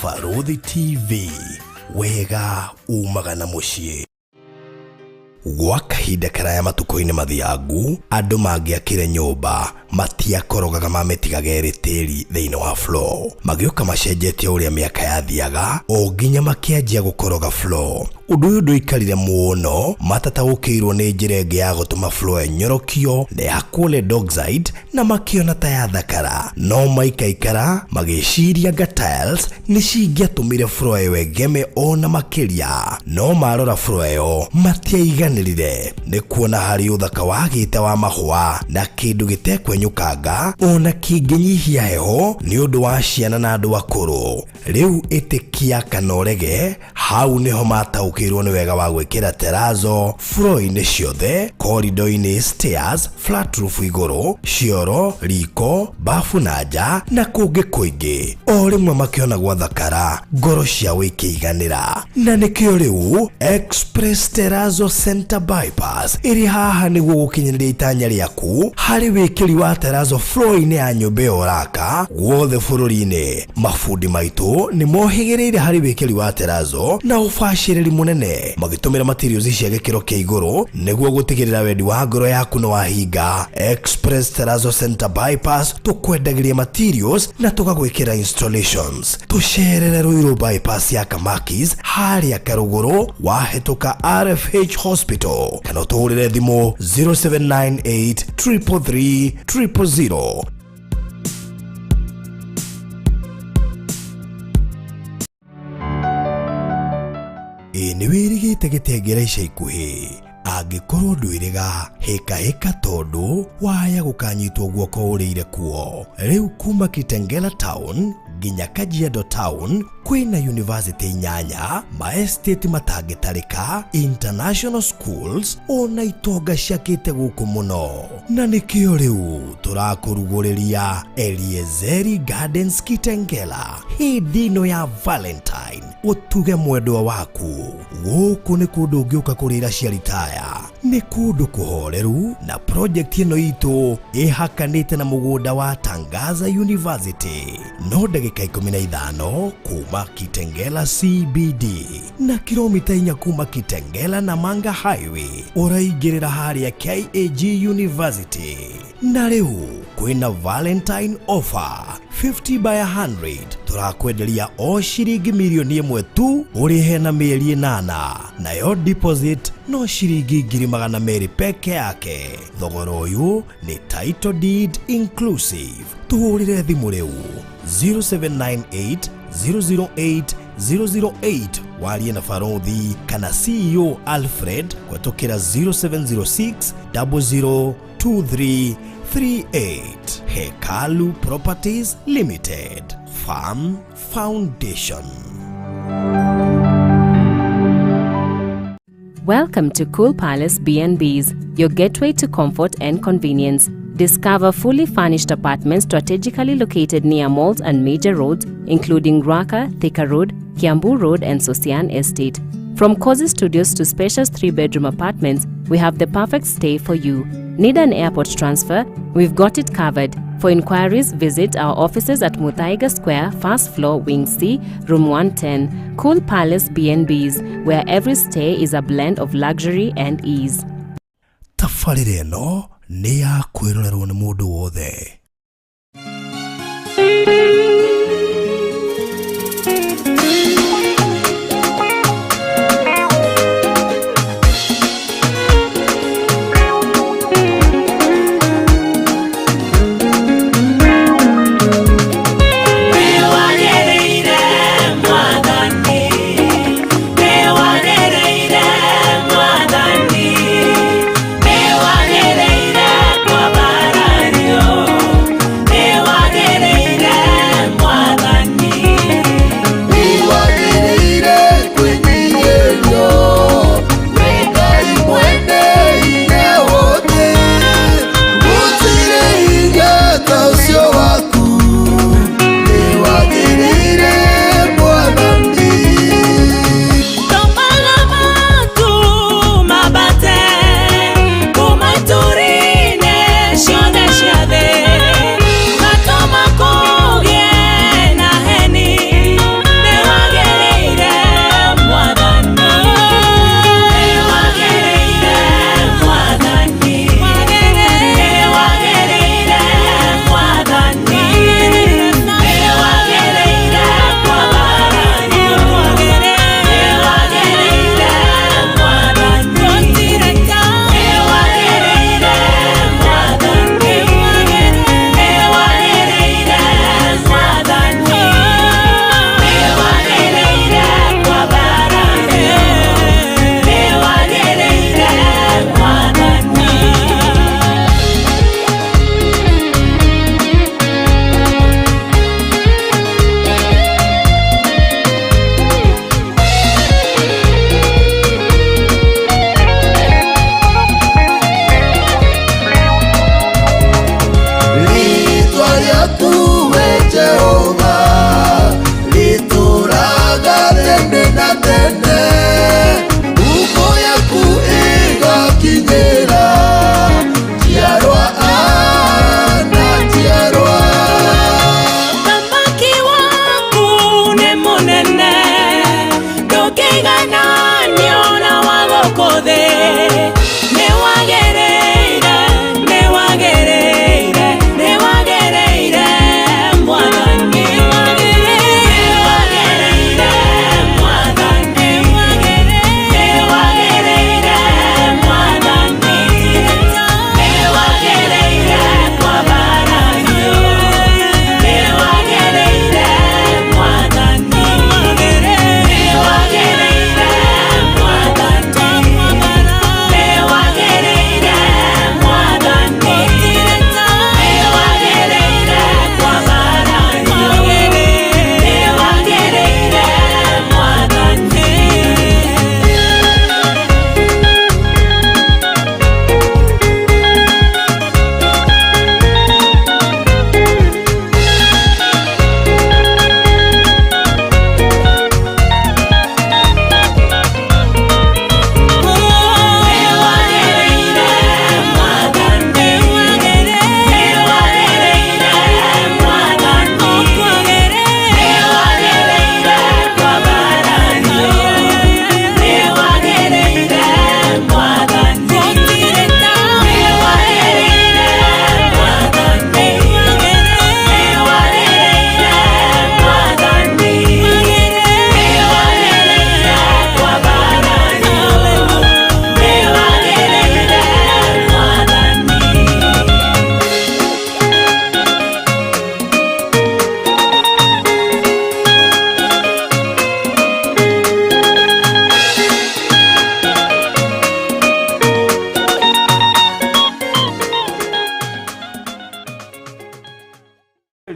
Faruthi TV, wega umagana muciĩ. Gwa kahinda karaya matuko-inĩ mathiangu, andũ mangĩakire nyũmba matiakorogaga mamĩtigaga ĩrĩ tĩri thĩinĩ wa floor. Magĩũka macenjetie ũrĩa mĩaka yathiaga, o nginya makĩanjia gũkoroga floor. Ũndũ ũyũ ndũikarire mũno, matataũkĩirwo nĩ njĩra ĩngĩ ya gũtũma floor ĩnyorokio na yakwo Dockside na makĩona ta yathakara. No maikaikara magĩciria anga tiles nĩ cingĩatũmire floor ĩyo ĩgeme ona makĩria. No marora floor ĩyo matiaiganĩrire, nĩ kuona harĩ ũthaka wagĩte wa mahũa na kĩndũ gĩtekwenyũkanga ona kĩngĩnyihia heho nĩ ũndũ wa ciana na andũ akũrũ. Rĩu ĩtĩkia kana ũrege, hau nĩho mataũkĩirwo nĩ wega wa gwĩkĩra terrazzo floor-inĩ ciothe, corridor-inĩ, stairs, flat roof igũrũ, cioro, riko, bafu na nja na kũngĩ kũingĩ. O rĩmwe makĩona gwathakara, ngoro ciao ikĩiganĩra. Na nĩkĩo rĩu Express Terrazzo Center Bypass ĩrĩ haha nĩguo gũkinyĩrĩria itanya rĩaku harĩ wĩkĩri wa terrazzo floor-inĩ ya nyũmba ĩyo ũraka guothe bũrũri-inĩ. Mafundi maitũ nĩ mohĩgĩrĩire harĩ wĩkĩri wa terrazzo na ũbacĩrĩri mũnene, magĩtũmĩra materials cia gĩkĩro kĩa igũrũ nĩguo gũtigĩrĩra wendi wa ngoro yaku nĩ wahinga. Express Terrazzo Center Bypass tũkwendagĩria materials na tũgagwĩkĩra installations. Tũcerere Ruiru bypass ya Kamakis harĩa Karũgũrũ wahĩtũka RFH Hospital, kana ũtũhũrĩre thimũ 0798 333 000. Nĩ wĩrigĩte gĩtengera ica ikuhĩ, angĩkorwo ndwĩrĩga hĩka tondũ waya gũkanyitwo guoko ũrĩire kuo. Rĩu kuma Kitengela Town nginya Kajiado Town kwĩna university 8, maestate matangĩtarĩka, international schools ona itonga ciakĩte gũkũ mũno. Na nĩkĩo rĩu tũrakũrugũrĩria Eliezeri Gardens Kitengela hĩndĩ ĩno ya Valentine. Ũtuge mwendwa waku, gũkũ nĩ kũndũ ũngĩũka kũrĩra ciaritaya, nĩ kũndũ kũhoreru, na project ĩno itũ ĩhakanĩte na mũgũnda wa Tangaza University. No ndagĩka 15 kuma Kitengela CBD na kilomita 4 kuma Kitengela na Manga Highway ũraingĩrĩra harĩa KAG University. Na rĩu kwĩna Valentine offer 50 by 100, tũrakwenderia o ciringi mirioni 1 tu ũrĩhe na mĩeri 8, nayo deposit no ciringi 200,000 peke yake. Thogora ũyũ nĩ title deed inclusive. Tũhũrĩre thimũ rĩu 0798 008 008 warie na Faruthi kana CEO Alfred kũhetũkĩra 0706 002338. Hekalu Properties Limited, Farm Foundation. Welcome to Cool Palace B&Bs, your gateway to comfort and convenience. Discover fully furnished apartments strategically located near malls and major roads, including Ruaka, Thika Road, Kiambu Road, and Sosian Estate. From cozy studios to spacious 3-bedroom apartments, we have the perfect stay for you. Need an airport transfer? We've got it covered. For inquiries, visit our offices at Muthaiga Square, first floor, Wing C, room 110. Cool Palace B&Bs, where every stay is a blend of luxury and ease. Tafarĩre ĩno nĩ ya kwĩrorerwo nĩ mũndũ wothe. Mwathani, nĩ wagĩrĩire kwa barario. tene uko yaku igakinyira tiarwa na tiarwa Thamaki waku nĩ mũnene ndũkĩigananio na wa gũkũ thĩ nĩ wagĩrĩire nĩ wagĩrĩire nĩ wagĩrĩire Mwathani nĩ wagĩrĩire Mwathani nĩ wagĩrĩire Mwathani nĩ wagĩrĩire kwabaranio nĩ wagĩrĩire Mwathani nĩ wagĩrĩire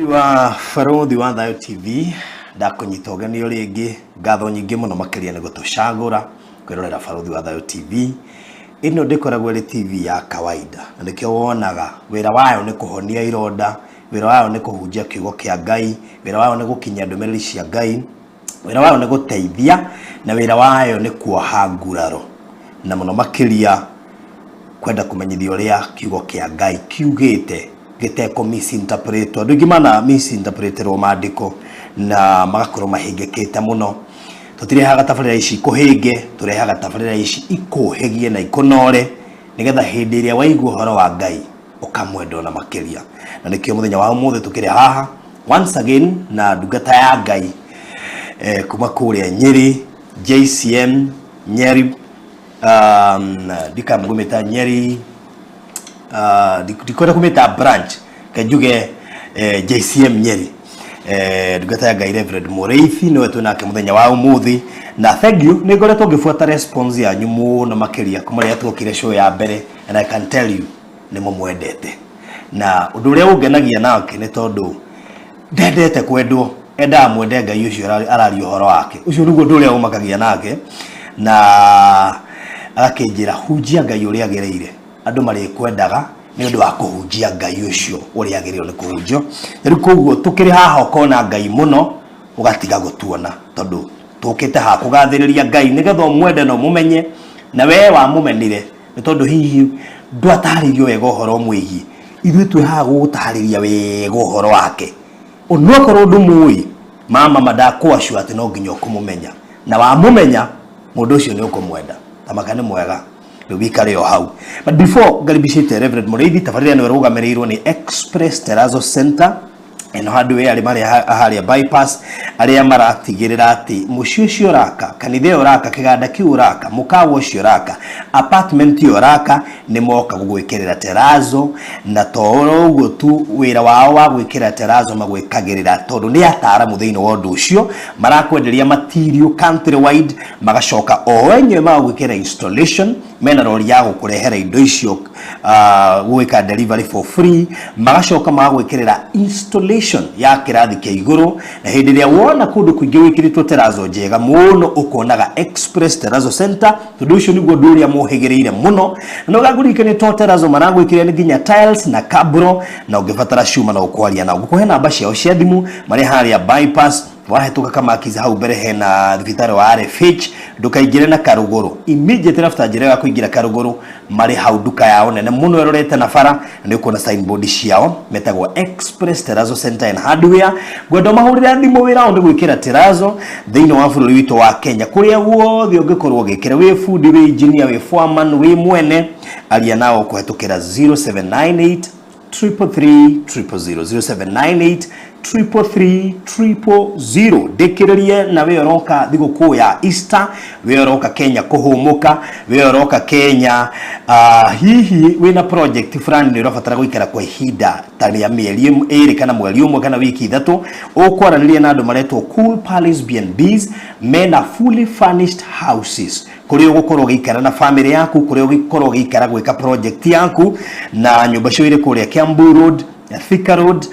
wa Baruthi wa Thayo TV ndakunyita ugenio ringi ngatho nyingi muno makiria ni gutucagura kwirorera Baruthi wa Thayo TV ino ndikoragwo ri TV ya kawaida na nikio wonaga wira wayo ni kuhonia ironda wira wayo ni kuhunjia kiugo kia Ngai wira wayo ni gukinya ndumiriri cia Ngai wira wayo ni guteithia na wira wayo ni kuoha nguraro na muno makiria kwenda kumenyithia uria kiugo kia Ngai kiugite giteko misinterpretwa ndugimana misinterpreterwo maandiko na magakorwo mahingikite muno tutirehaga tabarira ici kuhinge turehaga tabarira ici ikuhegie na ikonore nigetha hindi iria waigua horo wa Ngai ukamwenda na makiria na nikio muthenya wa umuthe tukire haha once again na ndungata ya Ngai kuma kuria Nyeri JCM Nyeri dikamgumeta Nyeri dikwenda kumeta branch kajuge JCM Nyeri ndungata ya Ngai Reverend Mureithi niwe tunake muthenya wa umuthi na thank you ni ngoretwo ngifuata response ya nyumu na makiria kumaria twokire show ya mbere and I can tell you ni mumwendete na undu uria ungenagia nake ni tondu ndendete kwendwo enda mwende Ngai ucio arari uhoro wake ucio niguo ndu uria umakagia nake na akinjira hunjia Ngai uria agereire andu mari kwendaga ni undu wa kuhunjia Ngai ucio uria agereire ni kuhunjio riu koguo tukiri haha ukona Ngai muno ugatiga gutuona tondu tukite ha kugathiriria Ngai nigetha mwende no mumenye na we wa mumenire ni tondu hihi ndwataririo wega uhoro mwigi ithu twi ha gutariria wega uhoro wake onokoro ndumui mama madakwa shu ati no nginya kumumenya na wa mumenya mundu ucio ni ukumwenda tamakane mwega rubikare yo hau but before galibishite Reverend Mureithi tafarira ni rugamereirwo ni Express Terrazzo Center eno handu ari mari ahari bypass ari maratigirira ati mucio ucio raka kanithe uraka kiganda ki uraka mukawo ucio raka apartment uraka ni moka gugwikirira Terrazzo na toro ugo tu wira wao wa gwikira Terrazzo magwikagirira tondu ni ataramu thiini wa undu ucio marakwenderia material country wide magacoka o enye magwikira installation mena rori ya gukurehera indo icio gwika delivery for free magacoka magwikirira installation ya kirathi kia iguru na hindi ria wona kundu kuingi wikiritwo Terrazzo njega muno ukonaga Express Terrazzo Center tondu ucio niguo nduria muhigireire muno no gagurikane to Terrazzo maragwikire ni nginya tiles na cabro na ungifatara shuma na ukwaria na gukuhe namba ciao cia thimu mari haria bypass wahetuka kama kiza hau mbere hena thibitari wa RFH ndukaingire na Karuguru immediately after njira ya kuingira Karuguru mari hau duka yao nene muno erorete na bara ni ukona signboard ciao metagwo Express Terazo Center and Hardware gwendo mahurira ndimo wira onde gwikira Terazo thiini wa bururi witu wa Kenya kuria guothe ungikorwo gikira wi food wi engineer wi foreman wi mwene alia nao kuhetukira 0798 333 0798 dekirerie na weoroka thiguku ya Easter weoroka Kenya kuhumuka weoroka Kenya hihi wina project fulani ni urafatara guikara kwa ihinda tani ya mieri eri kana mweri umwe kana wiki ithatu ukwaranirie na andu maretwo Cool Palace B&Bs mena fully furnished houses kuria gukorwo gikara na family yaku kuria gukorwo gikara gwika project yaku na nyumba cio ire kuria Kiambu Road Thika Road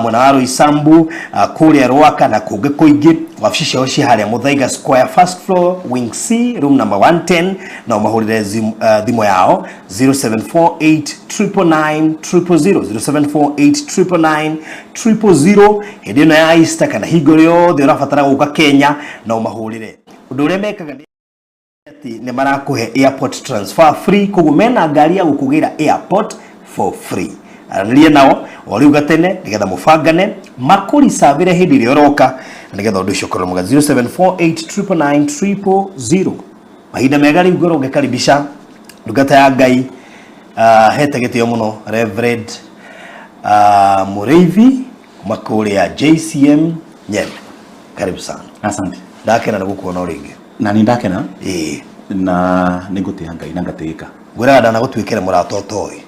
Mwanaro Isambu kuria Rwaka na kunge kuingi wabici ciao ci haria Muthaiga Square first floor wing C room number 110 na mahurire thimo yao 0748 0748000 0748 hidino ya Easter kana higo yothe urafatara guka Kenya na umahurire undu uria mekaga ni marakuhe airport transfer free kugumena ngari ya gukugira airport for free aranĩrie nao oriuga tene nigetha mufangane makuri savire hindi ri oroka nigetha undu ucio korwo muga 0748 mahinda mega riu ngoro ngekaribisha ndungata ya Ngai hete gitio muno Reverend Mureithi makuria JCM Nyeri karibu sana. Asante. Ndakena na gukuona uringi na ni ndakena na nigutia Ngai na ngatika gwira ndana gutwikira murato toi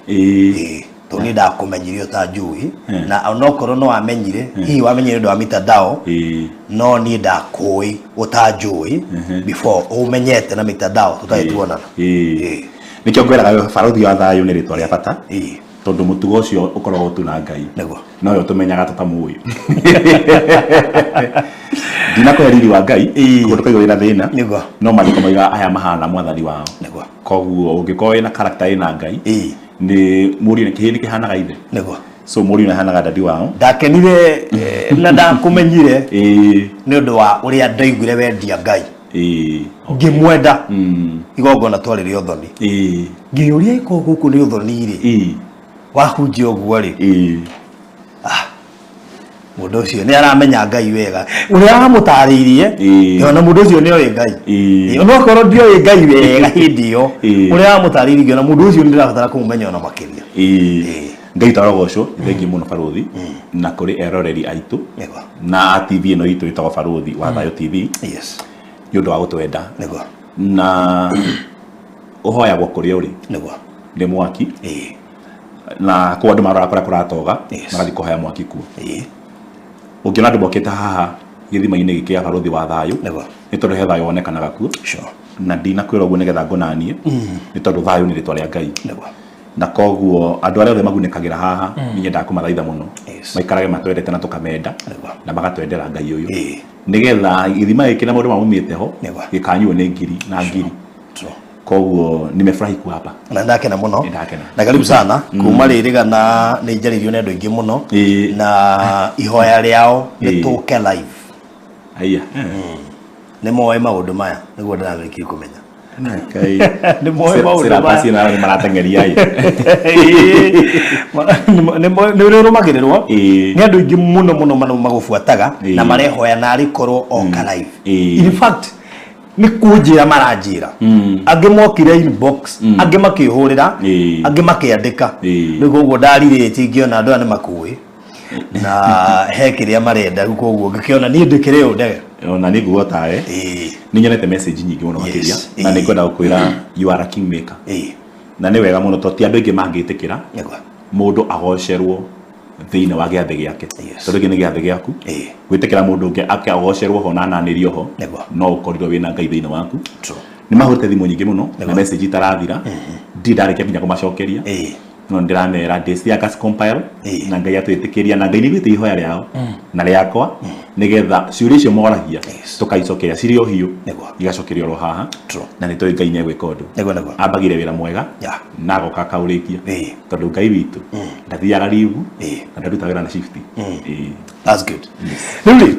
to ni da kumenyirio ta njui na onokoro no amenyire hihi wamenyire ndo wa mitandao no ni da koi utanjui before umenyete na mitandao tutaituona nikio ngwiraga baruthi wa thayo ni ritwa ria bata tondu mutugo ucio ukoragwo tu na Ngai no yo tumenyaga tutamuyu dina ko riri wa Ngai kundu kaigwira thina no mathiko maiga aya mahana mwathani wao koguo ungikoe na character ina Ngai ni muri ni kihanaga ithe so muri na hanaga dadi wao ndakenire na ndakumenyire ni undu wa uria ndaiguire wendia Ngai ngimwenda igongona twarire uthoni ngiuria iko guku ni uthoni ri wahunjia uguo ri mundu ucio ni aramenya Ngai wega uria amutariirie yona mundu ucio ni oĩ Ngai no korwo ndio Ngai wega hindi yo uria amutariirie yona mundu ucio ndirabatara kumenya ona makiria Ngai taragoco thengi muno baruthi na kuri eroreri aitu na TV ino itu itagwo baruthi wa Thayo TV yundu wa gutwenda na uhoya gwo kuri uri ni mwaki na kwa andu marora kuratoga magathi kuhoya mwaki ku ukiona andu mokete haha githima-ini giki ya baruthi wa Thayo ni tondu he Thayo wonekanaga ku na ndina kwira uguo nigetha ngonanie ni tondu Thayo ni ritwa ria Ngai na koguo andu aria othe magunikagira haha ninyenda kumathaitha muno maikarage matwendete na tukamenda na magatwendera Ngai uyu nigetha githima giki na maundu maumite ho gikanyuo ni ngiri na ngiri koguo nimefurahi ku hapa na ndakena muno na karibu sana kuma ririga na nijaririo ni andu ingi muno na ihoya riao rituke live aya ni moe maundu maya niguo ndirathikire kumenya Kai ni moe maundu maya pasi na maratengeria ni rurumagirirwo ni andu ingi muno magubuataga na marehoya na rikorwo oka live in fact ni kunjira maranjira angi mokire inbox angi makihurira angi makiandika niguo guo ndaririte ngiona andu ani makui na hekiria marenda koguo ngikiona ni ndikire ndege ona ni guo tae ni nyonete message nyingi muno makiria na ni kwenda gukwira you are a king maker na ni wega muno toti andu ingi mangitikira mundu agocerwo thiine wa giathe giake tondu gini giathe giaku gwitikira mundu ungi akagocerwo ho na nanirio ho no ukorirwo wina Ngai thiine waku ni mahurite thimu nyingi muno na message itarathira ndindarekia nginya kumacokeria no ndiramera ndiciaga compile na Ngai atwitikiria na Ngai ni gwite ihoya riao na riakwa nigetha ciuria icio moragia tukaicokeria cirio hiu igacokerio ro haha na ni toi Ngai ne gwika undu ambagire wira mwega na goka kaurikia tondu Ngai witu ndathiaga riu na ndarutagira na shift. That's good. Really,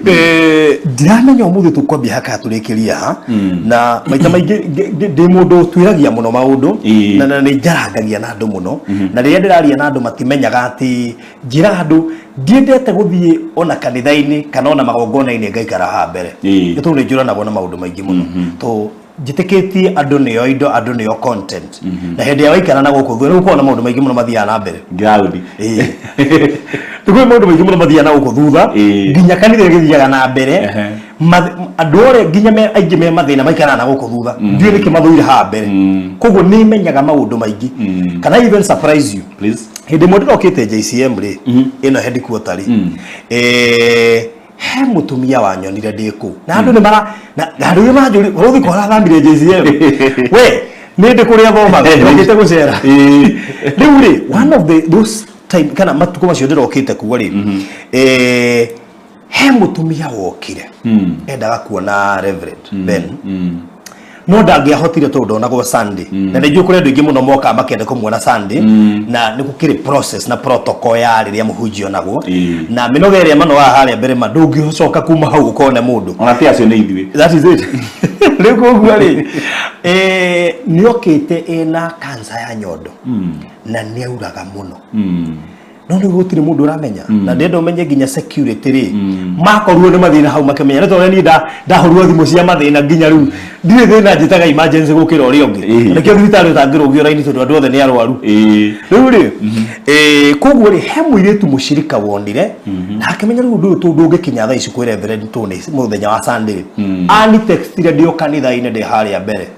ndiramenya umuthi tukwambia haka turikiria na maita maingi ndi mundu twiragia muno maundu na ni njarangagia na andu muno na riria ndiraria na andu matimenyaga ati njira andu ndiendete guthie ona kanitha-ini kana ona magongona-ini ngaikara ha mbere nitu ni njuranago na maundu maingi muno to njitikitie andu niyo indo andu niyo content na hindi ya waikara na guku thwe nuko na maundu maingi muno mathia na mbere ngaudi tuko maundu maingi muno mathia na guku thutha nginya kanitha githiaga na mbere andu ore nginya me aingi me mathina maikara na guku thutha ndiye niki mathuire ha mbere koguo ni menyaga maundu maingi kana even surprise you please hindi mundu okite JCM ri ino headquarter ri he mutumia wanyonire ndiku na andu ni mara na andu ni majuri uruthi kwara thambire JCM we ni ndi kuria thoma ngite gucera riu ri one of those time kana matuko macio ndirokite kuwa ri he mutumia wokire endaga kuona Reverend Ben no ndangiahotire tondu onagwo Sunday na ndio kure ndu ingi muno moka makende kumwona Sunday na nikukire process na protocol ya riria muhunjio nagwo na minogere mano wa haria mbere mandungi hocoka kuma hau ukone mundu ona ti acio ni ithuĩ that is it riko gwari niokite ena cancer ya nyondo na niauraga muno no ni gutire mundu uramenya na ndendo menye ginya security ri makorwo ni mathina hau makemenya na tore ni ndahorwo thimu cia mathina ginya riu ndire thina njitaga emergency gukira uri ungi na kio thitari utangirugio raini tondu andu othe ni arwaru riu ri koguo ri he muiritu mushirika wonire na akemenya riu ndu tungikinya thaa ici kwire Reverend Tony muthenya wa Sunday ani textire ndio kanitha-ini ndi haria mbere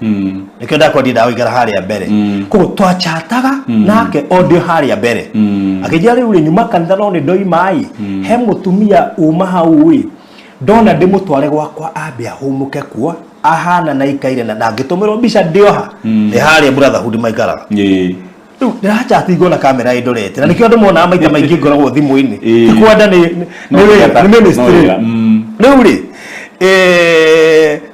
nikio ndakwa ndi ndawikara haria mbere koguo twachataga nake audio haria mbere akijia riu ri nyuma kanitha no ni ndoi mai he mutumia uma hau wi ndona ndimutware gwakwa ambe ahumuke kuo ahana na ikaire na ngitumirwo mbica ndioha ni haria brotherhood maikaraga riu ndiracha igona kamera indorete na nikio andu mona maita maingi ngoragwo thimu-ini tikwenda ni ministry riu ri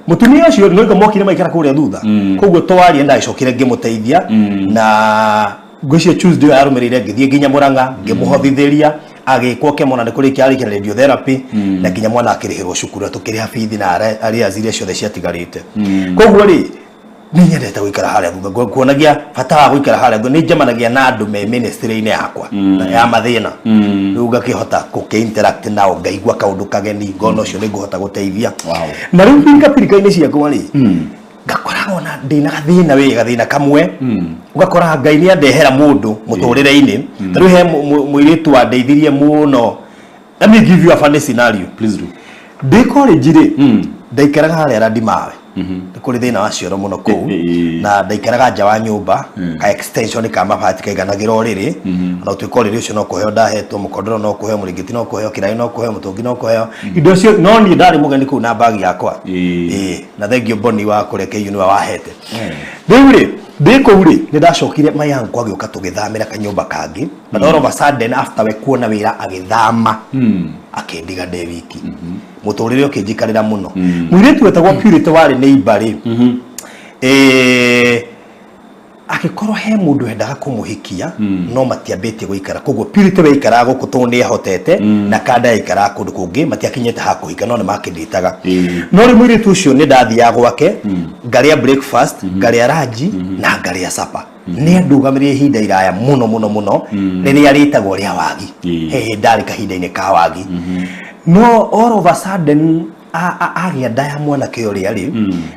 mutumia ucio no mokire maikara kuria thutha koguo twari ndacokire ngimuteithia na ngwicio Tuesday arumirire ngithie nginya Muranga ngimuhothithiria agikwo kemona ndikurikia arikira radiotherapy na nginya mwana akirihirwo cukuru tukiriha bithi na ari azire ciothe ciatigarite koguo ri ninyendete guikara haria thutha kuonagia bata wa guikara haria thutha ni njamanagia na andu me ministry-ini yakwa ya mathina riu ngakihota interact nao ngaigua kaundu kageni ngono ucio ni nguhota guteithia na riu ngapirika-ini ciakwa ri ngakora ona ndina gathina we gathina kamwe ugakora Ngai ni andehera mundu muturire-ini riu he muiritu andeithirie muno. Let me give you a funny scenario please do. Ndi college ri ndaikaraga haria Randimawe kuri thina wa cioro muno kuu na ndaikaraga nja wa nyumba ka extension ka mabati kaiganagira oriri na twiko riri ucio no kuheo ndahetwo mukodoro no kuheo muringiti no kuheo kirai no kuheo mutungi no kuheo indo cio no ni ndari mugeni kuu na bagi yakwa na thengio Boni wa kureke uni wa wahete riu ri ndiko ri ni ndacokire mai yangu agioka tugithamira kanyumba kangi but all of a sudden after we kuona wira agithama akendiga de wiki muturire ukinjikarira muno mwiritu wetagwo Purity wari neighbor ri akikorwo he mundu hendaga kumuhikia no matiambitie guikara koguo Purity we ikara guku toni ahotete na kada ikara kundu kungi matiakinyete ha kuhika no ni makinditaga no ri mwiritu ucio ni ndathia gwake ngaria breakfast ngaria lunch na ngaria supper ni ndugamirie hinda iraya muno riria ritagwo ria wagi he ndari kahinda-ini ka wagi no all of a sudden agia ndaya mwana kio ria ri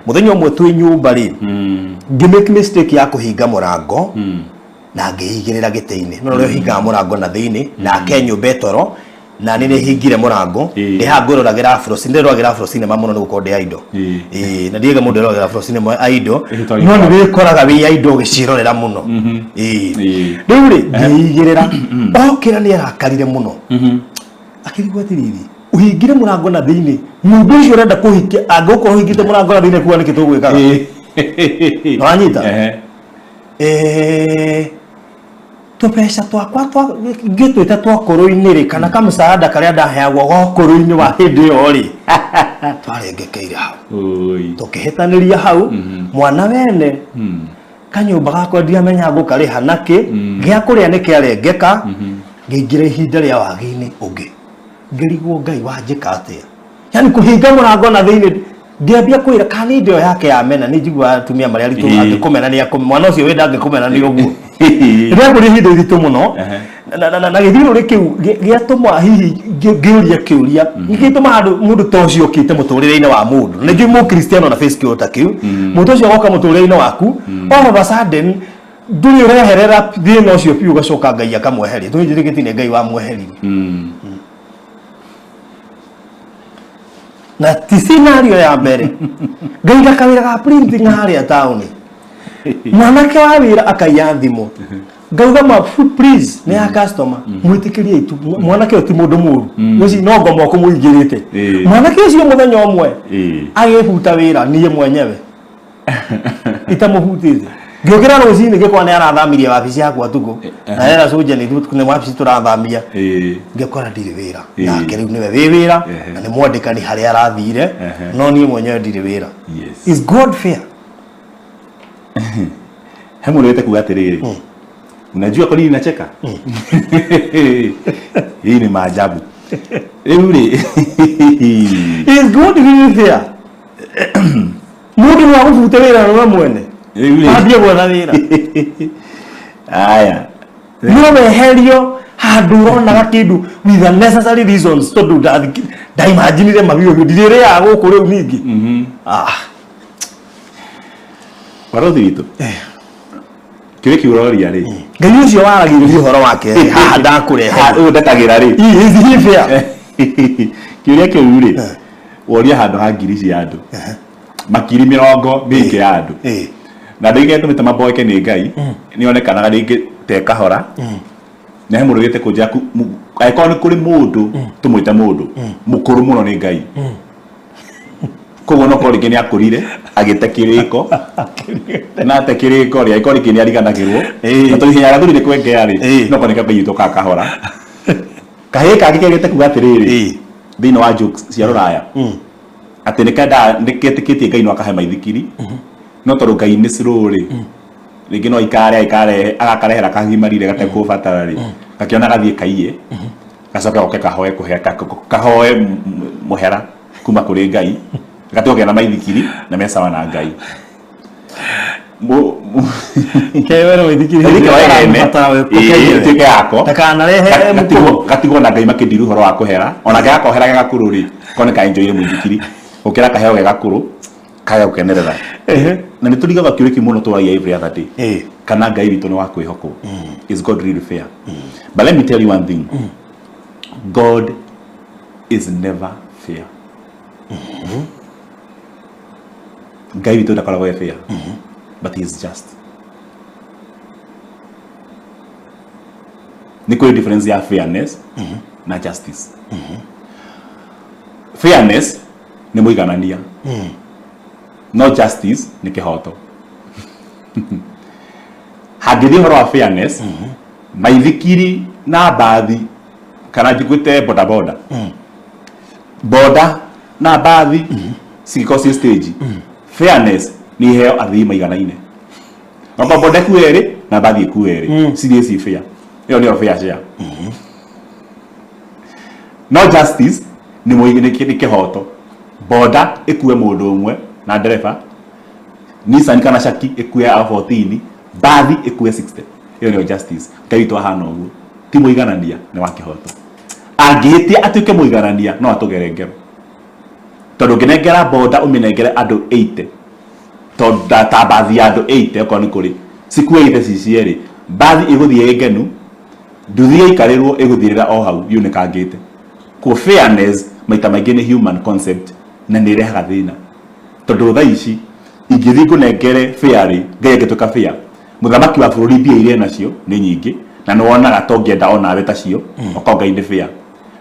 muthenya umwe twi nyumba ri ngimake mistake ya kuhinga murango na ngihigirira gite-ini no rio hinga murango na thiini na kenyu betoro na nini hingire murango ndi hangororagira afro sinderoragira afro cinema muno niguko ndi aido na ndiega mundu roragira afro cinema aido no ni bikoraga wi aido gicirorera muno riu ri ngihigirira okira ni arakarire muno akirigwa tiriri uhingire murango na thiini mundu ucio urenda kuhikia agoko uhingite murango na thiini kuwa nikito gwikaga wanyita tupesha twakwa ngitwite twakuru-inĩ kana kamsaada karia ndaheagwo gokuru-inĩ wa hindi yo ri twarengekeire hau tukihitaniria hau mwana wene kanyumba gakwa ndiamenya ngukariha naki gia kuria nikiarengeka ngĩingĩra ihinda rĩa wagi-inĩ ũngĩ ngĩrigwo Ngai wanjĩka atĩa yani kũhinga mũrango na thĩinĩ ngĩambia kwĩra kana ndio yake ya mena nĩ njiguaga atumia marĩa aritũ angĩkũmena nĩ mwana ũcio wenda angĩkũmena nĩ ũguo rĩrĩa kũrĩ ihinda iritũ mũno na gĩthirũrĩ kĩu gĩatũma hihi ngĩũria kĩũria gĩgĩtũma mũndũ ta ũcio ũkĩte mũtũrĩre-inĩ wa mũndũ nĩ njui mũkristiano na face kĩo ta kĩu mũndũ ũcio agoka mũtũrĩre-inĩ waku all of a sudden ndũrĩ ũreherera thĩna ũcio piũ ũgacoka Ngai akamweheria tũnjĩrĩkĩti nĩ Ngai wamweheria na ti scenario ya mbere Ngai gakawĩra ga printing harĩa taũni mwanake wa wĩra akaiya thimũ ngauga ma please nĩ ya customer mwĩtĩkĩrie itu mwanake ũti mũndũ mũru ũcio no ngomo kũmũingĩrĩte mwanake ũcio mũthenya ũmwe agĩbuta wĩra niĩ mwenyewe itamũbutĩte ngĩokĩra rũcinĩ gĩkwa nĩ arathamirie wabici yakwa tuko na era soja nĩ wabici tũrathamia ngĩkora ndirĩ wĩra nake rĩu nĩwe wĩ wĩra na nĩ mwandĩkani harĩa arathire no niĩ mwenyewe ndirĩ wĩra is God fair hemu nĩwete kuga atĩrĩrĩ unajua kwa nini nacheka hii ni maajabu rĩu rĩ is God really fair mũndũ nĩ wagũbuta wĩra na mwene ambia gwetha wĩra aya no weherio handũ ũronaga kĩndũ with the necessary reasons tondũ ndaimaginire mabio ndirĩrĩaga gũkũ rĩu ningĩ Barothi witũ kĩrĩ kiuroria rĩ Ngai ũcio waragĩrĩria ũhoro wake haha ndakũrehe ũyũ ndetagĩra rĩ is fair kĩũria kĩu rĩ woria handũ ha ngiri cia andũ makiri 70 mĩingĩ ya andũ na ndĩgĩte tũmĩte maboeke nĩ Ngai nĩonekanaga rĩngĩ te kahora na he mũndũ gĩte kũnja angĩkorwo nĩ kũrĩ mũndũ tũmwĩte mũndũ mũkũrũ mũno nĩ Ngai koguo no korwo rĩngĩ nĩ akũrire agĩte kĩrĩko na ate kĩrĩko rĩ angĩkorwo rĩngĩ nĩ ariganagĩrwo na tũhihinyaga tũrĩ kwengea rĩ no korwo nĩ Ngai witũ ka kahora kahĩ kangĩ kegĩte kuga atĩrĩrĩ thĩinĩ wa jokes cia rũraya atĩ nĩketĩkĩtie Ngai no akahe maithikiri no tondũ Ngai nĩ slow rĩ rĩngĩ no ikarehe agakarehera kahimarire gatekũbatara rĩ gakiona gathiĩ kaiye gacoka goke kahoe mũhera kuma kũrĩ Ngai gatoke na maithikiri na mesawa na Ngai kewero maithikiri tike yako takanarehe gatigwo na Ngai makĩndiru ũhoro wa kũhera ona gakohera gakũrũ rĩ kone ka enjoy mũithikiri ukira kaheo gakũrũ kaya ũkenerera na nĩ tũrigaga kĩũrĩki mũno tũragia every other day kana Ngai witũ nĩ wa kwĩhokwo is God really fair but let me tell you one thing God is never fair Ngai witũ ndakoragwo fair but he is just nĩ kũrĩ difference ya fairness na justice fairness nĩ mũiganania no justice nĩ kĩhoto hangĩthiĩ ũhoro wa fairness maithikiri na mbathi kana njiguĩte bodaboda boda na mbathi cigĩkorwo ci stage fairness nĩ iheo athii maiganaine no boda ĩkue erĩ na mbathi ĩkue erĩ cirĩ ci fair ĩyo nĩyo fair share no justice nĩ kĩhoto boda ĩkue mũndũ ũmwe na ndereba Nissan kana Shaki ĩkue a 14 mbathi ĩkue 60 ĩyo nĩyo justice Ngai witũ ahana ũguo ti mũiganania nĩ wa kĩhoto angĩhĩtia atuĩke mũiganania no atũgere ngero tondũ ngĩnengera boda ũmĩnengere andũ 80 tondũ ta mbathi ya andũ 80 okorwo nĩ kũrĩ cikuĩte cicierĩ mbathi ĩgũthiĩ ngenu nduthi ĩikarĩrwo ĩgũthirĩra o hau yunĩkangĩte kwa fairness maita maingĩ nĩ human concept na nĩ irehaga thĩna tondũ thaa ici ingĩthiĩ ngũnengere fairly Ngai angĩtuĩka fair mũthamaki wa bũrũri mbia iria nacio nĩ nyingĩ na nĩ wonaga to ngĩenda onawe tacio okorwo Ngai nĩ fair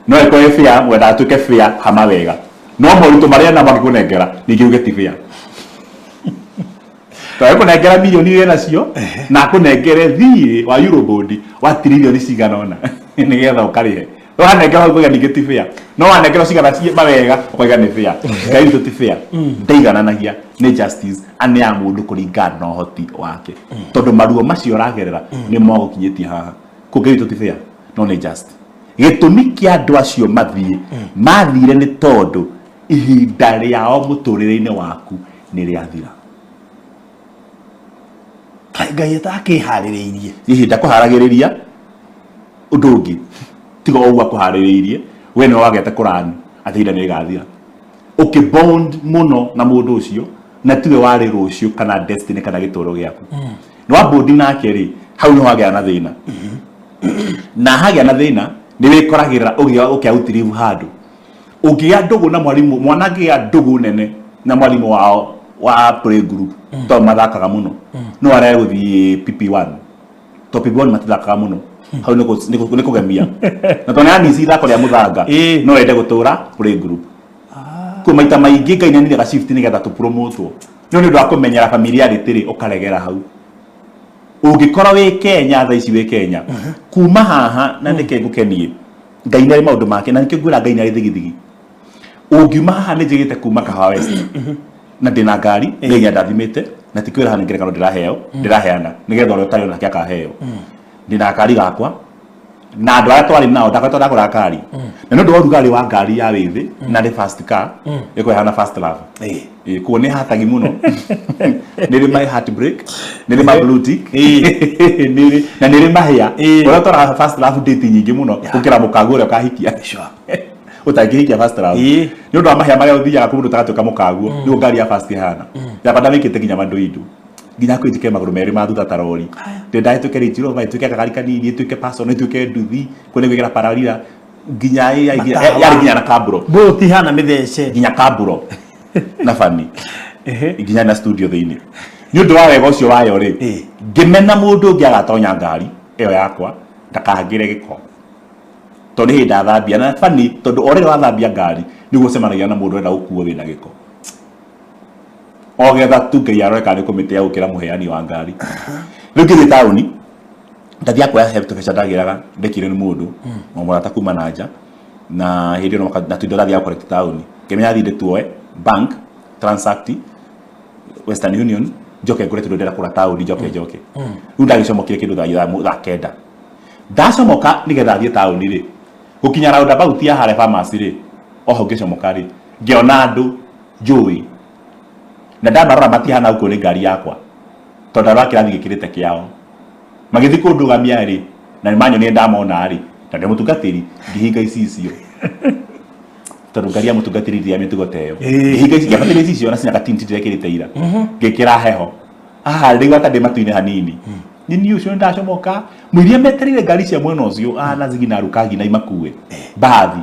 no ĩkorwo fair mwenda atuĩke fair hama wega no moritũ marĩa na mangĩkũnengera ningĩ uge ti fair Twae kunengera milioni wena cio na kunengere thirĩ wa Eurobond wa trilioni cigana ona nigetha ukarihe. Wanengera ukoiga ningĩ ti fair. No wanengera cigana cie mawega ukoiga nĩ fair. Ngai witũ ti fair. Ndaigananagia nĩ justice ane ya mũndũ kũringana na ũhoti wake. Tondũ maruo macio ragerera nĩ mogũkinyĩtie haha. Ngai witũ ti fair. No nĩ just. Gĩtũmi kĩa andũ acio mathire nĩ tondũ ihinda rĩao mũtũrĩre-inĩ waku nĩ rĩathira. Ngai atakĩharĩrĩirie. Ihinda kũharagĩrĩria ũndũ ũngĩ tiga ũguo kũharĩrĩirie we nĩ wagete kũrani atĩ ihinda nĩ rĩgathira. Ũkĩbond mũno na mũndũ ũcio na tiwe warĩ rũciũ kana destiny kana gĩtũũro gĩaku. Nĩ wabond nake rĩ hau nĩ wagĩa na thĩna. Na hagĩa na thĩna nĩ wĩkoragĩrĩra ũkĩautirivu handũ. Ũngĩgĩa ndũgũ na mwarimũ, mwana angĩgĩa ndũgũ nene na mwarimũ wao wa play group to mathakaga mũno no arĩa gũthiĩ PP1 to PP1 matithakaga mũno hau nĩ kũgemia na tondũ nĩ anisi ithako rĩa mũthanga no ende gũtũra play group kwa maita maingĩ Ngai nĩ ga shift nĩgetha tu promote no nĩ ũndũ wa kũmenyera familiarity rĩ ũkaregera hau. Ũngĩkorwo wĩ Kenya thaa ici wĩ Kenya kuma haha na nĩkĩ ngũkenie Ngai nĩ maũndũ make na nĩkĩ ngwĩra Ngai nĩ thigithigi. Ũngiuma haha nĩ njigĩte kuma Kahawa West na ndina ngari Ngai ndathimĩte na tikwĩra haha nĩngerekano ndĩraheana nĩgetha ũrĩa ũtarĩ onake akaheo. Ndina ngari gakwa na andũ arĩa twarĩ nao ndagũra ngari na nĩ ũndũ wa ũrugarĩ wa ngari ya wĩthĩ na nĩ fast car ĩkũheana fast love kuo nĩ hatagi mũno nĩrĩ my heart break nĩrĩ my blue tick na nĩrĩ mahĩa ũrĩa tũraga fast love date nyingĩ mũno gũkĩra mũkangu ũrĩa ũkahikia utangĩhikia fast love nĩ ũndũ wa mahĩa marĩa ũthiaga kũndũ ũtagatuĩka mũkangu nĩguo ngari ya fast ihana yabanda wĩkĩte nginya mandũ nginya kwĩtĩke magũrũ merĩ ma thutha ta rori ndenda ĩtuĩke Range Rover ĩtuĩke kagari kanini ĩtuĩke person ĩtuĩke nduthi kũrĩ gwĩkĩra pararira nginya yarĩ nginya na kaburo bolt ihana mĩthece nginya kaburo na fani nginya na studio thĩinĩ nĩ ũndũ wa wega ũcio wayo rĩ ngĩmena mũndũ ũngĩ agatonya ngari ĩyo yakwa ndakahangĩre gĩko tondũ hĩndĩ ndathambia na fani tondũ o rĩrĩa wathambia ngari nĩguo ũcemanagia na mũndũ ũrenda gũkuo wĩna gĩko ogetha tu Ngai aroreka nĩ komite ya gũkĩra mũheani wa ngari. Rĩu ngĩthiĩ taũni ndathia kuoya help to fecha ndagĩraga ndekire nĩ mũndũ mũrata kuma na nja na hĩndĩ ĩno na tuindo ndathia collect taũni ngĩmenya thiĩ tuoe bank transact Western Union njoke ngũre tũndũ ndĩra kũra taũni njoke rĩu ndagĩcomokire kĩndũ thaa kenda ndacomoka nĩgetha thiĩ taũni rĩ gũkinya roundabout ya harĩa pharmacy rĩ oho ngĩcomoka rĩ ngĩona andũ njũĩ na ndamarora matihana uko nĩ ngari yakwa tondũ arĩa kĩrathi gĩkĩrĩte kĩao magĩthiĩ kũndũgamia rĩ na nĩ manyonire ndamona rĩ na ndĩ mũtungatĩri ngĩhinga icio tondũ ngari ya mũtungatĩri ya mĩtugo ta ĩyo ngĩhinga icio ngĩabatĩrĩ icio na cinyaka tinti ndĩrekĩrĩte ira ngĩkĩra heho rĩu atandĩ matu-inĩ hanini nini ũcio nĩ ndacomoka mũiria metereire ngari cia mwena ũcio na zigi na rukagi na imakue bathi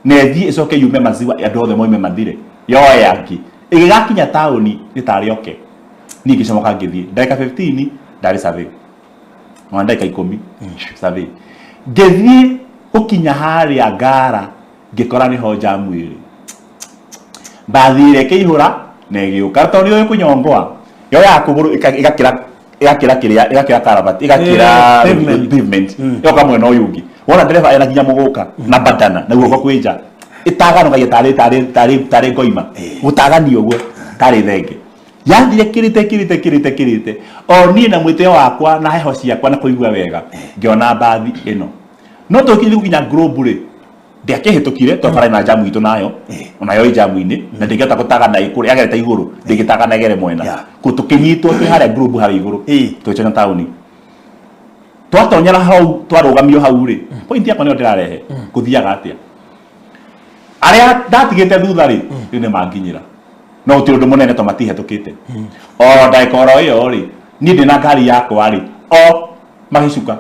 na ĩthiĩ ĩcoke yume maziwa andũ othe moime mathire yoe yake ĩgĩgakinya taũni nĩtarĩ oke niĩ ngĩcomoka ngĩthiĩ ndagĩka 15 ndarĩ survey na ndagĩka 10 survey ngĩthiĩ gũkinya harĩa Ngara ngĩkora nĩho jamu ĩrĩ mbathire ĩkĩihũra na ĩgĩũka tondũ nĩ kũnyongwa yoya kũgũrũ ĩgakĩra karabati ĩgakĩra pavement yoka mwena ũyũ ũngĩ wona ndereba ena nginya mũgũka na bandana na guoko kwĩnja ĩtaganogagia tarĩ ngoima gũtagania ũguo tarĩ thenge yathire kĩrĩte o niĩ na mwĩtĩo wakwa na heho ciakwa na kũigua wega ngĩona mbathi ĩno no tũkinya gũkinya Globe rĩ ndĩakĩhĩtũkire tondũ bara na jamu itũ nayo onayo ĩ jamu-inĩ na ndĩngĩhota gũtagana ĩkũrĩa agerete igũrũ ndĩngĩtagana egere mwena tũkĩnyitwo twĩ harĩa Globe harĩa igũrũ twĩtũna taũni twatonyera hau twarũgamio hau rĩ point yakwa nĩyo ndĩrarehe gũthiaga atĩa arĩa ndatigĩte thutha rĩ rĩu nĩ manginyĩra no gũtirĩ ũndũ mũnene to matihetũkĩte o ndagĩka oro ĩyo rĩ niĩ ndĩ na ngari yakwa rĩ o magĩcuka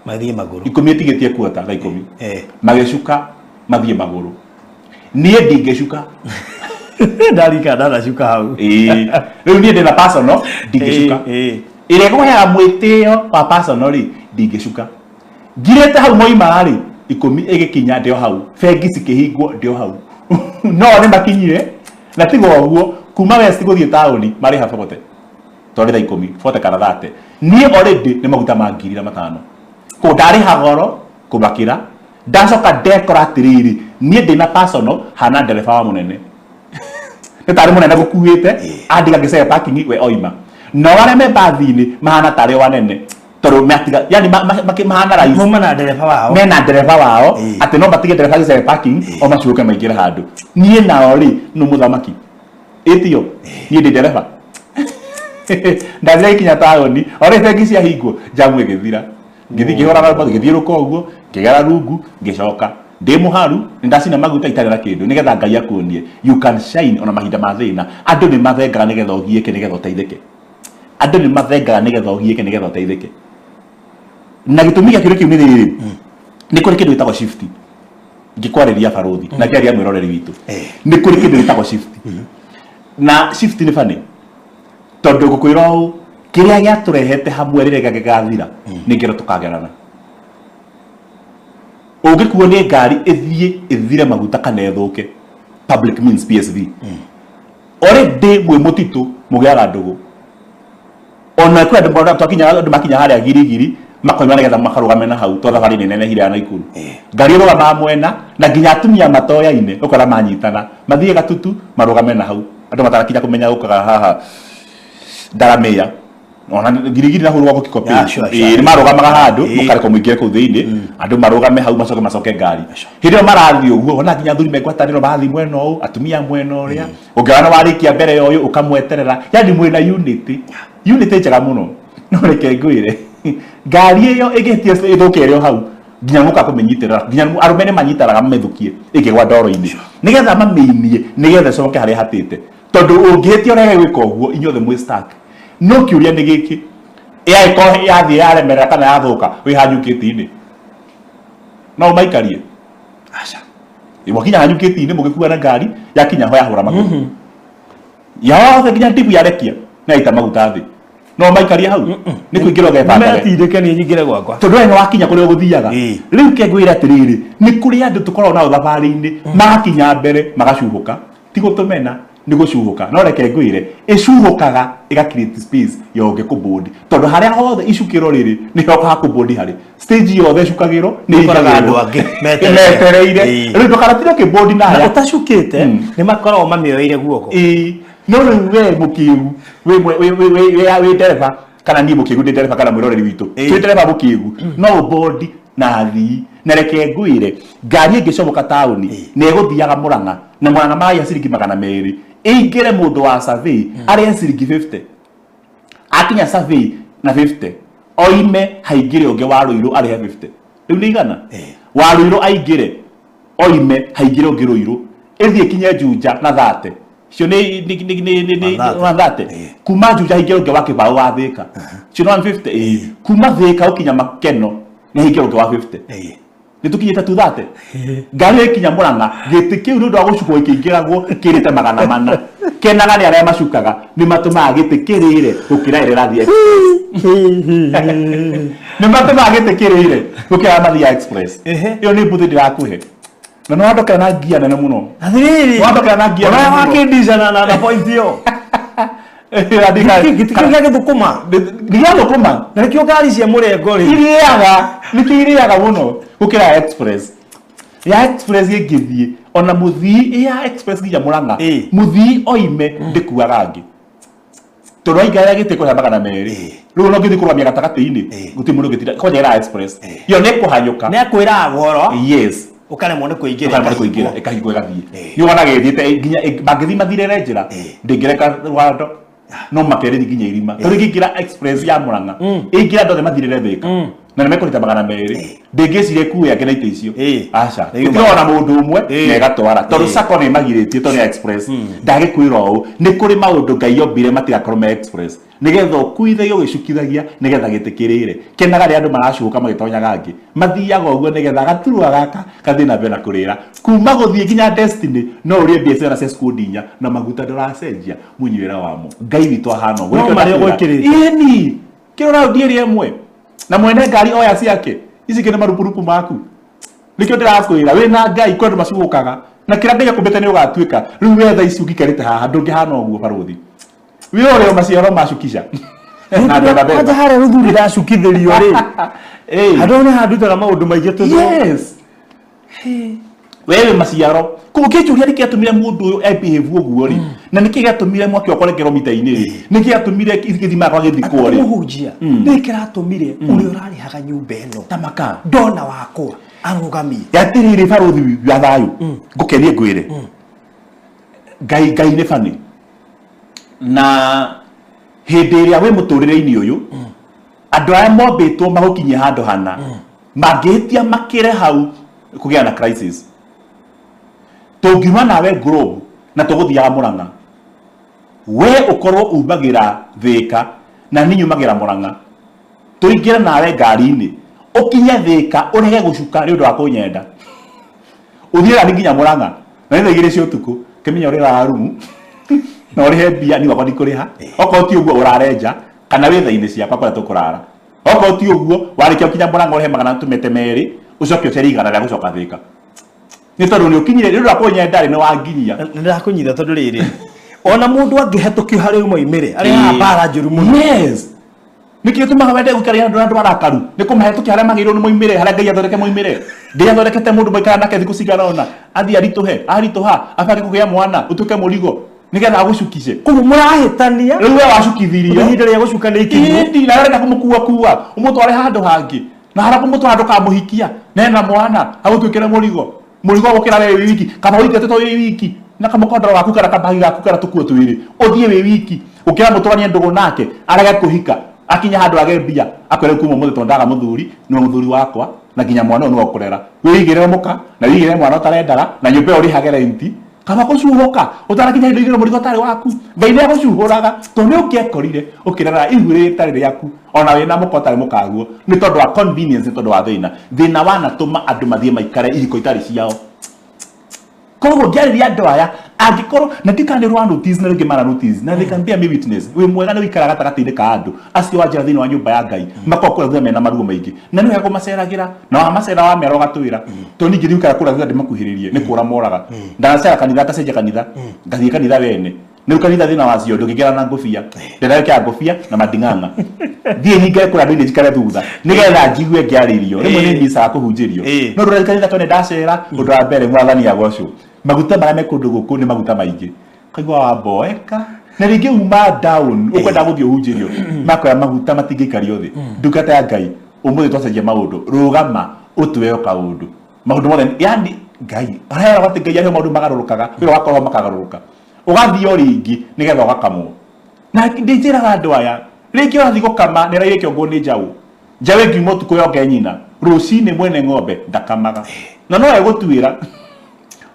mathiĩ magũrũ ikũmi ĩtigĩtie kuota thaa ikũmi magĩcuka mathiĩ magũrũ niĩ ndingĩcuka ndarika ndanacuka hau rĩu niĩ ndĩ na personal ndingĩcuka ĩrĩa ĩkũheaga mwĩtĩo wa personal rĩ ndingĩcuka ngirĩte hau moima rĩ ikũmi ĩgĩkinya ndĩo hau bengi cikĩhingwo ndĩo hau no nĩ makinyire na tiga ũguo kuma West gũthiĩ taũni marĩ habogote tore tha 10 40 kana 30 ni already ni maguta mangiri na matano ko ndari hagoro kubakira ndacoka ndekora atiriri ni ndina personal hana ndereba wa munene nitari munene gukuite andiga ngicere parking we oima no wale me bathini mahana tare wanene toro matiga yani mahana rais mama na ndereba wao mena ndereba wao ati no batige ndereba ngicere parking o machuke maingira handu nie nao ri no muthamaki etio nie ndi ndereba ndathire kinya taoni ore tengi cia hingo jamu igithira ngithi ngihora na bado ngithiruka uguo ngigera rungu ngicoka ndi muharu ndacina maguta itari na kindu nigetha ngai akuonie you can shine ona mahinda ma thina andu ni mathengaga nigetha ugieke nigetha uteithike andu ni mathengaga nigetha ugieke nigetha uteithike na gitumi gĩa kiu ni riri ni kuri kindu gitagwo shift ngikwareria baruthi na kiaria mwiroreri witu ni kuri kindu gitagwo shift na shift ni fani tondu gukwira u kiria gĩa turehete hamwe rire gagathira ni ngero tukagerana ugikuo ni ngari ithire maguta kana ethuke public means PSV already mwe mutitu mugiaga ndugu ona kwa ndu twakinya makinya haria girigiri makoima nigetha makarugame na hau to thabari nene hiria na ikuru ngari ro ma mwena na nginya atumia matoya-ine ukora manyitana mathie gatutu marugame na hau andu matarakinya kumenya ukaga haha ndaramia ona girigiri na hurwa gukikopi ni marugamaga handu mukareko muingire ku thiini andu marugame hau macoke ngari hirio marathi uguo ona nginya thuri megwataniro bathi mwena u atumia mwena uria ungiona warikia mbere yoyu ukamweterera yani mwena unity njega muno no reke ngwire ngari iyo igitie ithukirio hau nginya muka kumenyitirira nginya arumene manyitaraga methukie igigwa ndoro-ini nigetha mameinie nigetha coke haria hatite tondu ungihitie urege gwika uguo inyothe mwi stack no kiuria ni giki ya iko yathi yaremera kana yathuka wi hanyukiti-ini no maikarie acha iwakinya hanyukiti-ini mugikua na ngari yakinya ho yahura maguta yothe nginya tibu yarekia na ita maguta thi no maikarie hau ni kuingira geba me atindike ni nyingire gwakwa tondu eno wakinya kuri uguthiaga riu kengwira atiriri ni kuri andu tukorwo na uthabari-ini makinya mbere magacuhuka ti gutumena ni gucuhuka no reke ngwire icuhukaga iga create space yoge kubodi tondu haria hothe icukiro riri ni hoka kubodi hari stage yothe icukagiro ni ikoraga andu angi metereire riu tukaratira kibodi na na utacukite ni makorwo mamioire guoko no we mukiu we dereva kana ni mukiu de dereva kana mwiroreri witu twi dereva mukiu no body na thi na reke ngwire ngari ingicomoka tauni ne guthiaga Murang'a na Murang'a maya ciringi 200 ingire mundu wa survey ari ciringi 50 akinya survey na 50 oime haingire unge wa Ruiru ari 50 riu ni igana wa Ruiru aingire oime haingire unge Ruiru ithie kinye Juja na 30 cio ni thate kuma Juja haingire unge wa Kibao wa Thika cio no 50 kuma Thika ukinya Makeno ni haingire unge wa 50 ni tukinyita tu thate ngari ikinya Murang'a giti kiu ndu agucukwo ikingiragwo kirite 400 kenaga ni aria macukaga ni matumaga giti kirire gukira ire rathie ni matumaga giti kirire gukira mathia express iyo ni mbuthi ndirakuhe na no andoka na ngia nene muno athiri andoka na ngia ora wakindizana na point yo gitikira githukuma githukuma na nikio ngari cia murengo ri iriaga muno gukira express ya express ingithie ona muthii ya express nginya Murang'a muthii oime ndikuaga ngi tondu aingara gitiko ya 200 riu no ngithi kurwamia gatagati-ini guti mundu gitira konyera express yo ne kuhanyuka ne akwira goro yes ukaremwo ni kuingira ikahingo igathie ni wona githite nginya bangithi mathirere njira ndingireka Rwando no makere nginya irima tondu ngingira express ya Murang'a ingira ndothe mathirere Thika na nimekurita 200 ndingicire kuya ngenaite icio acha ndikirona mundu umwe nega twara tondu sako ni magiritie tondu express ndagikwira u ni kuri maundu ngai yombire matigakorwo me express nigetha kuithagio gicukithagia nigetha gitikirire kenaga ri andu maracuka magitonyaga ngi mathiaga uguo nigetha gaturwa gaka kathina bena kurira kuma guthie nginya destiny no urie biacara cia skundinya na maguta ndaracenjia munywira wamo ngai witu ahana uguo no mari gwikirite ini kirora ndieri emwe na mwene ngari oya ciake ici kene marupurupu maku nikio ndirakwira wina ngai kwendu macukaga na kira ndege kumbete ni ugatuika riu wetha ici ugikerite haha ndungihana uguo baruthi Wewe ule maciaro macukisha. Na ndabaga hare ruthuri da cukithirio ri. Hadone handutaga maundu maingĩ tu. Yes. Wewe maciaro kukichuria nikiatumire mundu uyu behave uguo ri na nikigatumire mwaki okore kilomita-ini ri nikiatumire githima kwa githiko ri muhunjia nikiratumire uri urarihaga nyumba eno tamaka ndona wakwa arugamie yatirire baruthi ya thayu ngukenie ngwire ngai ne fani na hindi iria we muturire-ini uyu andu aya mombitwo mahukinye handu hana mangihitia makire hau kugia na crisis tungima nawe globe na tuguthiaga Murang'a we ukorwo umagira Thika na ninyumagira Murang'a tuingira nawe ngari-ini ukinye Thika urege gucuka ni undu wa kunyenda uthiira nginya Murang'a na nĩ igire cia utuku kimenya uri rarumu na uri mbia ni wakwa ndikuriha oko ti uguo urarenja kana wi thaini ciakwa kwa tukurara oko ti uguo warikia ukinya Murang'a uri magana tumete meri ucoke uceri igana rĩa gucoka Thika ni tondu ni ukinyire ni urakonya ndari no wanginyia ndirakunyitha tondu riri ona mundu angihetukio hari umoimire ari bara njuru muno yes nikio tumaga wende gukari andu marakaru ni kumahetukia haria magirwo ni moimire haria ngai athondeke moimire ndia athondekete mundu moikara nake thiku cigana ona athi arituha afake kugia mwana utuke murigo nigetha agucukice kumu murahitania riu we wacukithirio ihinda ria gucuka ni ikinyu indi na renda kumukua umutware handu hangi na harapu mutware kamuhikia nena mwana agutwikire murigo gukira we wiki kama wiki to wiki na kama kodra waku kana kabagi gaku kana tukuo twiri uthie we wiki ukira mutwani ndugu nake arega kuhika akinya handu agembia akwere kuma muthe tondaga muthuri ni muthuri wakwa na ginya mwana no okurera wigire muka na wigire mwana utarendara na nyumba uri hagere inti kama kucuhoka utarakinya indo igire murigo tari waku ngai ni agucuhuraga to ni ukiekorire ukirera igure tari yaku ona we na muko tari mukaguo ni tondu wa convenience ni tondu wa thina wana tuma andu mathie maikare ihiko itari ciao kogo gari ya doya agikoro na tikane rwa notice na ngimara notice na they can be a witness we mwega ni wikara gatagati-ini ka andu acio wajira thini wa nyumba ya ngai makokora thina mena maruo maingi na ni hego maceragira na wa macera wa mero gatwira to ningi riukara kura thina ndimakuhiririe ni kura moraga ndanacera kanitha tacenje kanitha ngathie kanitha wene ni kanitha thina wa cio ndugigera na ngofia ndireke ngofia na mading'ang'a thie ninge kura ndini jikare thutha nigetha njigue ngiaririo rimwe ni misa kuhunjirio no rura kanitha tone ndacera undu wa mbere mwathani agocwo maguta mara mekundu guku ni maguta maingi kaigwa wa boeka na ringi uma down ukwenda guthie hunjirio makoya maguta matingikario thi ndungata ya ngai umuthi twacenjia maundu rugama utweo kaundu maundu mothe yani ngai arera wati ngai ahe maundu magarurukaga wira wakorwo makagaruruka ugathio ringi nigetha ugakamwo na ndinjiraga andu aya ringi urathi gukama ni raire kiongo ni njau njawe ngiuma utuku yonge nyina rucini mwene ng'ombe ndakamaga na no egutwira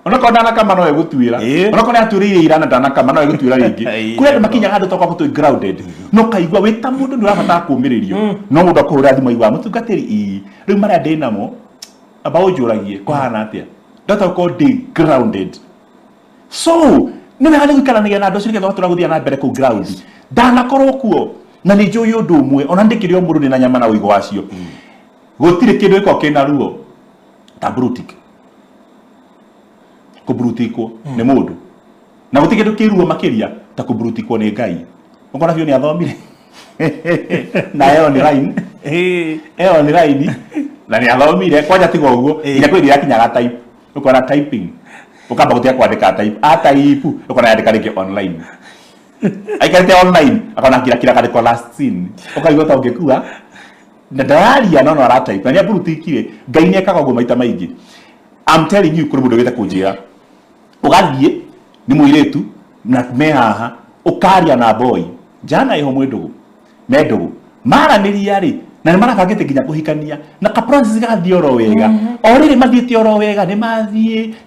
ona kona na kama no egutwira ona kona aturire irana ndana kama no egutwira ringi kure makinya handu tokwa kutu grounded no kaigwa wita mundu ni urabata kumiririo no mundu akuhura thimu igwa mutungatiri riu mara ndinamo aba ujuragie kwa hana atia ndota ko de grounded so ni wega ni gwikaranagia na andu acio nigetha watura guthia na mbere ku ground ndanakorwo kuo na ni njui undu umwe ona ndikirio mundu ni na nyama na uigo wacio gutire kindu iko kina ruo ta brutic kubrutikwo ni mundu na gutike ndukiruo makiria ta kubrutikwo ni ngai ngona bio ni athomire na eo ni line eo ni line na ni athomire kwanja tigo uguo ina kwiri yakinyaga type ukora typing ukamba gutia kwandika type type ukora yandika ringi online aikarite online akona kira kari kwa last scene ukaigwa ta ungekua na ndaria no ara type na ni abrutikire ngai ni ekaga uguo maita maingi I'm telling you kuri mundu wita kunjira ugathie ni muiretu na mehaha ukaria na boy jana iho mwendugu mendugu mara niriari na mara kagete ginya kuhikania na ka process gathio ro wega orire mathiete oro wega ni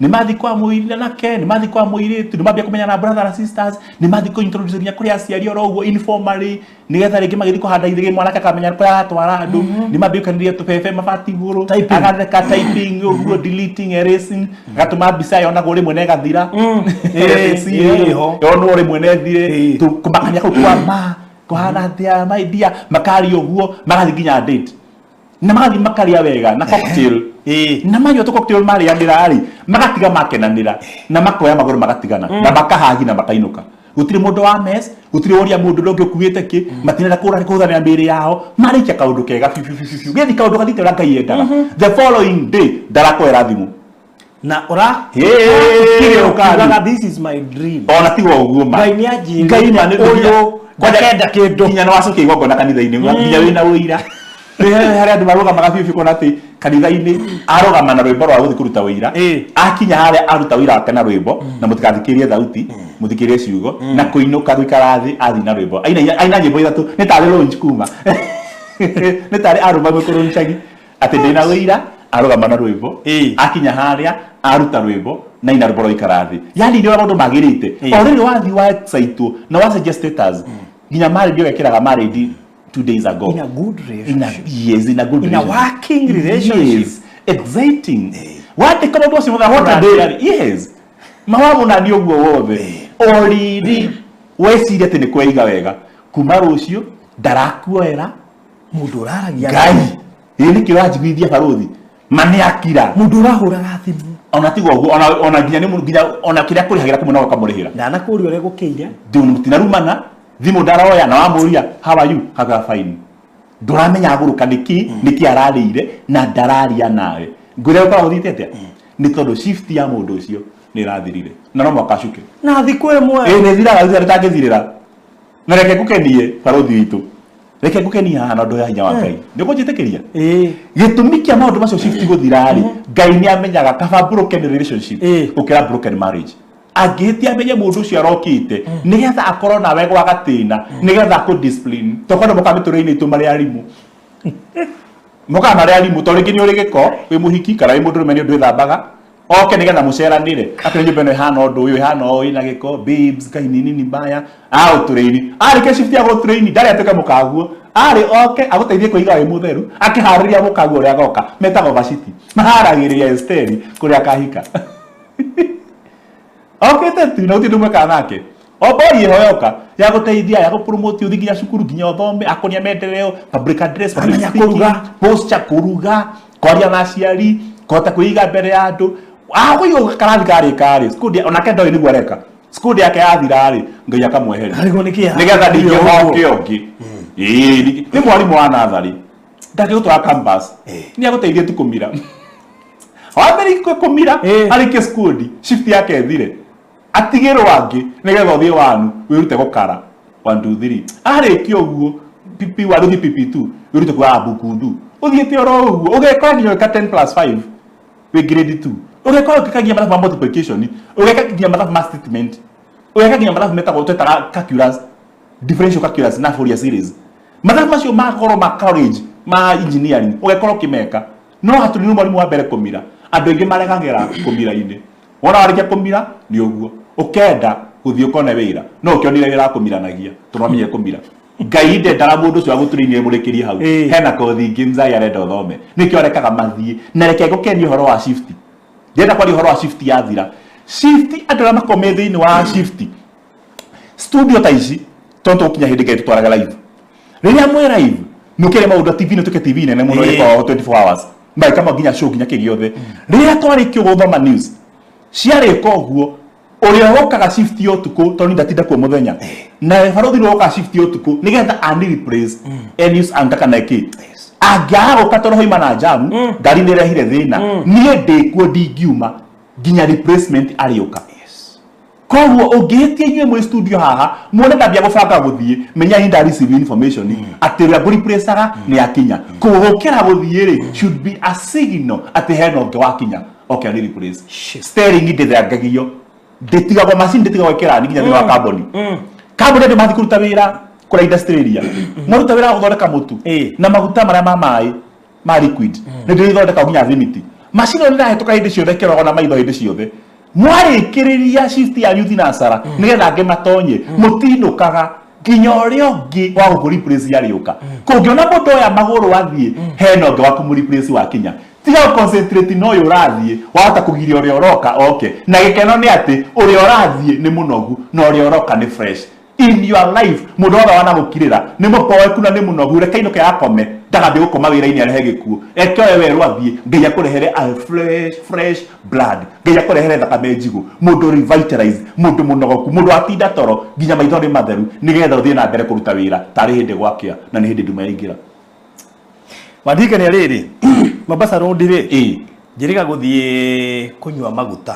mathi kwa muirira nake ni mathi kwa muiretu ni mabia kumenya na brother and sisters ni mathi ko introduce ginya kuri aciari oro uguo informally ni getha ringi magithi kuhanda ithige mwanake akamenya kwa atwara andu ni mabia kaniria tupebe mabati guru agatheka typing uguo deleting erasing gatuma bisa yona gore mwene gathira yo no ri mwene thire kumakania kwa ma kohana thia maidia makari uguo magathi ginya date na magathi makaria wega na cocktail na manyo to cocktail mari andira ari magatiga makenanira na makoya magoro magatigana na makahagi na makainuka gutire mundu wa mess gutire uria mundu ndonge kuite ki matinenda kuthana mbere yao marikia kaundu kega fiu gethi kaundu gathite ura Ngai endaga the following day ndarakwera thimu na ora kile ukaga this is my dream ona tigo uguo ma Ngai ni aji Ngai ma ni uyu kwenda kindu kinya no wacoke igongo na kanitha-ini nginya wina wira hari andu marugamaga fiu kona ati kanitha-ini arugama na rwimbo rwa guthi kuruta wira akinya haria aruta wira wake na rwimbo na mutikathikirie thauti muthikirie ciugo na kuinuka gwikara thi athi na rwimbo aina nyimbo ithatu ni tari launch kuma ni tari aruma gwikurunchagi ati ndina wira arugama na rwimbo akinya haria aruta rwimbo na ina rwimbo rwikara thi yani ndio maundu magirite already wathi wa excited na wa suggest status nginya mari ndio gekiraga married 2 days ago in a good relationship in a good in a working relationship yes exciting what the come was what a day yes mawamu na ndio guo wothe already weciria tene kweiga wega kuma rucio ndarakuoera mundu uraragia Ngai ni kirajiguithia baruthi mane akira mundu urahuraga thimu ona tigo guo ona nginya ni nginya ona kiria kuri hagira kumuna wakamurihira ndana kuri ore gukiria ndio mutinarumana thimu ndaroya na wamuria how are you haga fine nduramenya aguruka niki ararire na ndararia nawe ngure uka uthite atia ni tondu shift ya mundu ucio ni rathirire na no mwakashuke na thiku imwe ne thira tangithirira na reke gukenie baruthi witu reke gukenia hana ndo ya hinya wa Ngai ndiko njitekeria gitumi kia maundu macio shift guthira ri Ngai ni amenyaga kaba broken relationship ukira broken marriage agiti amenye mundu ucio arokite nigetha akorwo nawe gwa gatina nigetha ku discipline tokono mukamituraini tu mari arimu mari arimu to ringi ni uri giko wi muhiki kana wi mundu rumeni ndu thambaga oke nigetha muceranire ati nyumba no ihana undu uyu ihana uyu na giko babes kainini ni mbaya au turaini ari ke shift ya go turaini ndari atuka mukaguo ari oke aguteithie kuiga wi mutheru akihariria mukaguo ria goka metago vaciti maharagiria esteri kuria kahika okay tetu na uti ndumwe kanake oboi hoyoka ya guteithia ya gupromote uthi nginya cukuru nginya othome akonia mendeleo public address amenya kuruga posture kuruga kwaria na ciari kota kuiga mbere ya andu aguyo karathi kari skudi onake ndoi ni gwareka skudi yake yathira ri Ngai akamweheria arigo nikia nigetha ndingĩhoke ongi ni mwarimu wa nathari ndagĩgũtwara campus ni aguteithie tu kumira wambere kumira arike skudi shift yake thire atigirwo angi nigetha uthie wanu wirute gukara 1 2 3 arikio uguo pipi wa ruthi pipi 2 wirute kwa bukundu uthiete oro uguo ugekora nginya 10+5 we grade 2 ugekora ukikagia mathabu multiplication ugekagia mathabu math statement ugekagia mathabu metagwo twetara calculus differential calculus na Fourier series mathabu macio makoro ma college ma engineering ugekora ukimeka no haturi mwarimu wa mbere kumira andu aingi maregagira kumira inde wona warikia kumira ni uguo ukenda guthio kone wira no ukionire wira kumiranagia turamenye kumira Ngai ndara mundu cio aguturinie murekirie hau hena kothi ngimza ya renda uthome nikio rekaga mathie na reke gukenia horo wa shift ndenda kwari horo wa shift yathira shift andora makome thiini wa shift studio ta ici tonto kinya hindi ngai tutwaraga live riria mwe live nukire maundu TV tuke TV nene muno iko 24 hours mbai kama nginya show nginya kigiothe riria twarikio guthoma news ciari koguo uria wokaga shift yo tuko toni ndatinda kwa muthenya na barothi no woka shift yo tuko nigetha ani replace news andaka na ki agago katoro hoima na jam ngari ni rehire thina nie ndikuo ndingiuma nginya replacement arioka koguo ungitie nywe mu studio haha muone ndambia gubanga guthie menya hinda receive information ati ria replaceaga ni akinya kuhukira guthie ri should be a signal ati heno nge wakinya okay ni replace steering ndithangagio ndetiga kwa machine ndetiga gwekera nginya ni wa carbon carbon ndi mathi kuruta wira kura industry ria muruta wira guthondeka mutu na maguta maria ma mai ma liquid ndi thondeka nginya vinity machine ndi rahetoka hindi ciothe kirogona na maitho hindi ciothe mwari kiriria shift ya youth na sara nigetha nge matonye mutinukaga nginya urio ngi wa gukuri replace yariuka kungiona mundu ya maguru wathie heno nge wa kumuri replace wa kinya tiga concentrate no yurathie wahota kugiria urio uroka okay na gikeno ni ati urio urathie ni munogu na urio uroka ni fresh in your life mundu wothe wanagukirira ni mupoeku na ni munogu reke inoke yakome ndagathiĩ gũkoma wĩra-inĩ arehe gĩkuũ eke oye werũ athiĩ Ngai akũrehere a fresh blood Ngai akũrehere thakame njigũ mũndũ revitalize mũndũ mũnogoku mũndũ atinda toro nginya maitho nĩ matheru nĩgetha ũthiĩ na mbere kũruta wĩra tarĩ hĩndĩ gwakĩa na nĩ hĩndĩ nduma yaingĩra Mandika nĩ rĩrĩ Mombasa Road rĩ njĩrĩga gũthiĩ kũnyua maguta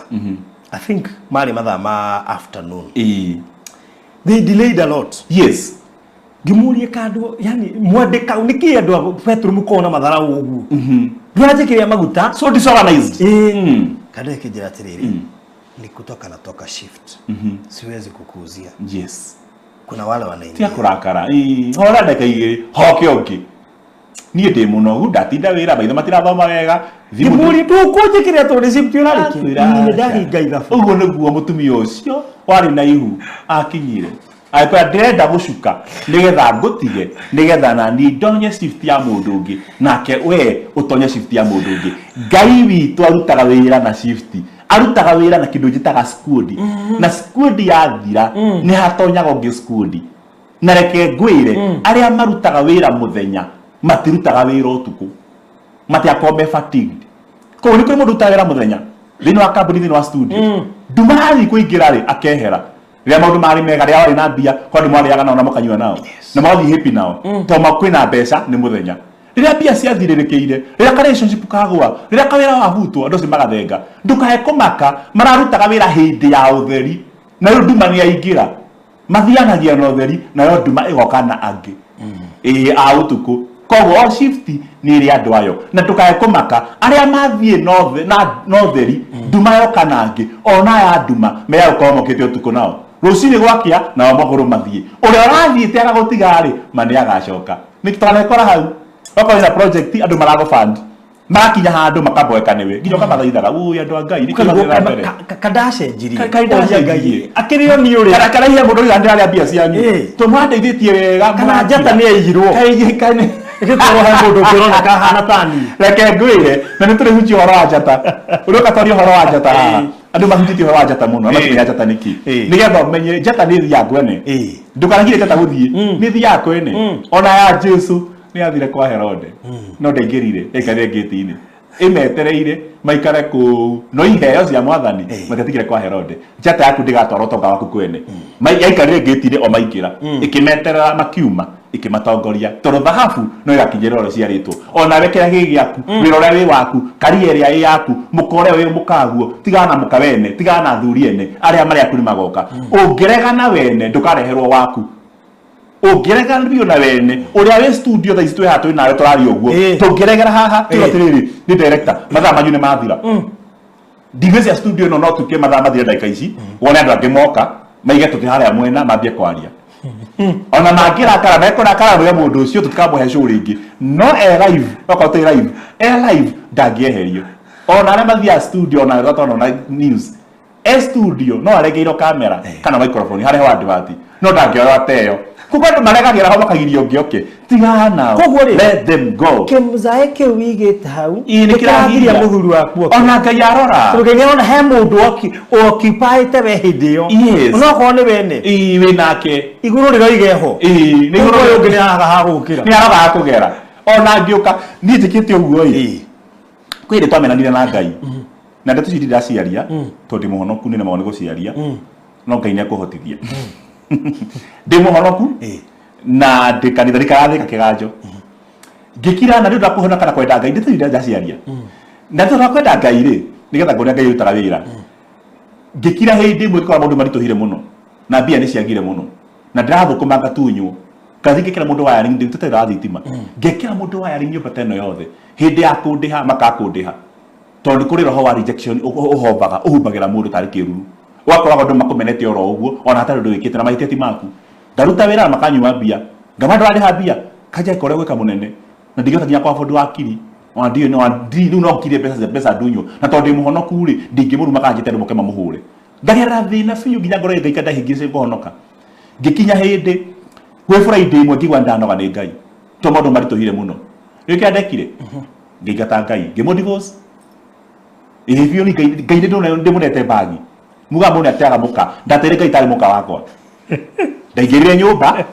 I think marĩ mathaa ma afternoon they delayed a lot. Yes. Gimurie kado yani mwandika uniki andũ a petrol mukona mathara ugu. Ngiaje kiria maguta so disorganized. Kado ikijira atiriri. Ni kutoka natoka shift. Siwezi kukuuzia. Yes. Kuna wale wanaingia. Tia kurakara. Hora ndaka igiri. Hoke ongi. Niĩ ndĩ mũnogu ndatinda wĩra maitho matirathoma wega Gimurie tu kuje kiria to receipt yonariki. Ni ndari ngaiga. Ũguo nĩguo mũtumia ũcio warĩ na ihu akinyire. Aikwa ndĩrenda gũcuka nĩgetha ngũtige nĩgetha na ni ndonye shift ya mũndũ ũngĩ nake we ũtonye shift ya mũndũ ũngĩ. Ngai witũ arutaga wĩra na shift. Arutaga wĩra na kĩndũ gĩtaga squad. Na squad yathira nĩ hatonyaga ũngĩ squad. Na reke ngwĩre arĩa marutaga wĩra mũthenya matirutaga wĩra ũtukũ. Matiakombe fatigued. Koguo nĩ kũrĩ mũndũ ũrutaga wĩra mũthenya thĩinĩ wa kambuni thĩinĩ wa studio. Nduma yathi kũingĩra rĩ akehera. Rĩa maũndũ marĩ mega rĩa warĩ na mbia kwa andũ marĩaga nao na makanyua nao. Na mathiĩ happy nao. Toma kwĩna mbeca nĩ mũthenya. Rĩrĩa mbia ciathirĩrĩkĩire, rĩrĩa ka relationship kagwa, rĩrĩa kawĩra wahutwo andũ acio magathenga. Ndũkae kũmaka mararutaga wĩra hĩndĩ ya ũtheri. Na rĩu nduma nĩ yaingĩra. Mathianagia na ũtheri na yo nduma ĩgoka na angĩ. A ũtukũ. Koguo o shift nĩ ĩrĩ andũ ayo. Na ndũkae kũmaka arĩa mathiĩ na ũtheri nduma yoka na angĩ. Ona ya nduma meya gũkorwo mokĩte ũtukũ nao. Rũcinĩ gwakĩa nao magũrũ mathiĩ. Ũrĩa ũrathiĩte agagũtiga rĩ ma nĩ agacoka. Nĩ twanekora hau. Okorwo ina project andũ marago fund. Makinya handũ makaboeka nĩwe. Nginya kamathaithaga ũũ andũ a Ngai nĩ kĩmathĩra mbere. Kadashe njiri. Kaidashe Ngai. Akĩrĩo nĩ ũrĩa. Karaihe mũndũ ũrĩa ndĩrarĩa mbia cianyu. Tũmwandeithĩtie wega. Kana njata nĩ aigirwo. Kaigĩkane. Gĩkorwo ha mũndũ ũkĩroneka hana tani. Reke ngwĩre na nĩ tũrĩ huti ũhoro wa njata. Ũrĩoka twaria ũhoro wa njata haha. Andũ mahutĩtie ũhoro wa njata mũno na tũmenya njata nĩkĩ. Nĩgetha ũmenye njata nĩ thiaga kwene. Ndũkaragire njata gũthiĩ. Nĩ thiaga kwene. Ona ya Jesu nĩ athire kwa Herode. No ndaingĩrire ĩkarĩ ngĩti-inĩ. Ĩmetereire maikare kũu no iheo cia mwathani matatigire kwa Herode. Njata yaku ndĩgatwarwo ũtonga waku kwene. Maikarire ngĩti-inĩ o maingĩra. Ĩkĩmeterera makiuma ikimatongoria toro thahabu no igakinyĩra ũrĩa ciarĩtwo ona wekera gĩ gĩaku wĩra ũrĩa wĩ waku career ĩrĩa ĩ yaku mũkore wĩ mũkaguo tigana na mũka wene tigana na thuri ene arĩa marĩ aku nĩ magoka ũngĩregana wene ndũkareherwo waku ũngĩregana biũ na wene ũrĩa wĩ studio thaa ici twĩ haha twĩ nawe tũraria ũguo tũngĩregera haha tũtirĩ nĩ director mathaa manyu nĩ mathira ndigwĩ cia studio ĩno no tũkie mathaa mathira ndagĩka ici wone andũ angĩ moka maige tũtĩ harĩa mwena mambie kwaria ona mangĩrakara mekũrakara rũya mũndũ ũcio tũtikamũhe show rĩngĩ no live okorwo tĩ live ndangĩeherio ona arĩa mathiaga studio ona twana news studio no aregeirwo kamera kana microphone harĩa ho advert no ndangĩoya teo kuko andũ maregagĩra ho makagirio ũngĩ oke tigana nao let them go kĩmũzae kĩu wĩigĩte hau nĩkĩragiria mũthuri waku ona Ngai arora tũkĩona he mũndũ occupyĩte we hĩndĩ ĩyo onokorwo nĩ wene wĩ nake igũrũ rĩroige ho nĩ igũrũ ũngĩ nĩ araga ha gũkĩra nĩ araga ha kũgera ona ngĩũka niĩ njĩkĩte ũguo kwĩrĩ twamenanire na Ngai na ndeto ici ndiraciaria tondũ mũhonoku nĩ nĩmao nĩ gũciaria no Ngai nĩ akũhotithia ndĩ mũhonoku na ndĩkanitha ndĩkarathĩka kĩganjo ngĩkira na rĩu ndakũhona kana kwenda Ngai ndĩtĩ ndaciaria na ndĩtĩ kwenda Ngai rĩ nĩgetha ngone Ngai rutaga wĩra ngĩkira hĩndĩ ĩmwe kwa mũndũ maritũhire mũno na mbia nĩ ciagire mũno na ndĩrathũkũma ngatunywo kathi ngĩkĩra mũndũ wa yaring ndĩtũtĩra thitima ngĩkĩra mũndũ wa yaring nyũmba teno yothe hĩndĩ ya kũndĩha makakũndĩha tondũ kũrĩ roho wa rejection ũhombaga ũhumbagĩra mũndũ tarĩ kĩruru wakoragwo andũ makũmenete oro ũguo ona hatarĩ ũndũ wĩkĩte na mahĩtia ti maku ndaruta wĩra na makanyua mbia ngama ndwarĩha mbia kanja ĩkorwo gwĩka mũnene na ndingĩhota nginya kwa bũndũ wa kiri ona rĩu no ngire mbeca ndunywo na tondũ ndĩ mũhonoku rĩ ndingĩmũruma kanjĩte andũ moke mamũhũre ngagerera thĩna biũ nginya ngoro ngaika ndahingĩrĩce kũhonoka ngĩkinya hĩndĩ gwĩ Friday ĩmwe ngĩigua ndanoga nĩ Ngai tondũ maũndũ maritũhire mũno rĩu kĩrĩa ndekire ngĩingata Ngai ngĩmũ-divorce biũ Ngai ndĩmũnete bagi muga mũndũ ateaga mũka ndatere Ngai tarĩ mũka wakwa ndaigirire nyumba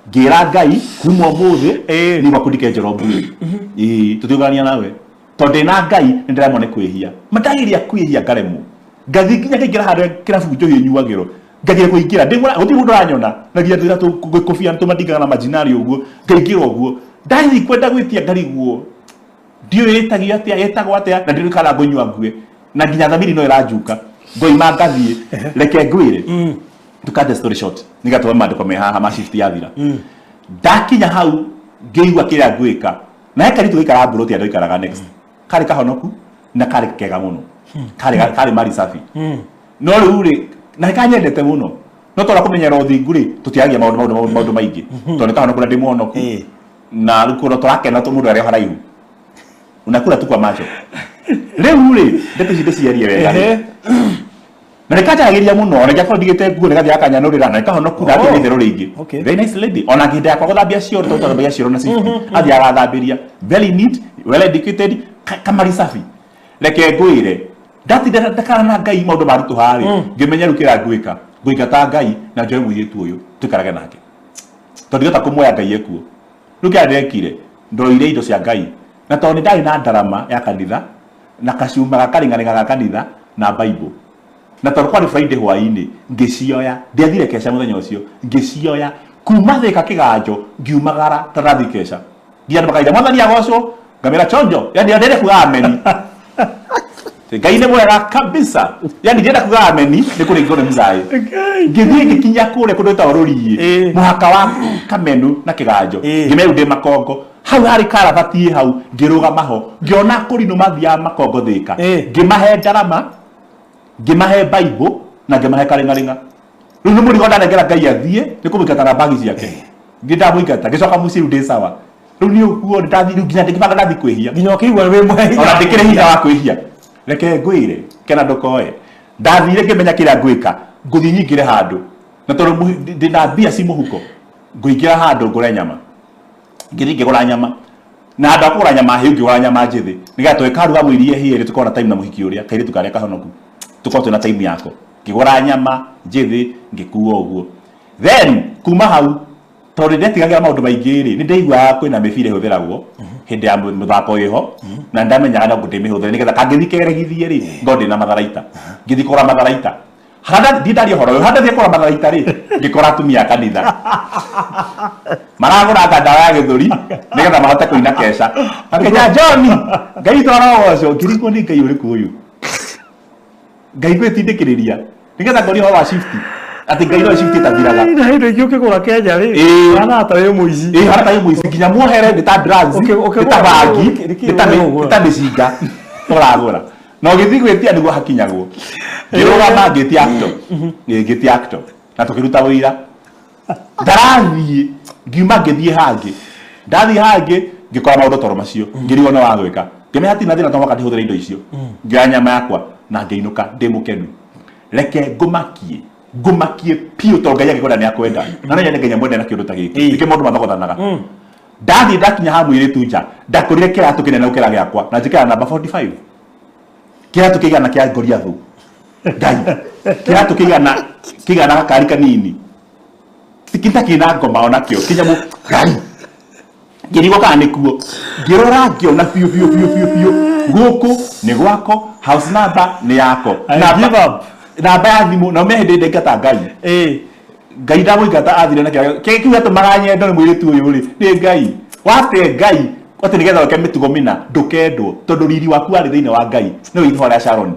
ngira Ngai kuma umuthi ni makundike njorobu tutiugania nawe tonde na Ngai ndiramone kwihia matagiria kwihia ngaremu ngathi kinya kingira handu kirabu njohi nyuagiro ngathie kuingira ndimura guti mundu aranyona nagia ndira kofia ntumadingaga na majinari uguo ngaingira uguo ndathi kwenda gwitia ngariguo ndiwitagia atia yetagwo atia na ndirikana ngonywa ngue na nginya thamiri no irajuka ngoima ngathie reke ngwire tukate story short nigatwa mandiko me haha ma shift yathira ndakinya hau ngeigua kira ngwika na heka ritu gikara mburoti ando ikaraga next kari kahonoku na kari kega muno kari mari safi no ruri na heka nyendete muno no tora kumenyera uthingu ri tutiagia maundu maingi tondu kahonoku na ndimuonoku na rukuro turakena mundu ari haraihu unakula tu kwa macho riu ri ndete cinde ciarie wega na nikajagiria muno na gako ndigite nguo ne gathia kanyanurira na nikahonoku ndathi ni theru ringi very nice lady ona nginda yakwa guthambia cioro to thambia cioro na cifi athia agathambiria very neat well educated kamari safi reke ngwire ndathi ndakana na Ngai maundu maritu hari ngimenya rukira ngwika nguingata Ngai na njoe muiretu uyu tukarage nake tondu gata kumwoya Ngai ekuo rukira ndekire ndoire indo cia Ngai na tondu ndari na ndarama ya kanitha na kacuma gakaringaringa ga kanitha na Bible na tondu kwari Friday hwaini ngicioya ndiathire kesha muthenya ucio ngicioya kuma thika kiganjo ngiumagara tarathi kesha ngia makaida mwathani agocwo ngamera chonjo yani ndende kuga ameni Ngai nĩ mwega kabisa yani ndenda kuga ameni nĩ kũrĩ ngone mzai ngithie ngikinya kũrĩa kũndũ ta rũriĩ mũhaka wa Kamenu na kiganjo ngimeru ndĩ makongo hau hari karabati hau ngĩrũgama ho ngiona kũrinũ mathia makongo thika ngimahe ndarama ngimahe Bible na ngimahe karingaringa riu nĩ mũrigo ndanengera Ngai athie nĩ kũmũingata na bagi ciake ngĩndamũingata ngĩcoka mũciĩ ndĩ sawa riu nĩ ũguo ndathi nginya ndĩkĩbanga ndathi kwĩhia nginya ũkĩigua wĩ mwega ona ndĩkĩrĩ hinya wa kwĩhia reke ngwire kena ndokoe ndathire ngĩmenya kĩrĩa ngwĩka ngũthi nyingĩre handũ na tondũ ndĩna mbia ci mũhuko ngũingĩra handũ ngũre nyama ngĩthi ngĩgũra nyama na andũ akũgũra nyama hĩu ngĩgũra nyama njĩthĩ nĩgetha twĩkaruga mwĩrie hĩrĩ tũkorwo na time na mũhiki ũrĩa kairĩtu karĩa kahonoku tukorwo twĩna time yako ngĩgũra nyama njĩthĩ ngĩkua ũguo then kuma hau tondu ndetigagira maundu maingi ri ni ndeigua kwina mibira ihũthĩragwo hindi ya muthako iho na ndamenyaga no ngũndĩmĩhũthĩre nigetha kangĩthikeregithie ri ngorĩ na matharaita ngĩthi kũra matharaita handa ndindari horo handa thie kũra matharaita ri ngĩkora atumia kanitha maragũra ndawa ya gĩthũri nigetha mahote kũina kesha akenya John Ngai torogoco ngĩrigwo nĩ Ngai ũrĩkũ ũyũ Ngai gwĩtindĩkĩrĩria nigetha ngori ho wa shift ati Ngai no shift tathiraga na hindo ingĩ ũkĩgũra Kenya ri hana ta wĩ mũici hana ta wĩ mũici nginya muohere ndĩ ta drugs ndĩ ta bagi ndĩ ta mĩcinga ũragũra no gĩthi gwĩtia nĩguo hakinyagwo ngĩrũgama ngĩti actor na tũkĩruta wĩra ndarathiĩ ngiuma ngĩthiĩ hangĩ ndathiĩ hangĩ ngĩkora maũndũ toro macio ngĩrigwo nĩ wa gwĩka ngĩmenya hatirĩ na thĩna tondũ ndĩhũthĩra indo icio ngĩoya nyama yakwa na ngĩinũka ndĩ mũkenu reke ngumakie piu to Ngai agĩkwenda nĩ akwenda na nĩ Ngai amwenda na kĩndũ ta gĩkĩ nĩkĩ mũndũ mathogothanaga ndathi ndakinya ha mwĩrĩtu nja ndakũrire kĩratũ kĩnene gũkĩra gĩakwa na njĩkĩra namba 45 kĩratũ kĩigana kĩa Goliath Ngai kĩratũ kĩigana gakari kanini tikita kĩna ngoma onakĩo kĩnyamũ Ngai ngĩrigwo kana nĩkuo ngĩrora ngĩona piu gũkũ nĩ gwako house number nĩ yako namba ya thimũ na ũmĩhe ndĩ ngata Ngai Ngai ndamũingata athire na kĩu atũmaga nyendo nĩ mũirĩtu ũyũ rĩ nĩ Ngai wate Ngai atĩ nĩgetha weke mĩtugo mĩna ndũkendwo tondũ riri waku warĩ thĩinĩ wa Ngai nĩ wĩitho rĩa Sharon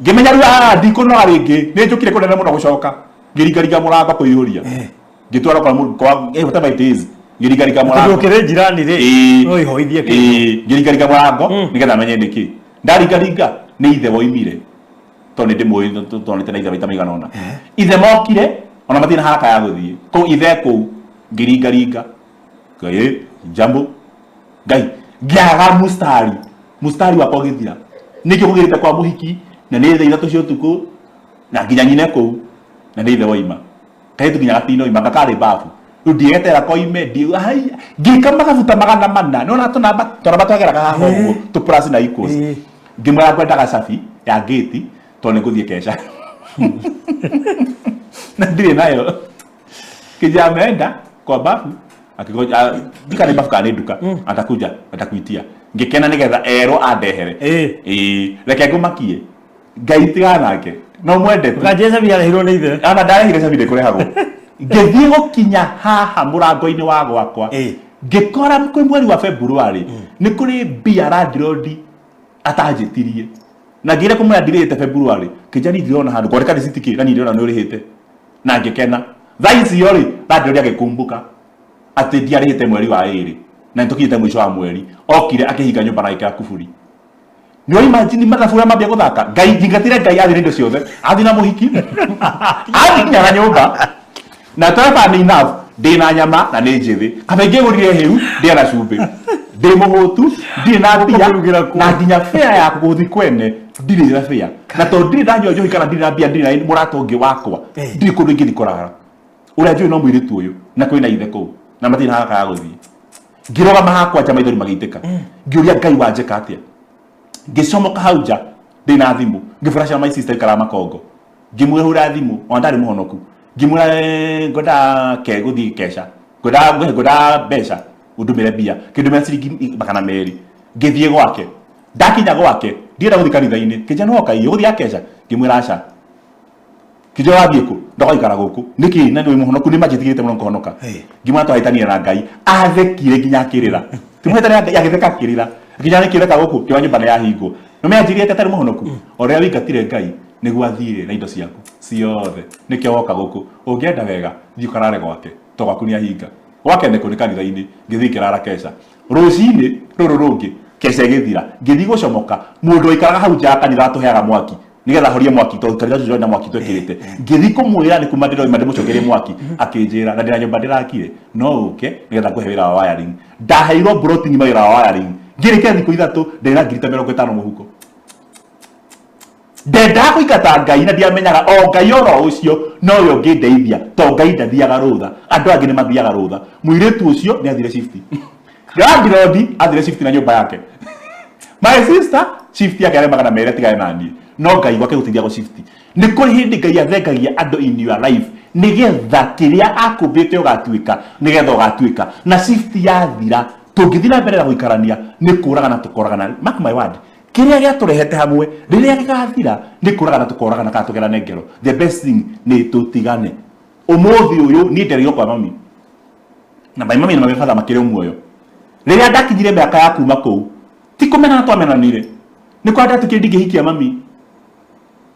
ngĩmenya rĩu ndikũnoga rĩngĩ nĩ njũkire kũnene mũno gũcoka ngĩringaringa mũrango kwĩyũria ngĩtwara kwa whatever it is ngĩringaringa mũrango ndũkĩrĩ njirani rĩ no ihoithie kĩndũ ngĩringaringa mũrango nĩgetha menye nĩkĩ ndaringaringa nĩ ithe woimire tondũ ndĩmũĩ tondũ na ithe maita maigana ona ithe mokire ona mathiĩ na haraka ya gũthiĩ kũu ithe kũu ngĩringaringa Ngai jambo Ngai ngĩaga mustari wakwa ũgĩthira nĩkĩo mũgĩrĩte kwa mũhiki na nĩ thaa ithatũ cia ũtukũ na nginya nyine kũu na nĩ ithe woima kairĩtu nginya gatino ima gakarĩ babu rĩu ndiegetera koime ngĩka magabuta magana mana nĩona tũnamba twageraga haha ũguo tũ plus na equals ngĩmwĩra ngwendaga cabi ya gate tondũ nĩ ngũthiĩ kesha na ndirĩ nayo Kijana ameenda kwa bafu akigoja dika ni bafu kana duka atakuja atakuitia ngikena nigetha ero andehere reke ngumakie ngaitiga nake no mwendete ngajeza bia hiro ni ithe ana ndarehire sabide kure hago ngithie gukinya haha murango-ini wa gwakwa ngikora kwi mweri wa February ni kuri bia landlord atanjitirie na ngire kumwe ndirite February kijani ndirona handu kwa kadi sitiki na ndirona ni urihite na ngikena thaisi yori landlord agikumbuka ati ndiarihite mweri wa 2 na ntukite mwisho wa mweri okire akihinga nyumba na ikira kuburi no imagine matafura mabia guthaka ngai jingatire ngai athire indo ciothe athi na muhiki athi na nyumba na toba ni enough ndina nyama na ni njithi kabenge gurire hiu ndira cumbi ndi muhutu ndi na bia na nginya fare ya kuguthi kwene ndiri na fare na to ndiri ndanyo njohi kana ndiri na bia ndiri na muratongi wakwa ndiri kundu ingi dikoraga uria njui no mwiritu uyu na kwina ithe ku na matina haka guthii ngiroga mahakwa jama ithori magiiteka ngiuria ngai wanjeka atia ngicomoka hauja ndina thimu ngifurasha my sister ikara makongo ngimwehura thimu ondari muhonoku ngimwira ngoda ke guthi kesha ngoda besha udumire bia kindumira ciringi bakana meri ngithie gwake ndakinya gwake ndienda guthi kanitha-ini kijana oka iyo guthi akesha ngimwira aca kijo wathieku ndoka ikara guku niki na ni muhonoku ni majitigite muno kuhonoka ngimwira twaitania na ngai athekire nginya akirira timwetania ngai agitheka kirira kijana kireka guku kiwanyu bana ya hingo no me ajirie tetari muhonoku oria wingatire ngai niguo athire na indo ciaku ciothe nikio woka guku ungienda wega thiu karare gwake to gwaku ni ahinga gwake ne kuni kanitha-ini ngithikirara kesha rucini ruru rungi kesha githira ngithi gucomoka mundu aikaraga hau nja kanitha atuheaga mwaki nigetha horie mwaki to kanitha tujo na mwaki twekirite ngithi kumwira ni kuma ndiro imande mucokerie mwaki akinjira na ndira nyumba ndirakire no uke nigetha kuhe wira wa wiring ndaheirwo broting mawira wa wiring ngirike thiku ithatu ndira ngirite 50 muhuko ndenda kuikata ngai na ndiamenyaga o ngai oro ucio no yo ngindeithia to ngai ndathiaga rutha andu angi ni mathiaga rutha muiritu ucio ni athire shift landlord athire shift na nyumba yake my sister shift yake aremaga na mere tigae nani no ngai gwake gutithia go shift ni kuri hindi ngai athengagia andu in your life nigetha kiria akumbite ugatuika nigetha ugatuika na shift yathira tungithira mbere na guikarania ni kuraga na tukoragana mark my word kiria gia turehete hamwe riria gigathira ni kuraga na tukoragana ka tugera nengero the best thing ni tutigane umuthi uyu ni nderio kwa mami na bai mami na mabefadha makire umuoyo riria ndakinyire miaka ya kuma kou ti kumena na twamenanire ni kwa ndatu kindi gihikia mami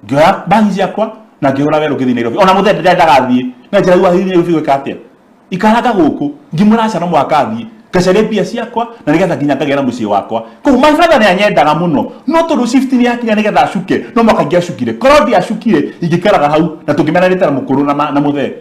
ngioya bangi yakwa na ngihura wero ngithi Nairobi ona muthende ndagathie na njira yu athiri Nairobi gwikatia ikaraga guku ngimuraca no mwaka athie kacare pia ciakwa na nigetha nginya ngagera mucii wakwa ko my father ni anyendaga muno no tondu shift ni yakinya nigetha acuke no makagia acukire korodi acukire ingikaraga hau na tungimenanite na mukuru na muthe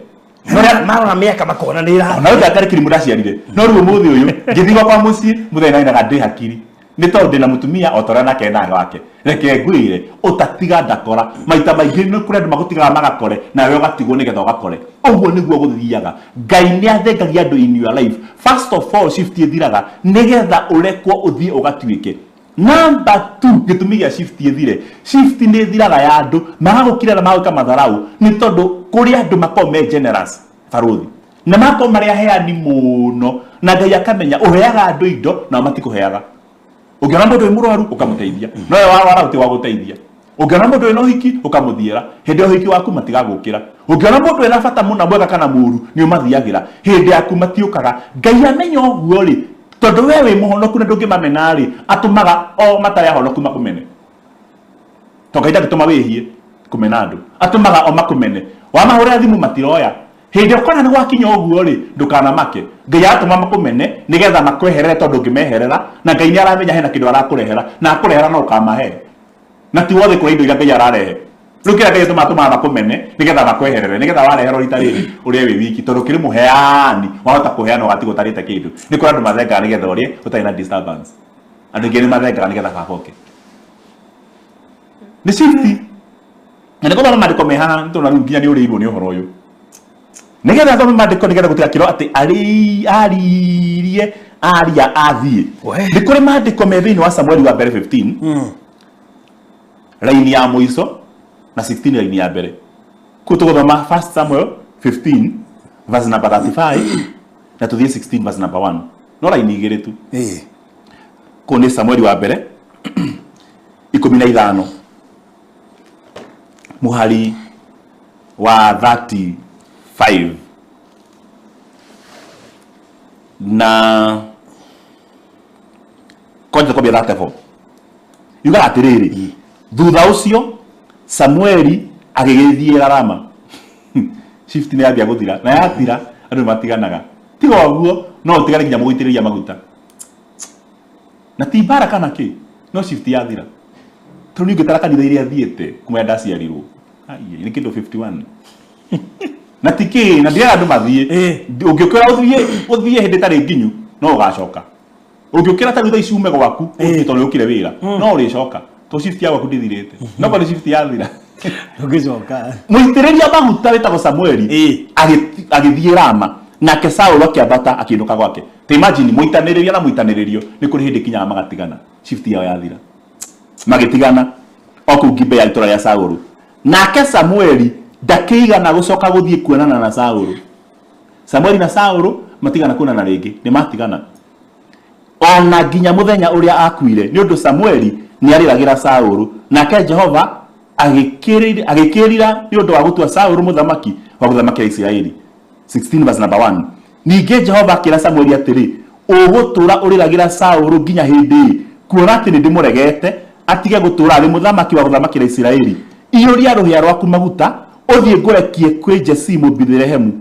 marona miaka makona nira na uta kari kirimu ndaciarire no ruo muthi uyu ngithiwa kwa mucii muthe na inaga ndi hakiri ni tondu na mutumia otora na kenaga wake reke ngwire utatiga ndakora maita maingi no kure magutiga magakore na we ugatigwo nigetha ugakore uguo niguo guthiaga ngai ni athengagia andu in your life first of all shift ithiraga nigetha urekwo uthie ugatuike number 2 gitumi gia shift ithire shift ni ithiraga ya andu magagukira na magwika matharau ni tondu kuri andu makome generous faruthi na mako maria heani muno na ngai akamenya uheaga andu indo na matikuheaga ugiona mundu imurwaru ukamuteithia no wara uti wa guteithia ugiona mundu ino hiki ukamuthiera hindi o hiki waku matigagukira ugiona mundu ina bata muna mwega kana muru ni umathiagira hindi yaku matiukaga ngai amenya oguo ri tondu we wi muhonoku na ndungimamena ri atumaga o matari ahonoku makumene to ngai ndagituma wihie kumena andu atumaga o makumene wamahura thimu matiroya hindi okona ni gwakinya oguo ri ndukana make ngai atuma makumene nigetha makweherere tondu ngimeherera na ngai ni aramenya hena kindu arakurehera na akurehera no ukamahe na ti wothe kwa indo iria ngai ararehe rukira ngai atuma makumene nigetha makweherere nigetha warehera rita riri uria wi wiki tondu kiri muheani wahota kuheana ugatigo tarite kindu ni kuri andu mathenga nigetha uria utari na disturbance andu ngi ni mathenga nigetha kaboke ni shifti na niko bana mandiko mehana ntona nginya ni uri ibo ni uhoro uyu nigetha thome mandiko nigetha gutiga kiro ati aririe aria athie ni kuri mandiko methini wa Samueli wa mbere 15 laini ya muico na 16 laini ya mbere kutugothoma 1 Samuel 15 verse number 35 na tuthie 16 verse number 1 no line igire tu kone Samueli wa mbere 15 muhari wa 35 na kwanza kwa 34 yuga atiriri thutha ucio Samueli agigithie Rama shift ni yambia guthira na yathira andu matiganaga tigo waguo no utigane nginya muguitiriria maguta na ti baraka na ki no shift yathira tu ni gitara kanitha iria thiete kuma ndaciarirwo ai ni kindo 51 na tiki na ndia andu mathie ungiukira uthie hindi tari nginyu no ugacoka ungiukira tari tha icume gwaku utondu ukire wira no uricoka to shift ya gwaku ndithirite no kwa shift yathira ugicoka muitiriria maguta wetagwo Samueli agithie Rama nake Saul akiambata akiinduka gwake te imagine muitaniriria na muitaniririo ni kuri hindi kinya magatigana shift yao yathira magitigana oku Gibea itora ya Saul nake Samueli ndakiigana gucoka guthie kuonana na Saul. Samueli na Saul matigana kuonana ringi ni matigana ona nginya muthenya uria akuire ni undu Samueli ni ariragira Saul nake Jehova agikirira ni undu wa gutua Saul muthamaki wa guthamakira Israeli. 16 verse number 1 ninge Jehova akira Samueli atiri ugutura uriragira Saul nginya hindi kuona ati ni ndimuregete atige gutura ari muthamaki wa guthamakira Israeli iuria ruhia rwaku maguta uthie ngurekie kwi Jesse Bethlehem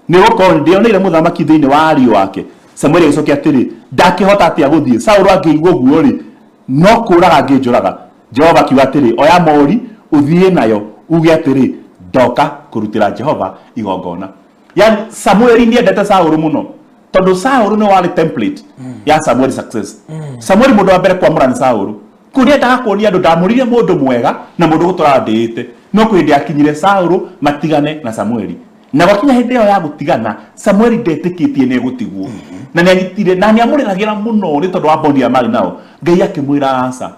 ni gukora ndionire muthamaki thiini wa ariu wake. Samueli agicokia atiri ndakihota ati aguthie Saul angiigwo guo ri no kuraga ngijuraga. Jehova akiuga atiri oya mori uthie nayo uge atiri ndoka kurutira Jehova igongona. Yani Samueli ni endete Saul muno tondu Saul no wari template ya Samuel success. Samueli mundu wa mbere kwamura ni Saul kuria ndakuonia andu ndamurire mundu mwega na mundu gutura ndite no kwindi akinyire Saul matigane na Samueli na gwakinya hindi yo ya gutigana Samueli ndetikitie ni gutigwo na ni anyitire na ni amuriragira muno ri tondu wa bondi ya mari nao Ngai akimwira asa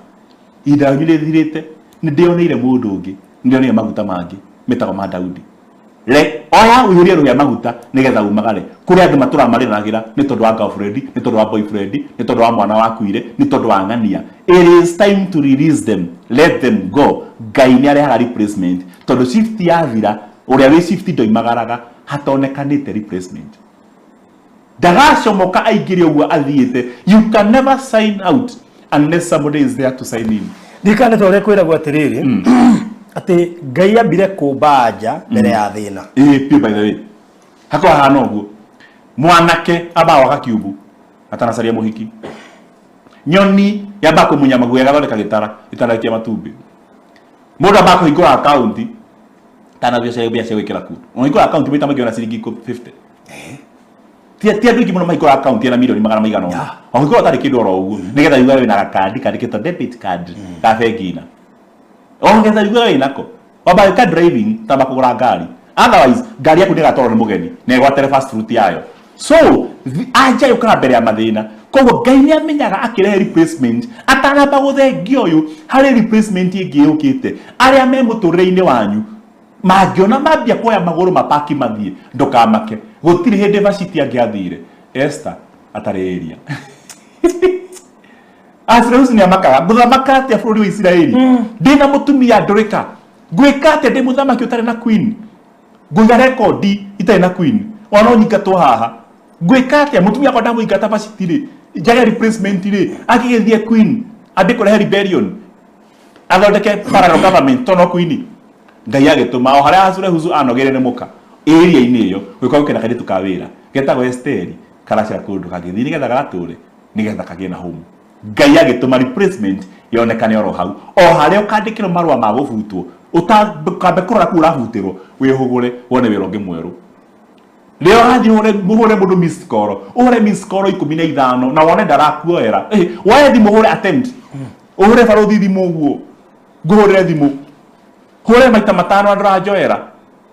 ida nyire thirite ni ndionire mundu ungi ndionire maguta mangi metago ma Daudi le oya uhurie ruya maguta nigetha umagare kuri andu matura mariragira ni tondu wa girlfriend ni tondu wa boyfriend ni tondu wa mwana wa kuire ni tondu wa ngania. It is time to release them, let them go. Ngai ni arehaga replacement tondu shift yathira uria wi shift ndoimagaraga hatonekanite replacement ndagacomoka aingire uguo athiite. You can never sign out unless somebody is there to sign in. Ndikane tore kwira gwa tiriri ati Ngai ambire kumbanja mbere ya thina pure by the way hakwa hana uguo mwanake abawa gakiubu atanacaria muhiki nyoni yamba kumunya maguya gathondeka gitara kia matumbi mundu amba kuhingura account tana biacara gwikira ku unahingura account bita magiona ciringi 50 tia ndiki muno mahingura account ena milioni magana maigana unahingura tari kindu oro uguo nigetha yuga wina kandi kandikitwo debit card ka bengina ongetha yuga inako waba ka driving tamba kugura ngari otherwise ngari yaku ndigatoro ni mugeni na igwatere fast route yayo so aja yuka mbere ya mathina koguo Ngai ni amenyaga akirehe replacement atanamba guthengio uyu hari replacement ingi yukite aria me muturire-ini wanyu mangiona mambia kuoya maguru mapaki mathie ndukamake gutiri hindi vaciti angiathire Esther atariria Asreus ni amakaga muthamaka atia bũrũri wa Israeli ndina mutumia ndurika gwika atia ndi muthamaki utari na queen nguiga rekondi itari na queen ona nyingatwo haha gwika atia mutumia kwa ndamu ingata vaciti ri njage replacement ri akigithie queen andikore rebellion athondeke parallel government tono queen Ngai agituma o haria Asreus anogere ni muka area-ini iyo gwikwa gukena kaitu ka wira getagwo Esteri karacia kundu kagithi nigetha gature nigetha kagie na home. Ngai agituma replacement yonekane oro hau o haria ukandikirwo marua ma gubutwo utambe kurora ku urabutirwo wihugure wone wira ungi mweru leo hathi muhure mundu miss call uhure miss call 15 na wone ndarakuoera wae thimu uhure attempt uhure baruthi thimu uguo nguhure thimu hure maita matano ndarajoera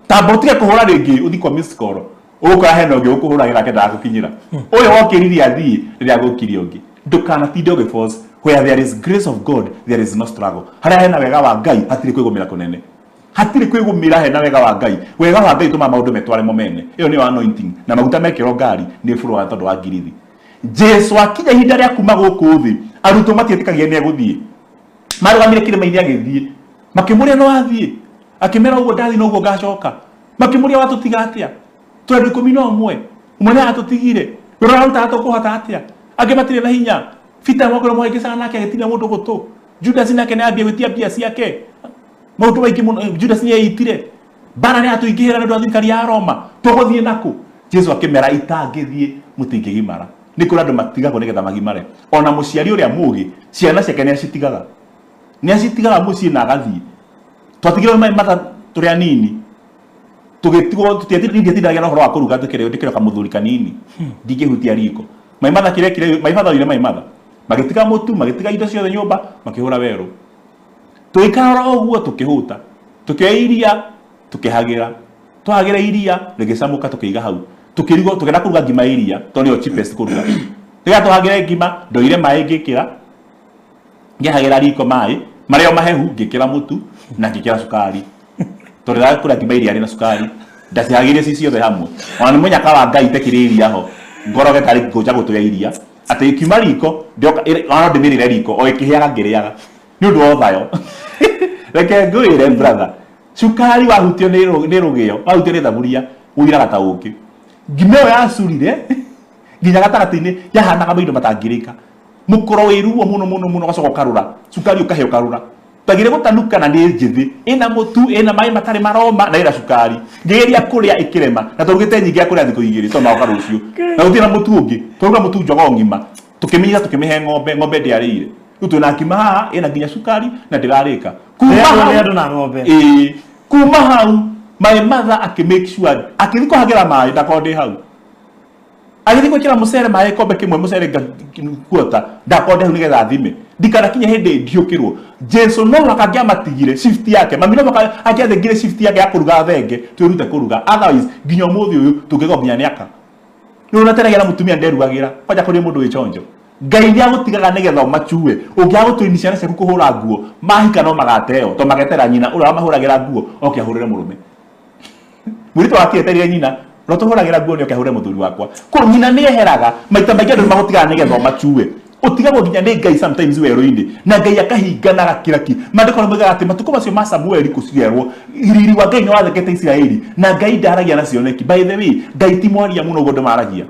tambotige kuhura ringi uthi kwa miss call uka heno ngi ukuhuragira kenda gukinyira uyo wokiriri athii riria gukiria ungi ndukana tinde ugi force where there is grace of God there is no struggle haria hena wega wa Ngai atiri kwigumira kunene hatire kwigumira he na wega wa Ngai tuma maundu metware momene iyo ni anointing na maguta mekero ngari ni flow wa tondu wa ngirithi Jesu akinya hinda ria kuma guku thi aruto matietikagia ni eguthie marugamire kirima-ini agithie makimuria no athie akimera ugo ndathi no ugo ngacoka makimuria watutiga atia twendu 11 umwe atutigire rora kuhota atia agimatire na hinya fita mwako mwaige sana nake agitinya mundu gutu Judas nake na ambia gwitia bia ciake maundu maiki Judas ni eitire bana ni atuingihira na thirikari ya Roma tuguthie naku Jesu akimera itangithie mutingigimara ni kuri andu matigagwo nigetha magimare ona muciari uria mugi ciana ciake ni acitigaga mucii na agathie twatigire mai matha turi anini tugitigo tutiatindagia na horo wa kuruga ndikire kamuthuri kanini ndingihutia riko mai matha kire mai matha magitiga mutu magitiga indo ciothe nyumba makihura weru tuikara oguo tukihuta tukeiria tukihagira twagira iria rigicamuka tukiiga hau tukirigo tukenda kuruga ngima iria toni o cheapest kuruga tiga tuhagira ngima ndoire mai ngikira ngihagira riko mai mario mahehu ngikira mutu na ngikira sukari torera kura ngima iria na sukari ndacihagire ciothe hamwe ona munyaka wa Ngai tekiriria ho ngoroge kari ngoja gutuya iria ati kiuma riko ndoka ona ndimirire riko o ikihiaga ngiriaga ni undu wa thayo reke ngwire brother sukari wahutio ni rugio wahutio ni thaburia uiraga ta uki ngimeo ya surire nginya gatagati-ini yahanaga maindo matangirika mukoro wiruo muno gacoka karura sukari ukaheo karura tagire gutanuka na ni njithi ina mutu ina mai matari maroma na ira sukari ngigeria kuria ikirema na turugite nyingi ya kuria thiko igiri to na karucio na gutira mutu ungi turuga mutu njogo ngima tukiminya tukimihe ng'ombe ndiarire utu na kimaha ina nginya sukari na ndirarika kuma hau my mother akimake sure akiriko hagira mai ndakonde hau agithiko kira musere mai kombe kimwe musere kuota ndakonde hau nigetha thime ndikana kinya hindi ndiukirwo Jesu no akagia matigire shift yake mamino akia thegire shift yake ya kuruga thenge turute kuruga otherwise nginya muthi uyu tungigo nginya niaka ni unateragira mutumia nderugagira kwaja kuri mundu wichonjo Ngai ndia gutigaga nigetha umachue ungia gutuini ciana ciaku kuhura nguo mahika no magateo to magetera nyina ura mahuragira nguo okia hurire murume murito akieteria nyina no tuhuragira nguo ni okia hurire muthuri wakwa ko nyina ni eheraga maita maingi andu magutigaga nigetha umachue utigagwo nginya ni Ngai sometimes weru-ini na Ngai akahingana gakiraki mandiko moigaga ati matuko macio ma Samueli kucierwo iriri wa Ngai ni wathekete Israeli na Ngai ndaragia nacio neki by the way Ngai ti mwaria muno gondo maragia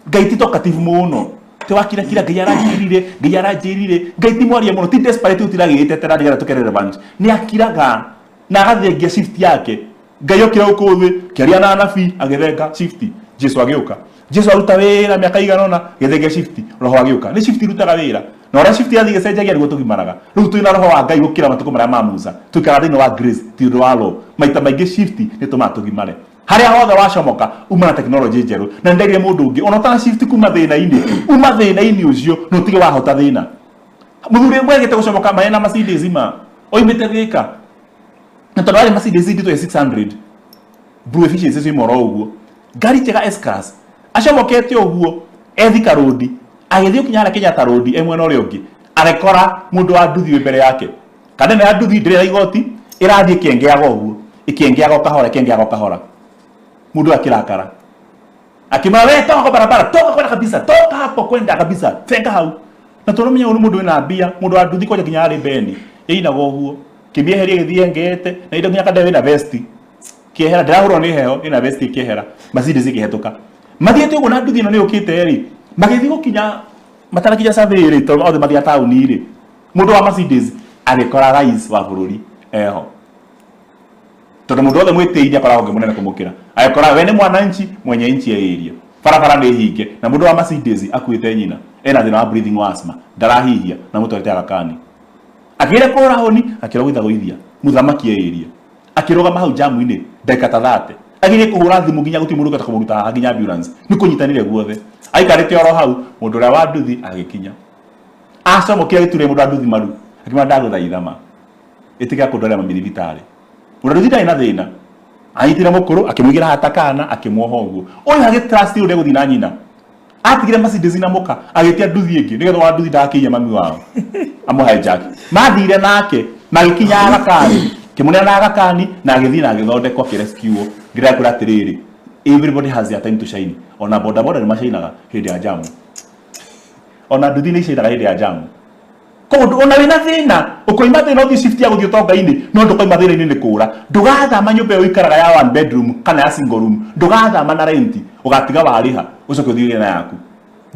Ngai ti talkative muno te wakira Ngai aranjirire Ngai ti mwaria muno ti desperate utiragite tera ndigara tukere relevant ni akiraga na agathengia shift yake Ngai okira ukuthi kiaria na anabii agethenga shift Jesu agiuka Jesu aruta wira miaka iganona gethengia shift roho agiuka ni shift rutaga wira na ora shift yathi gecenjagia niguo tugimaraga riu twina roho wa Ngai gukira matuko maria ma Musa tukara thini wa grace ti rwalo maita maingi shift ni tumatugimare haria hothe wacomoka uma na technology njeru na nderie mundu ungi ona ta shift kuma thina-ini uma thina-ini ucio no tige wahota thina muthuri mwegete gucomoka maena Mercedes ma oimite thika na tondu ari Mercedes ndito ya 600 blue efficiency cio moro uguo ngari njega S-Class acomokete uguo ethika road agithio kinya Kenyatta road emwe no ri ungi arekora mundu wa nduthi mbere yake kana na nduthi ndire igoti irathie kiengeaga uguo ikiengeaga kahora mundu akirakara akimara we toka barabara toka kwenda kabisa toka hapo kwenda kabisa fenga hau na turumenya uri mundu wina mbia mundu wa nduthi koja kinya ari beni ina goguo kimieheria githie ngete na indo kinya kadawe na vest kihera ndirahurwo ni heo ina vest kihera Mercedes ikihetoka mathiete uguo na nduthi ino ni ukite ri magithi gukinya matarakinya saviri to othe mathia tauni ri mundu wa Mercedes agikora rais wa bururi eho tondu mundu othe mwitiiria akoragwo ngimunene kumukira agikora we ni mwananchi mwenye nchi ya area barabara ni hinge na mundu wa Mercedes akuite nyina ena thina wa breathing asthma ndarahihia na mutwarite agakani akire kora honi akira gwitha goithia muthamaki ya area akirogama hau jamu-ini ndagika ta 30 agire kuhura thimu nginya guti mundu gata kumuruta nginya ambulance ni kunyitanire guothe aikarite oro hau mundu ria wa nduthi agikinya acomokire giture mundu wa nduthi maru akimara ndaguthaitha ma itiga kundorera mamithibitari mundu nduthi ndari na thina anyitire mukuru akimwigira hatakana akimwoha uguo uyu hagi trust uria guthi na nyina atigire Mercedes na muka agitia nduthi ingi nigetha wa nduthi ndakinya mami wao amo hijack mathire nake magikinya arakari kimunena na agakani na agithii na agithondekwo kirescue ndirakura atiriri everybody has their time to shine ona boda boda ni mashainaga hindi ya jamu ona nduthi ni shainaga hindi ya jamu kondu ona wina thina ukoima thina uthi shift ya guthio tonga-ini no ndukoima thina-ini ni kura ndugathama nyumba iyo ikaraga ya 1 bedroom kana ya single room ndugathama na rent ugatiga wariha ucoke uthie na yaku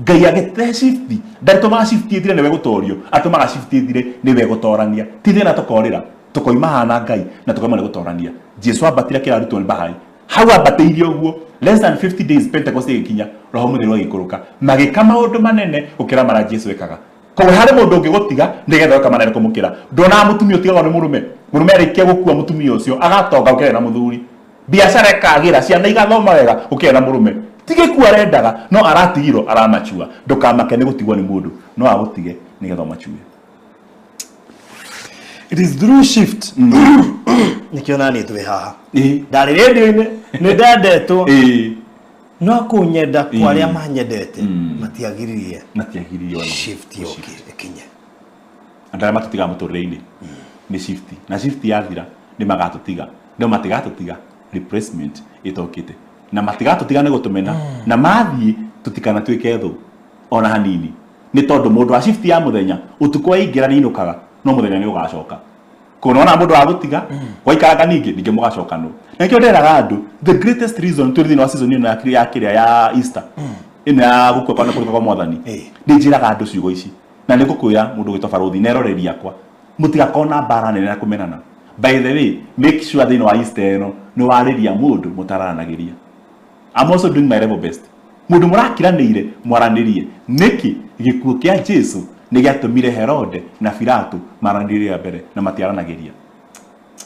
ngai agete shift ndatuma shift ithire niwe gutorio atuma shift ithire niwe gutorania ti thina tukorira tukoima hana ngai na tukoima ni gutorania Jesu abatira kira rutwo ni bahai hau abateirio guo less than 50 days Pentecost ikinya roho mutheru agikuruka magika maundu manene ukira mara Jesu ekaga kowe hari mundu ungigotiga nigetha ukamanene kumukira ndona mutumia utigagwo ni murume arikia gukua mutumia ucio agatonga ukira na muthuri biashara ikagira ciana igathoma wega ukira na murume tige ku arendaga no aratigiro aramachua ndukamake ni gutigwo ni mundu no agutige nigetha machue. It is through shift nikiona ni twe haha ndari radio-ini ni ndendetwo no kunyenda kwa aria manyendete matiagiririe shift yoki ikinye andara matutiga muturire-ini ni shift na shift yathira ni magatutiga no matigatutiga replacement itokite na matigatutiga ni gutumena na mathie tutikana twike thu ona hanini ni tondu mundu wa shift ya muthenya utuko aingira ni inukaga no muthenya ni ugacoka kuona mundu agutiga waikaraga ningi mugacoka no nakio nderaga andu the greatest reason to thina season ino ya kiria ya Easter ina gukwa kwa mwathani ni njiraga andu ciugo ici na ni gukwira mundu gwitwa Baruthi neroreria kwa mutigakona bara nene na kumenana. By the way, make sure thina wa Easter ino ni wariria mundu mutaranagiria. I'm also doing my level best. Mundu murakiraniire mwaranirie niki gikuo kia Jesu ni giatumire Herode na Pilato maranirie mbere na matiaranagiria.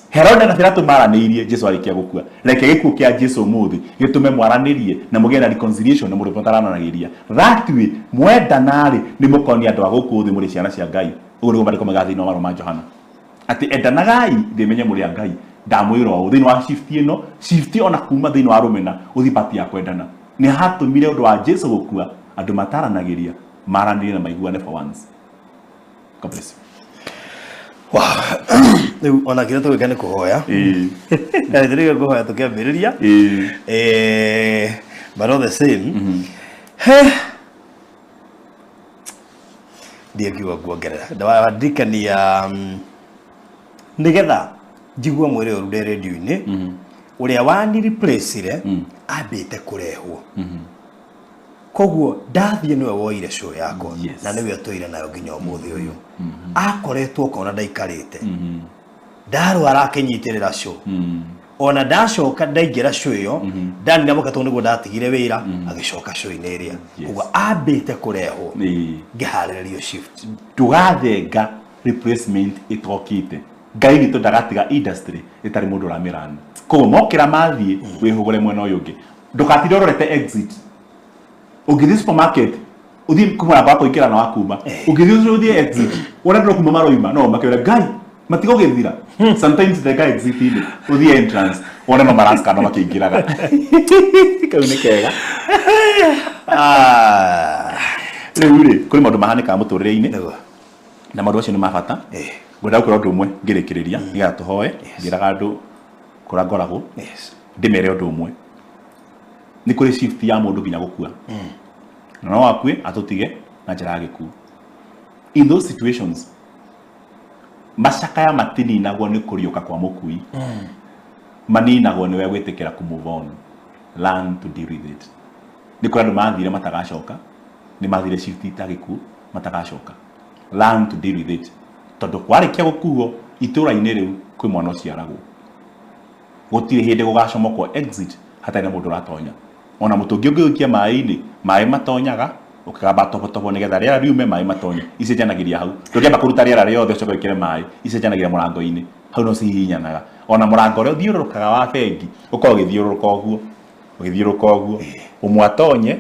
Herode na Pilato maranirie Jesu arikia gukua. Reke gikuo kia Jesu muthi gitume mwaranirie na mugena reconciliation na mundu mutaranagiria. That way mwendanari ni mukoni andu aguku thi muri ciana cia Ngai. Ugu nigo mariko magathi no maroma Johana. Ati endanagai thimenye muri Ngai. Ndamwira o thini wa shift ino shift ona kuma thini wa rumena uthi pati ya kwendana ni hatumire undu wa Jesu gukua andu mataranagiria maranire na maiguane for once. God bless you. Wow. Ona kire tu gane kuhoya na ndiriga kuhoya tukiambiriria but all the same ndiye kiwa kuongerera ndawandikania nigetha jigwa mwere orude radio-ini uria wani replace abite kurehwo koguo ndathie niwe woire show yako na niwe atoire nayo nginya umuthi uyu akoretwo kona ndaikarite ndarwara akinyitirira show ona ndacoka ndaingira show iyo ndani ndamuka tondu ngo ndatigire wira agicoka show ine iria koguo abite kurehwo ngiharirio shift tugathenga replacement itokite Ngai gitu ndagatiga industry itari mundu ramirana koguo mokira mathie wihugure mwena uyu ungi ndukatire urorete exit ugithi supermarket uthi kumara bako ikira na wakuma ugithi uthi exit urenda kuma maroima no makira Ngai matigo githira sometimes the guy exit ile uthi entrance ona no maraska no makingiraga kaune kega leure kuri maundu mahanika muturire-ini na maundu acio ni mabata gwenda gukora undu umwe ngirikiriria niga tuhoe ngiraga andu kurangoragwo ndimere undu umwe ni kuri shift ya mundu nginya gukua no akue atutige na njira gikuo. In those situations macakaya matininagwo ni kuriuka kwa mukui maninagwo niwe gwitikira ku move on. Learn to deal with it. Ni kuri andu mathire matagacoka ni mathire shift itagikuo matagacoka. Learn to deal with it. Tondu kwarikia gukuo itura-ini riu kwi mwana uciaragwo gutire hindi gugacomokwo exit hatari na mundu ratonya ona mutungi ungiukia mai-ini mai matonyaga ukagamba tobotobo nigetha riera riume mai matonya icenjanagiria hau ndugiamba kuruta riera riothe ucoke wikire mai icenjanagiria murango-ini hau no cihihinyanaga ona murango ria uthiururukaga wa bengi ukorwo ugithiururuka uguo umwe atonye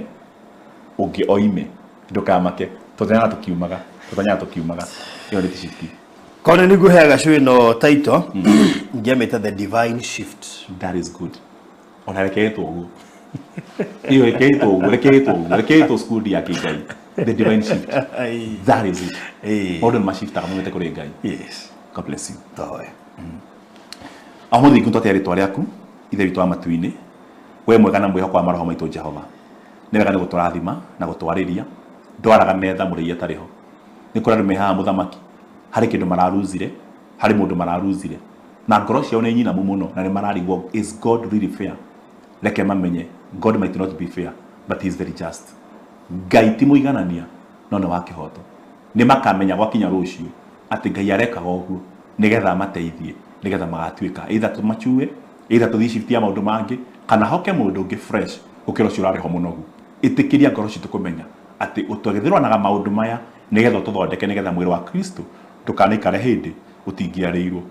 ungi oime ndukamake tutanya tukiumaga yo riti shift kone ni guheaga show no title ngemeta the divine shift. That is good ona reketo uguo iyo reketo school ya Ngai the divine shift. That is it. Modern shift akamwete kuri Ngai. Yes, God bless you. Tawe amuthi kuntu ati ritwa riaku ithe witwa matuini we mwega na mwihoko wa maroho maitu Jehova ni wega ni guturathima na gutwariria ndwaraga metha muri atariho ni kura meha muthamaki hari kindu mararuzire hari mundu mararuzire na ngoro ciao ni nyina muno na ni mararigwo is God really fair leke mamenye God might not be fair but he is very just Ngai ti muiganania no ne wake hoto ni makamenya gwakinya rucio ati Ngai areka goguo nigetha mateithie nigetha magatuika either tumachue either tuthishiftia maundu mangi kana hoke mundu ungi fresh ukiro ciurare ho munogu itikiria ngoro citu kumenya ati utwagithirwa naga maundu maya nigetha tuthondeke nigetha mwiri wa Kristo tukanaikare hindi utingiareirwo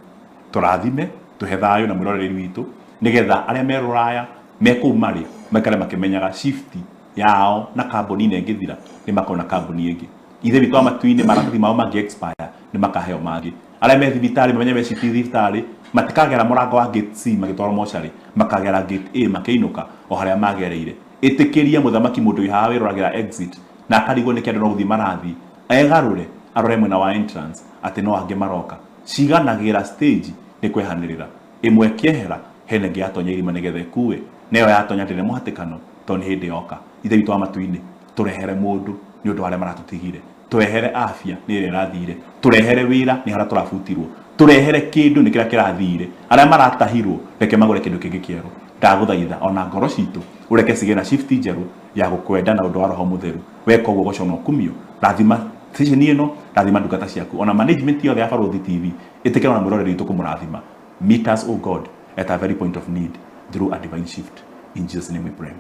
turathime tuhe thayo na mwiroreri witu nigetha aria meruraya mekumari makare makimenyaga shift yao na kambuni nengithira ni makona kambuni ingi ithe bitwa matuine marakathi mao mangi expire ni makaheo mangi aria me thibitari menye me thibitari matikagera murango wa gate C magitwara mochari makagera gate A makeinuka o haria magereire itikiria muthamaki mundu ihaha wiroragera exit na akarigwo ni kendo no guthi marathi egarure arore mwena wa entrance ati no ange maroka ciganagira stage ni kwehanirira imwe kiehera hene ngiatonya irima nigethe kuwe neyo yatonya ndire muhatikano toni hindi yoka ithe witwa matuini turehere mundu ni undu aria maratutigire turehere afya ni ire rathire turehere wira ni hara turafutirwo turehere kindu ni kira kirathire aria maratahirwo reke magore kindu kingi kieru ndaguthaitha ona ngoro citu ureke sigena shift njeru ya gukwenda na undu wa roho mutheru weka uguo gocono kumio rathima station ino rathima ndungata ciaku ona management yothe ya Barothi TV itikira na mwiroreri witu kumurathima meet us oh God at a very point of need through a divine shift in Jesus name we pray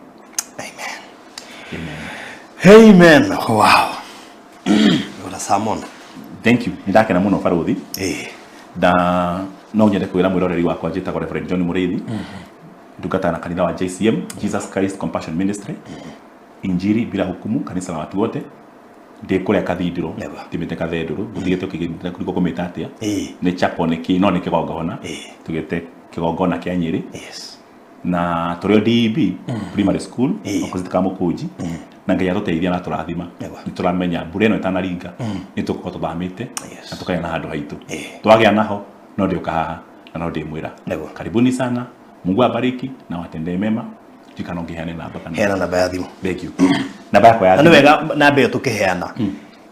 Amen. Wow. What a sermon. Thank you. Ndakena muno Barothi. Da no nyende kwira mwiroreri wakwa njitagwo Reverend John Muriithi. Ndungata na kanitha wa JCM Jesus Christ Compassion Ministry. Injiri bila hukumu kanisa la watu wote. Ndikuria kathidro timete kathedro uthigete ukigita kuriko kometa atia ni chapone ki no ni kigongona tugete kigongona kia Nyeri na turio DB primary school opposite kama Mukunji na Ngai atuteithia na turathima ni turamenya mbura ino itanaringa ni tuko tubamite na tukaya na handu haitu twagia naho no ndioka haha na no ndimwira karibuni sana Mungu abariki na watendee mema jikano ngihane namba kana hena namba ya thimu thank you namba yako ya thimu wega namba yo tukiheana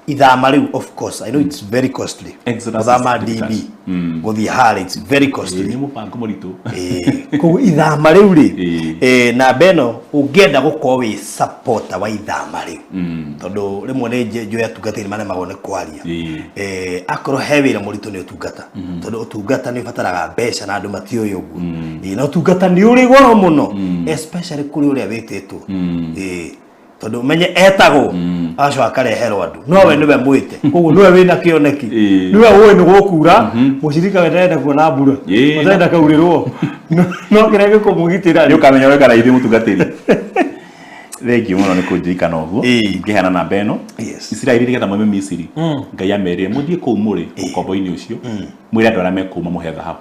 ithama riu of course I know it's very costly ithama DB guthi hali it's very costly ni mupango muritu ku ithama riu ri namba eno ungienda gukorwo wi supporter wa ithama riu tondu rimwe ni njoya atungatiri mane magone kwaria akorwo hewira muritu ni utungata tondu utungata ni ubataraga mbeca na andu matioy uguo na utungata ni uri goro muno especially kuri uria wititwo tondu menye etago aco akareherwo andu nowe niwe mwite koguo niwe wina kioneki niwe uwe ni gukura mucirika wendenda kuona mbura wendenda kaurirwo no kirege kumugitira ni ukamenya weka raithi mutungatiri Thank you muno ni kunjika no guo ngihana na beno Isiraeli rigetha mwe Misiri Ngai amerie muthie ku muri ukombo-ini ucio mwire andu aria mekuma muhe thahabu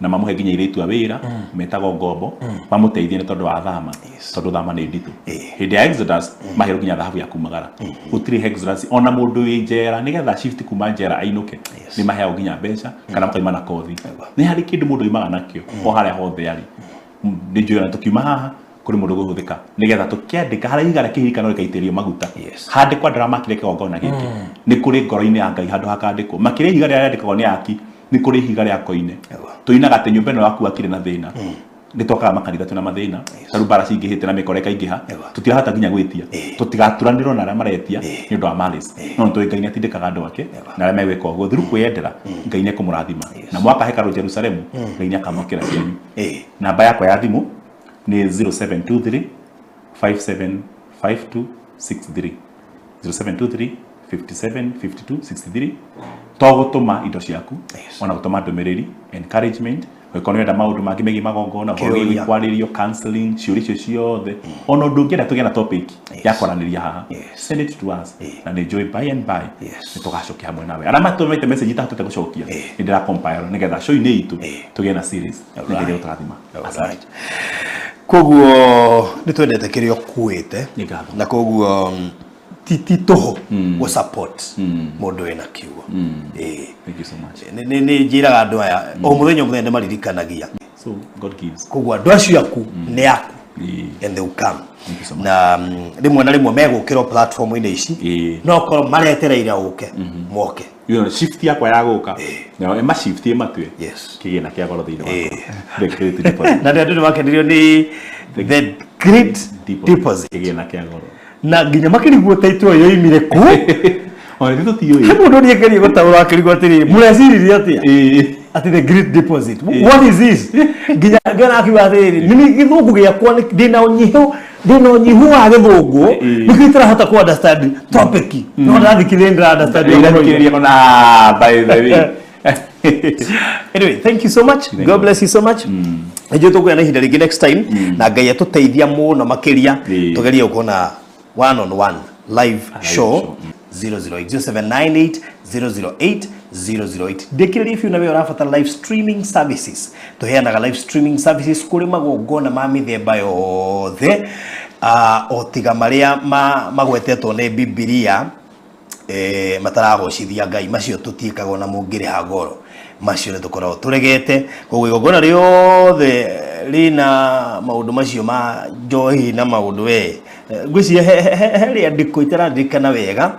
na mamuhe nginya iritu a wira metago ngombo mamuteithie ni tondu wa thama tondu thama ni nditu hindi ya Exodus mahero nginya thahabu ya kumagara gutiri Exodus ona mundu wi njera nigetha shift kuma njera ainuke ni maheo nginya mbeca kana mukaima na kothi ni hari kindu mundu imaga nakio o haria hothe ari ni njira tukiuma haha kuri mundu guthika nigetha tukiandika haria igara kihikano rikaitirio maguta hande kwa drama kire kigongona giki ni kuri ngoro-ini ya Ngai handu hakandikwo makire igara ria yandikagwo ni aki ni kuri igara ya koine tuinaga te nyumba ino yaku akire na thina ni tokaga makanitha tuna mathina taru bara cingihite na mikoreka ingiha tutirahota nginya gwitia tutigaturanirwo na aria maretia ni undu wa malice no ntu Ngai ni atindikaga andu ake na aria megweka uguo thuru kwiyendera Ngai ni kumurathima na mwaka hekaru Jerusalemu Ngai ni akamokera cianyu namba yakwa ya thimu ni 0723 575263 0723 575263 togutuma indo ciaku ona gutuma ndumiriri encouragement wekono enda maundu mangi megi magongona hogi kwaririo counseling ciuri ciothe ono ndungienda tugena topic ya kwaraniria haha send it to us na enjoy by and by nitugacokia hamwe nawe ara matumete message itahotete gucokia ndira compile nigetha show ini itu tugena series nginya utarathima asante koguo nitwendete kirio kuite na koguo tito go support mundu ena kiugo thank you so much ni njiraga andu aya o muthenya muthenya maririkanagia So God gives. Kugwa andũ acio aku nĩ aku. And they will come. Na rimwe na rimwe megũkĩrwo platform-inĩ ici no korwo maretereire ũke moke. You know, shift yakwa ya gũka. Na ema shift matue. Yes. Kĩgĩna kĩa goro thĩinĩ wa. The great deposit. Na andũ nĩmakenirio nĩ the great deposit. Kĩgĩna kĩa goro. Na nginya makĩrigwo taitũ yo imire ku. Ona nĩ tũtiũĩ. Mũndũ nĩ akĩrigwo gũtaũra akĩrigwo atĩrĩrĩ mũreciria atĩa? Ati the great deposit. What is this? Nginya ngana akiuga atĩrĩrĩ nĩ gĩthũngũ gĩakwa ndĩna ũnyihu wa gĩthũngũ nĩkĩo itarahota ku understand topic no ndathikĩrĩria ndĩra understand by the way. Anyway, thank you so much. God bless you so much. Nĩnjũĩ tũkwĩna na ihinda rĩngĩ next time na Ngai atũteithia mũno makĩria tũgerie gũkorwo one on one live show 0080798008008 ndikĩrĩria if you nawe ũrabatara live streaming services tũheanaga live streaming services kũrĩ magongona ma mĩthemba yothe o tiga marĩa magwetetwo nĩ Biblia mataragocithia Ngai macio tũtiĩkaga na mũngĩrĩha goro macio nĩ tũkoragwo tũregete koguo igongona rĩothe rĩna maũndũ macio ma njohi na maũndũ ngwĩciria he andĩko itarandĩkana wega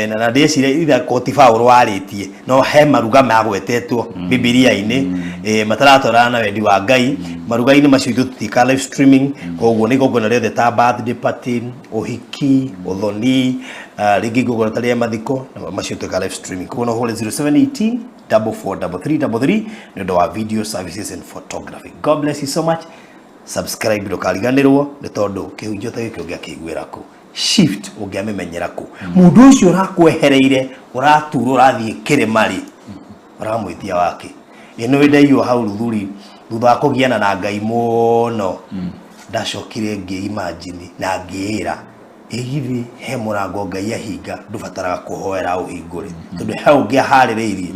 na ndĩciria itha koti Paulo warĩtie no he maruga magwetetwo Biblia-inĩ mataratwarana na wendi wa Ngai maruga-inĩ macio tũtika live streaming koguo nĩ igongona rĩothe ta birthday party ũhiki ũthoni rĩngĩ igongona ta rĩa mathiko macio tũika live streaming koguo no hole 0718 443333 nĩ ũndũ wa video services and photography. God bless you so much. Subscribe ndũkariganĩrwo nĩ tondũ kĩhunjio ta gĩkĩ ũngĩakĩiguĩra kũ shift ũngĩamenyera kũ mũndũ ũcio ũrakwehereire ũraturwo ũrathiĩ kĩrĩmarĩ ũramwĩtia wake ĩno ĩndaiywo hau ruthuri thutha wa kũgiana na Ngai mũno ndacokire ngĩimagine na ngĩĩra ĩgithi he mũrango Ngai ahinga ndũbataraga kũhoera ũhingũre tondũ he ũngĩaharĩrĩirie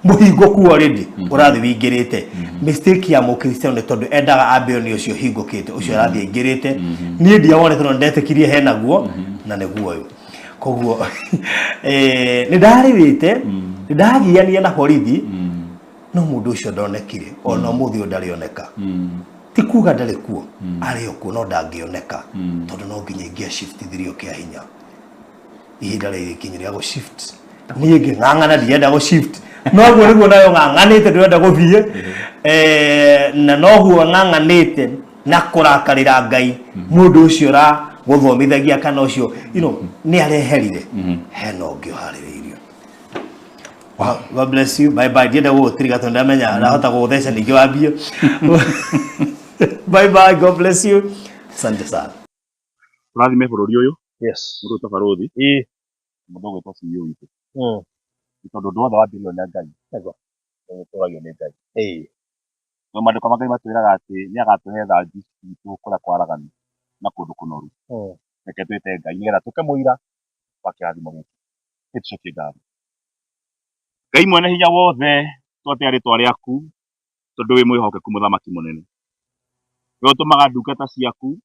mũhingo ku already ũrathi wingĩrĩte mistake ya mũkristiano nĩ tondũ endaga ambe ni ũcio hingũkĩte ũcio arathi aingĩrĩte niĩ ndiawonete no ndetĩkirie he naguo na nĩguo ũyũ koguo nĩ ndarĩrĩte nĩ ndagiania na borithi no mũndũ ũcio ndonekire ona mũthĩ ndarĩoneka ti kuga ndarĩ kuo arĩ okuo no ndangĩoneka tondũ no nginya ingĩa shift thirio kĩa hinya ihinda rĩrĩ kinyĩria go shift niĩ ngĩng'ang'ana ndienda go shift noguo nĩguo nayo ng'ang'anĩte ndĩrenda gũthiĩ na noguo ng'ang'anĩte na kũrakarĩra Ngai mũndũ ũcio gũthomithagia kana ũcio nĩ areherire hena ũngĩ ũharĩrĩirio. God bless you. Bye bye. Ndienda gũgũtiriga tondũ ndamenya arahota gũgũtheca ningĩ wambie. Bye bye. God bless you. Asante sana. Tũrathime bũrũri ũyũ. Yes. Mũndũ ta barũthi. Mũndũ gwĩtwo CEO witũ. Tondũ ũndũ wothe wambĩrĩirio nĩ Ngai. Tũragio nĩ Ngai. No maandĩko ma Ngai matwĩraga atĩ nĩ agatũhe thanju citũ kũrĩa kwaraganu na kũndũ kũnoru. Reke twĩte Ngai nĩgetha tũke mũira wa kĩrathimo gĩkĩ. Tũcokie ngatho. Ngai mwene hinya wothe tũte rĩtwa rĩaku tondũ wĩ mwĩhokeku mũthamaki mũnene. We ũtũmaga ndungata ciaku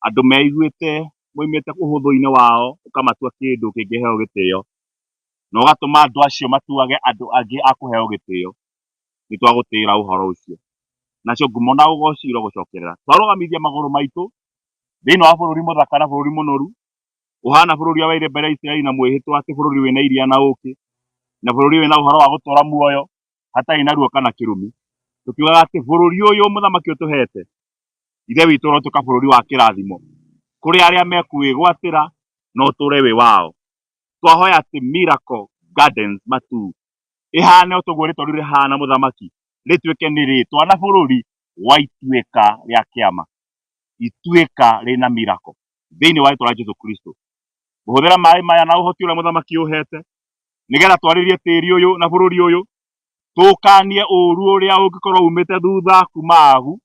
andũ meiguĩte moimĩte ũhũthũ-inĩ wao ũkamatua kĩndũ kĩngĩheo gĩtĩo na ũgatũma andũ acio matuage andũ angĩ a kũheo gĩtĩo nĩ twagũtĩĩra ũhoro ũcio nacio ngumo na ũgooci irogũcokerera twarũgamithia magũrũ maitũ thĩinĩ wa bũrũri mũthaka na bũrũri mũnoru ũhana bũrũri wa irĩmba rĩa Isiraeli na mwĩhĩtwa atĩ bũrũri wĩna iria na ũkĩ na bũrũri wĩna ũhoro wa gũtũũra muoyo hatarĩ na ruo kana kĩrumi tũkiugaga atĩ bũrũri ũyũ mũthamaki ũtũhete ithe witũ ũrotuĩka bũrũri wa kĩrathimo kũrĩ arĩa mekwĩgwatĩra no ũtũũre wĩ wao twahoya atĩ Miracle Gardens Matu ihane ũtũguo rĩtwa rĩu rĩhana mũthamaki rĩtuĩke nĩ rĩtwa na bũrũri wa ituĩka rĩa kĩama ituĩka rĩna miracle thĩinĩ wa rĩtwa rĩa Jesũ Kristo ũhũthĩra maĩ maya na ũhoti ũrĩa mũthamaki ũhete nĩgetha twarĩrie tĩĩri ũyũ na bũrũri ũyũ tũkanie ũũru ũrĩa ũngĩkorwo umĩte thutha kuma agu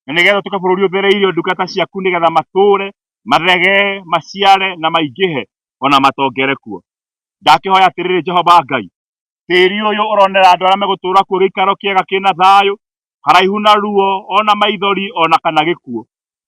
na nĩgetha tũke bũrũri ũthereirio ndungata ciaku nĩgetha matũũre mathege maciare na maingĩhe ona matongere kuo ndakĩhoya atĩrĩrĩ Jehova Ngai tĩĩri ũyũ ũronera andũ arĩa megũtũũra kuo gĩikaro kĩega kĩna thayũ haraihu na ruo ona maithori ona kana gĩkuũ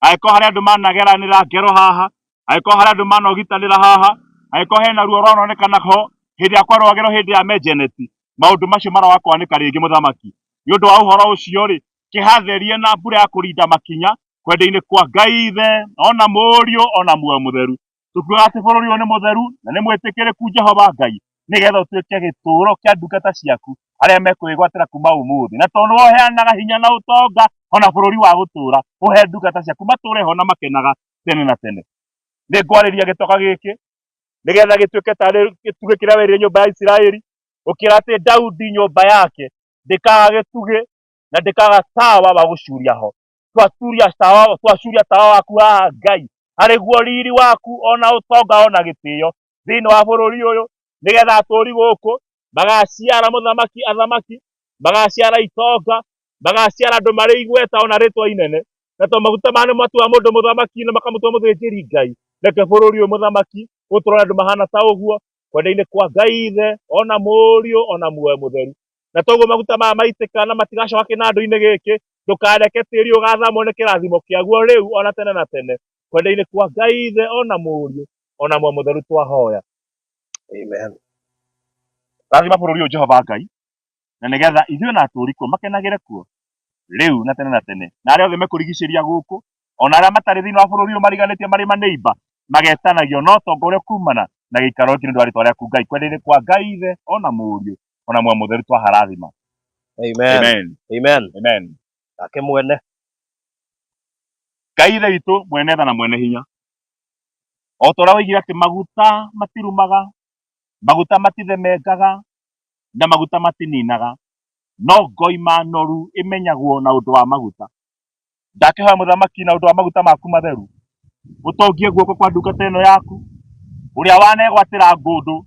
angĩkorwo harĩ andũ manageranĩra ngero haha angĩkorwo harĩ andũ manogitanĩra haha angĩkorwo hena ruo rũronekana ho hĩndĩ ya kwarwagĩrwo hĩndĩ ya mejeneti maũndũ macio maroga kwanĩka rĩngĩ mũthamaki Nĩ ũndũ wa ũhoro ũcio rĩ, kĩhatherie na mbura ya kũrinda makinya kwenda-inĩ kwa Ngai Ithe ona Mũriũ ona Muoyo Mũtheru. Tukiuga atĩ bũrũri ũyũ nĩ mũtheru na nĩ mwĩtĩkĩrĩku Jehova Ngai, nĩgetha ũtuĩke gĩtũũro kĩa ndungata ciaku arĩa mekwĩgwatĩra kuma ũmũthĩ. Na tondũ nĩwe ũheanaga hinya na ũtonga ona bũrũri wa gũtũũra, ũhe ndungata ciaku matũũre ho na makenaga tene na tene. Nĩ ngwarĩria gĩtoka gĩkĩ nĩgetha gĩtuĩke tarĩ gĩtugĩ kĩrĩa werire nyũmba ya Isiraeli, ũkĩra atĩ Daudi nyũmba yake ndĩkaga gĩtugĩ na ndĩkaga tawa wa gũcuria ho. Twacuria tawa waku haha Ngai, arĩ guo riri waku ona ũtonga ona gĩtĩo thĩinĩ wa bũrũri ũyũ, nĩgetha atũũri gũkũ magaciara athamaki, magaciara itonga, magaciara andũ marĩ igweta ona rĩtwa inene. Na to maguta maya nĩmatua mũndũ mũthamaki na makamũtua mũthĩnjĩri Ngai, reke bũrũri ũyũ mũthamaki ũtũũre andũ mahana ta ũguo kwenda-inĩ kwa Ngai Ithe ona Mũriũ ona Muoyo Mũtheru. Na toguo maguta maya maitĩka na matigacoka kĩnandũ-inĩ gĩkĩ, ndũkareke tĩri ũgathamwo nĩ kĩrathimo kĩaguo rĩu ona tene na tene, kwenda-inĩ kwa Ngai Ithe ona Mũriũ ona Muoyo Mũtheru twahoya. Amen. Rathima bũrũri ũyũ Jehova Ngai, na nĩgetha ithuĩ na atũũri kuo makenagĩre kuo rĩu na tene na tene, na arĩa othe mekũrigicĩria gũkũ ona arĩa matarĩ thĩinĩ wa bũrũri ũyũ mariganĩtie marĩ maneiba magetanagio no ũtonga ũrĩa kumana na gĩikaro gĩkĩ nĩ ũndũ wa rĩĩtwa rĩaku Ngai, kwenda-inĩ kwa Ngai Ithe ona Mũriũ ona Muoyo Mũtheru twaharathima. Amen. Amen. Amen. Nake mwene Ngai Ithe witũ mwene tha na mwene hinya, o ta ũrĩa woigire atĩ maguta matirumaga, maguta matithemengaga na maguta matininaga, no ngoima noru imenyagwo na ũndũ wa maguta. Ndakĩhoya mũthamaki na ũndũ wa maguta maku matheru ũtongie guoko kwa ndungata ĩno yaku, ũrĩa wanegwatĩra ngũndũ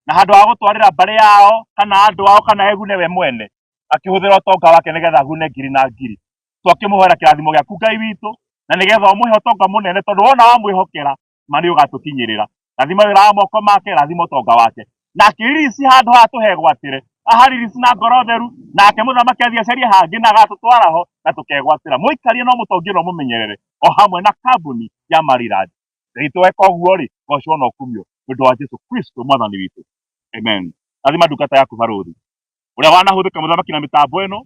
na handũ wa gũtwarĩra mbarĩ yao kana andũ ao kana egune we mwene, akĩhũthĩra ũtonga wake nĩgetha agune ngiri na ngiri. Twakĩmũhoera kĩrathimo gĩaku Ngai witũ, na nĩgetha ũmũhe ũtonga mũnene, tondũ wona wamwĩhokera ma nĩ ũgatũkinyĩrĩra. Rathima wĩra wa moko make, rathima ũtonga wake, na akĩririci handũ haha tũhegwatĩre, aharirici na ngoro theru, nake mũthamaki athiĩ acarie hangĩ na agatũtwara ho na tũkegwatĩra. Mũikarie no mũtongie no mũmenyerere o hamwe na kambuni ya Maryland. Rĩitũ weka ũguo rĩ, ngocwo no kumio nĩ ũndũ wa Jesũ Kristo mwathani witũ. Amen. Rathima ndungata yaku barũthi ũrĩa wanahũthĩka mũthamaki na mĩtambo ĩno,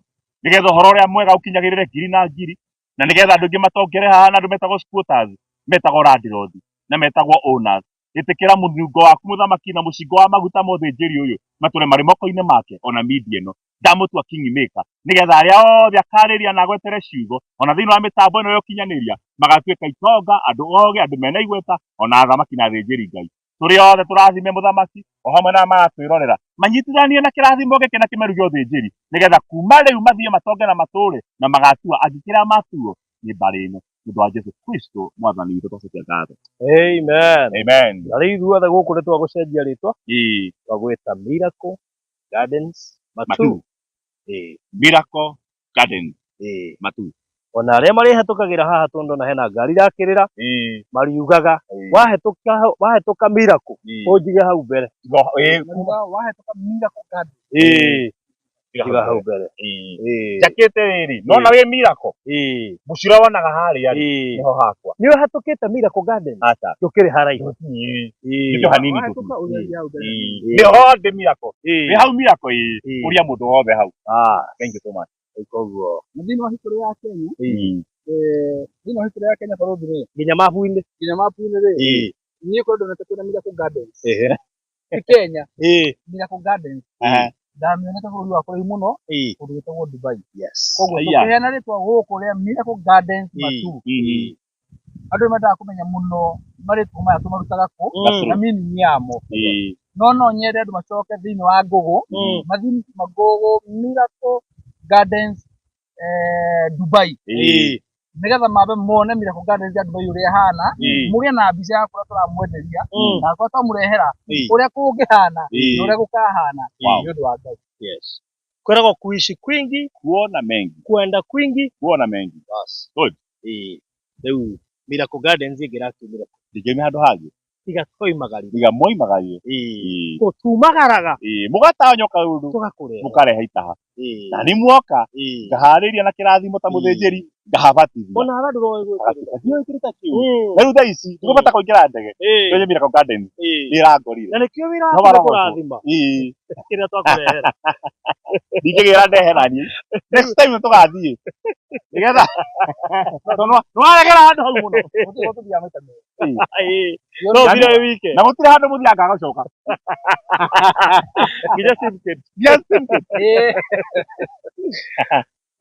nĩgetha ũhoro ũrĩa mwega ũkinyagĩrĩre ngiri na ngiri, na nĩgetha andũ aingĩ matongere haha na andũ metagwo supporters, metagwo landlords na metagwo owners. Ĩtĩkĩra mũthungo waku mũthamaki na mũcingo wa maguta ma ũthĩnjĩri ũyũ matũre marĩ moko-inĩ make ona media ĩno, ndamũtua kingmaker, nĩgetha arĩa othe akarĩria na agwetere ciugo ona thĩinĩ wa mĩtambo ĩno ya ũkinyanĩria magatuĩka itonga, andũ ogĩ, andũ mena igweta ona athamaki na athĩnjĩri Ngai. Tũrĩ othe tũrathime mũthamaki o hamwe na magatwĩrorera manyitithanie na kĩrathimo gĩkĩ na kĩmeru gĩa ũthĩnjĩri, nĩgetha kuma rĩu mathiĩ matonge na matũũre na magatua angĩkĩrĩa matuo nĩ mbarĩ ĩno, nĩ ũndũ wa Jesũ Kristo mwathani witũ twacokia ngatho. Amen. Amen. Na rĩu ithuothe gũkũ nĩ twagũcenjia rĩtwa twagwĩta Miracle Gardens Matu. Miracle Gardens Matu. Ona arĩa marĩhetũkagĩra haha tondũ na hena ngari irakĩrĩra mariugaga wahetũka Miracle ũnjige hau mbere. Wahetũka Miracle Gardens tiga hau mbere. Njakĩte rĩrĩ nona wĩ Miracle mũcira wonaga harĩa nĩho hakwa. Nĩ ũhetũkĩte Miracle Gardens? Aca ndũkĩrĩ haraihu nĩkĩo hanini nĩho ndĩ Miracle, wĩ hau Miracle ũria mũndũ wothe hau. Thank you so much. Koguo thĩinĩ wa history ya Kenya, thĩinĩ wa history ya Kenya bũrũri rĩ, nginya mabu-inĩ rĩ, niĩ kũrĩ ndonete kwĩna Miracle Gardens ti Kenya. Miracle Gardens ndamĩonete bũrũri wa kũraihu mũno kũndũ gwĩtagwo Dubai. Koguo tũkĩheana rĩtwa gũkũ rĩa Miracle Gardens Matu, andũ nĩ mendaga kũmenya mũno marĩtwa maya tũmarutaga kũ na meaning yamo. No nyende andũ macoke thĩinĩ wa Google mathiĩ Google Miracle Gardens Dubai, nĩgetha mambe mone Miracle Gardens ya Dubai ũrĩa hana, mũgĩe na mbica ya kũrĩa tũramwenderia na kwa twamũrehera ũrĩa kũngĩhana na ũrĩa gũkahana nĩ ũndũ wa Ngai. Kwĩragwo kuishi kwingi kuona mengi, kwenda kwingi kuona mengi. Good. Rĩu Miracle Gardens ĩngĩrakiumĩra ndingĩme handũ hangĩ tiga moimagarie tumagaraga mũgatanyoka ũndũ mũkarehe itaha na nĩ muoka ngaharĩria na kĩrathimo ta mũthĩnjĩri ngabatithia ona hara roe ndio kirita kiu rĩu thaa ici ndikũbata kũingĩra ndege twenye Miracle Gardens nĩĩrangorire na nĩkĩo wĩra No waku nĩ bara kũrathima kĩrĩa twakũrehera ndingĩgĩra ndeheranie next time tũgathiĩ nĩgetha nĩwaregera handũ hau mũno no thire wĩ wike na gũtirĩ handũ mũthianga agacoka nginya certificate yes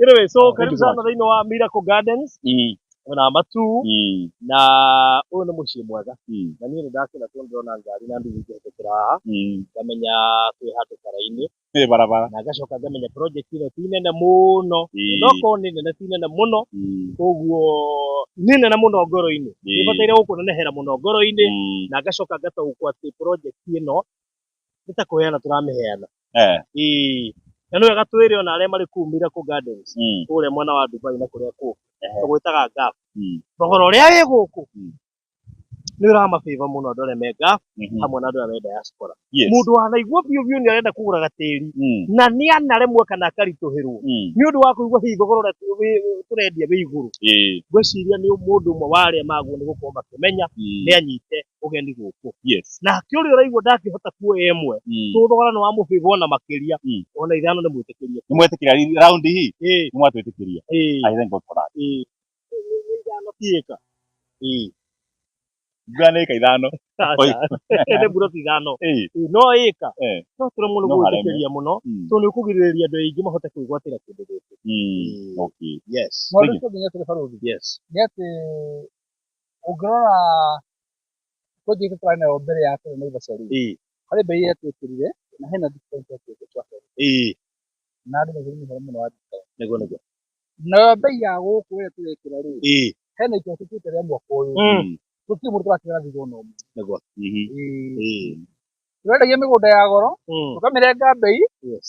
anyway so karibu sana thĩinĩ wa Miracle Gardens na matu na ũyũ nĩ mũciĩ mwega na niĩ nĩndakena tondũ ndĩrona ngari na nduthi ikĩhĩtũkĩra haha ngamenya twĩ handũ bara-inĩ nĩ barabara na ngacoka ngamenya project ĩno ti nene mũno nokorwo nĩ nene ti nene mũno koguo nĩ nene mũno ngoro-inĩ nĩbataire gũkũnenehera mũno ngoro-inĩ na ngacoka ngataũkwo atĩ project ĩno nĩ ta kũheana tũramĩheana na nĩ wega twĩre ona arĩa marĩ kũu Miracle Gardens kũrĩa mwena wa Dubai na kũrĩa kũngĩ tũgwĩtaga gap thogora ũrĩa wĩ gũkũ nĩ ũramafĩva mũno andũ arĩa me gap hamwe na andũ arĩa me diaspora mũndũ wanaigua biũ biũ nĩ arenda kũgũra gatĩri na nĩ anaremwo kana akaritũhĩrwo nĩ ũndũ wa kũigua hihi thogora ũrĩa tũrendia wĩ igũrũ ngwĩciria nĩ mũndũ ũmwe wa arĩa maguo nĩ gũkorwo makĩmenya nĩ anyite ũgeni gũkũ nake ũrĩa ũraigua ndangĩhota kuoya ĩmwe thogora nĩ wamũfĩva ona makĩria ona ithano nĩ mwĩtĩkĩria raundi hii nĩ mwatwĩtĩkĩria I thank God for that ithano tiĩka mbura nĩ ĩka ithano nĩ mbura ti ithano no ĩka no tũremwo nĩ gwĩtĩkĩria mũno tondũ nĩ ũkũgirĩrĩria andũ aingĩ mahote kwĩgwatĩra kĩndũ gĩkĩ maũndũ ũcio nginya tũrĩ barothi nĩ atĩ ũngĩrora project twarĩ nayo mbere ya kũrĩ Naivasha rĩ harĩ mbei yatwĩkĩrire na hena discount yatwĩkĩrire na andũ nĩ mũhoro mũno wa discount nayo mbei ya gũkũ ĩrĩa tũrekĩra rĩ hena ikinya tũtuĩte rĩa mwaka ũyũ gũtirĩ mũndũ tũrakĩra thigũa no tũrendagia mĩgũnda ya goro tũkamĩrenga mbei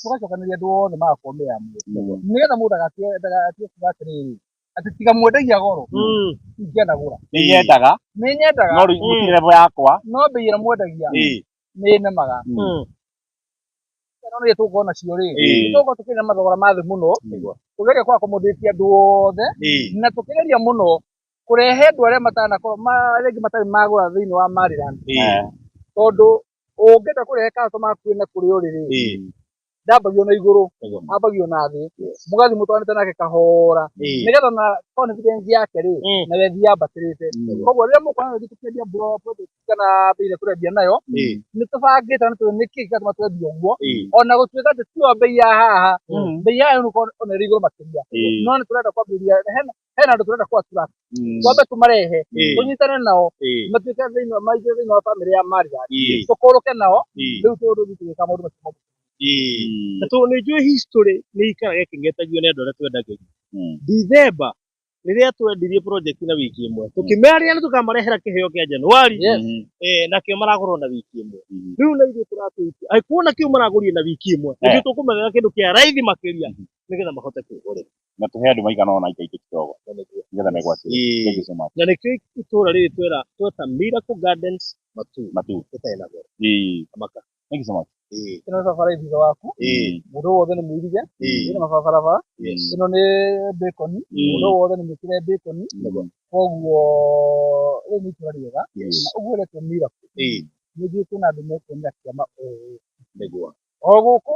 tũgacokanĩria andũ othe magakorwo me amwe nĩgetha mũndũ agatige kuuga atĩrĩrĩ atĩ tiga mwendagia goro ingĩanagũra nĩ nyendaga no rĩu gũtirĩ level yakwa no mbei ĩrĩa mwendagia nĩ nemaga nĩ tũgũkorwo nacio rĩ tũgũkorwo tũkĩrĩa mathogora ma thĩ mũno tũgeria kwa accommodate andũ othe na tũkĩgeria mũno kũrehe andũ arĩa matanakorwo rĩngĩ matarĩ magũra thĩinĩ wa Maryland tondũ ũngĩenda kũrehe customer kwĩna kũrĩa ũrĩ ndambagio na igũrũ ambagio na thĩ mũgathi mũtwanĩte nake kahora nĩgetha na confidence yake rĩ na wethi yambatĩrĩte koguo rĩrĩa mũkwana rĩngĩ tũkĩendia project kana mbei ĩrĩa tũrendia nayo nĩ tũbangĩte na nĩ kĩĩ gĩgatũma twendia ũguo ona gũtuĩka atĩ tiyo mbei ya haha mbei yayo ona ĩrĩ igũrũ makĩria no nĩ tũrenda kwambĩrĩria hena andũ tũrenda kwa-attract twambe tũmarehe tũnyitane nao matuĩke thĩinĩ wa famĩlĩ ya Maryland tũkũrũke nao rĩu tũndũ tũgĩka maũndũ macio na tondũ nĩ njũĩ history nĩ ikaraga ĩkĩng'etagio nĩ andũ arĩa twendagĩria December rĩrĩa twendirie project na wiki ĩmwe tũkĩmeria nĩ tũkamarehera kĩheo kĩa Januari nakĩo maragũrwo na wiki ĩmwe rĩu na ithuĩ tũratũitia kuona kĩu maragũrire na wiki ĩmwe nĩkĩo tũkũmerera kĩndũ kĩa raithi makĩria nĩgetha mahote kwĩgũrĩra na tũhe andũ maigana ona ikaingĩ kidogo nĩgetha megwatĩre na nĩkĩo itũũra rĩrĩ tweta Miracle Gardens matu tũtarĩ na goro amaka thank you so much ĩno nĩ barabara thutha waku mũndũ wothe nĩ mũirige ĩno mabarabara ĩno nĩ bacon mũndũ wothe nĩ mwĩkĩre bacon koguo rĩu nĩ itũũra rĩega na ũguo rĩtwo Miracle nĩ ithuĩ kwĩna andũ mekwonera kĩama o gũkũ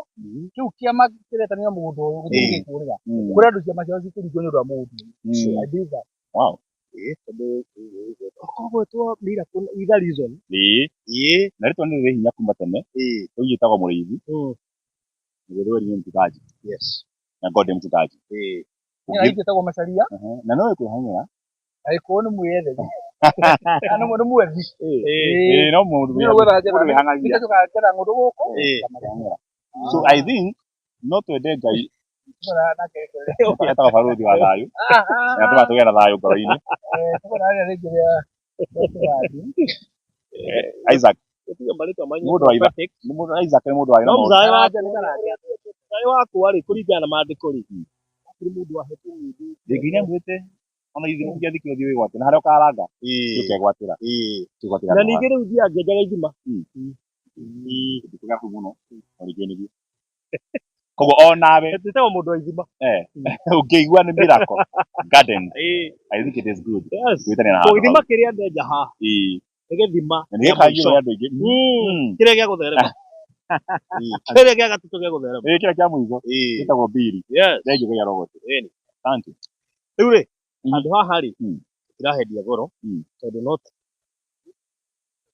kĩu kĩama kĩretanĩra mũgũnda ũyũ gũtirĩ gĩkũrĩra kũrĩ andũ ciama ciao cikũringwo nĩ ũndũ wa mũndũ I did that koguo Miracle with a reason na rĩtwa nĩ rĩrĩ hinya kuma tene rĩu yĩtagwo mũrĩithi mũgũrũ nĩ mchungaji na God nĩ mchungaji na itagwo Macharia na no kwĩhang'ĩra agĩkorwo nĩ mwĩyetheri nĩ mwethi no mũndũ wĩhang'agia tũgakĩra ng'ũndũ gũkũ so I think no twende Ngai etagwo barũthi wa thayũ na tũgatũgĩa na thayũ ngoro-inĩ Isaac mũndũ wa Isaac nĩ mũndũ wa Isaac nĩ mũndũ wa mũthai wakwa rĩ kũringana na maandĩko rĩ kũrĩ mũndũ wahetwo Ngai nĩamwĩte ona ithuĩ mũngĩathikĩrwo thiĩ wĩgwatĩre na harĩa ũkaranga ũkegwatĩra na ningĩ rĩu thiangenjaga ithima ndikũgera kũu mũno orĩngĩ nĩguo kogo onawe Tetego mundu wa ithima. ukigwa ni Miracle Garden. I think it is good. Yes. Gwitania na Ko ithima kiria ndeja ha. Nige thima. Ni kagio ya ndoige. Kiria gya gutherema. Kiria gya gatutu gya gutherema. Kira kya mwizo. Kitagwo Biri. Yes. Ndejo gya rogote. Asante. Riu ri andu haha ri tirahendia goro tondu no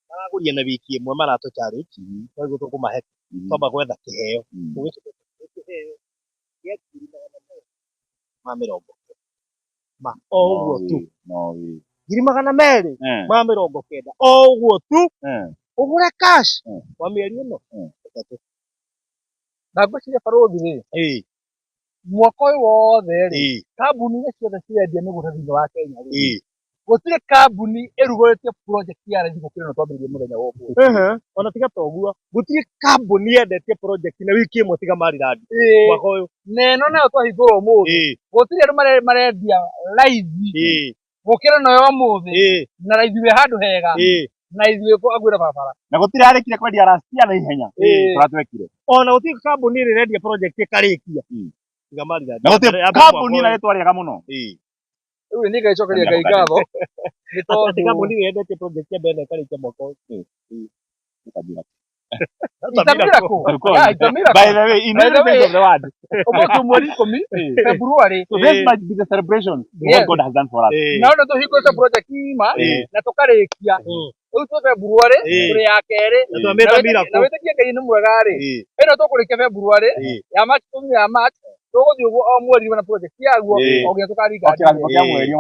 maraguria na wiki imwe maratu challenge koguo tukumahe twamba gwetha kiheo kiheo gĩa ngiri magana merĩ ma mĩrongo ma o ũguo tu ngiri magana merĩ ma mĩrongo kenda o ũguo tu ũgũre cash wa mĩeri ĩno ĩtatũ na ngwĩciria barũthi rĩ mwaka ũyũ wothe rĩ kambuni iria ciothe cirendia mĩgũnda thĩinĩ wa Kenya rĩ gũtirĩ kambuni ĩrugũrĩtie project ya raithi gũkĩra ĩno twambĩrĩirie mũthenya wa ũmũthĩ ona tiga ta ũguo gũtirĩ kambuni yendetie project na wiki ĩmwe tiga Maryland mwaka ũyũ na ĩno nayo twahingũra ũmũthĩ gũtirĩ andũ marendia raithi gũkĩra nayo ũmũthĩ na raithi wĩ handũ hega na ithuĩ agwĩra barabara na gũtirĩ arĩkire kwendia rastia na ihenya turatwekire ona gũtirĩ kambuni ĩrendia project ĩkarĩkia tiga Maryland na gũtirĩ kambuni na rĩtwa rĩega mũno rĩu nĩ ngaicokeria Ngai ngatho nĩ tondũ kambuni yendetie project ya mbere ĩkarĩkia mwaka ũyũ Itamira kũ? Itamira by the way, in the sense of the word. Ũmũthĩ mweri 10 February. So this might be the celebration what God has done for us. Na ona tũhingũrĩte project ima na tũkarĩkia. Rĩu twĩ February tũrĩ ya kerĩ na twamĩta miracle. Na wĩtĩkie Ngai nĩ mwega rĩ. Ĩno tũkũrĩkia February ya March ya March tũgũthiĩ ũguo o mweri na project yaguo o nginya tũkaringa.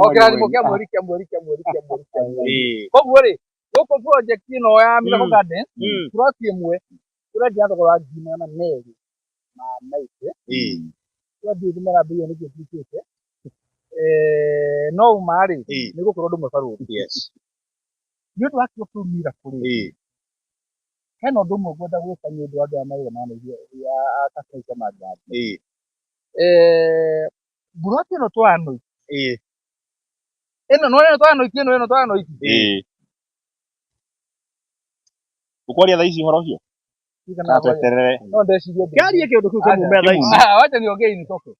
O kĩrathimo kĩa mweri. Koguo rĩ gũkũ project ĩno ya Miracle Garden turati ĩmwe tũrendia thogora wa ngiri magana merĩ ma maitĩ twathiĩ thimara mbia nĩguo twĩkĩte no uma rĩ nĩ gũkorwo ũndũ ũmwe barũthi nĩ ũndũ wa kĩo kĩu Miracle rĩ hena ũndũ ũmwe ngwenda gwĩka nĩ ũndũ wa andũ aya maigana ya akacaita manjathi mburoti ĩno twanoitie ĩno twanoitie ukwaria thaa ici horo cio na tweterere no ndecirie kĩarie kĩũndũ kĩu kĩmume thaa ici wacha niongee nitoke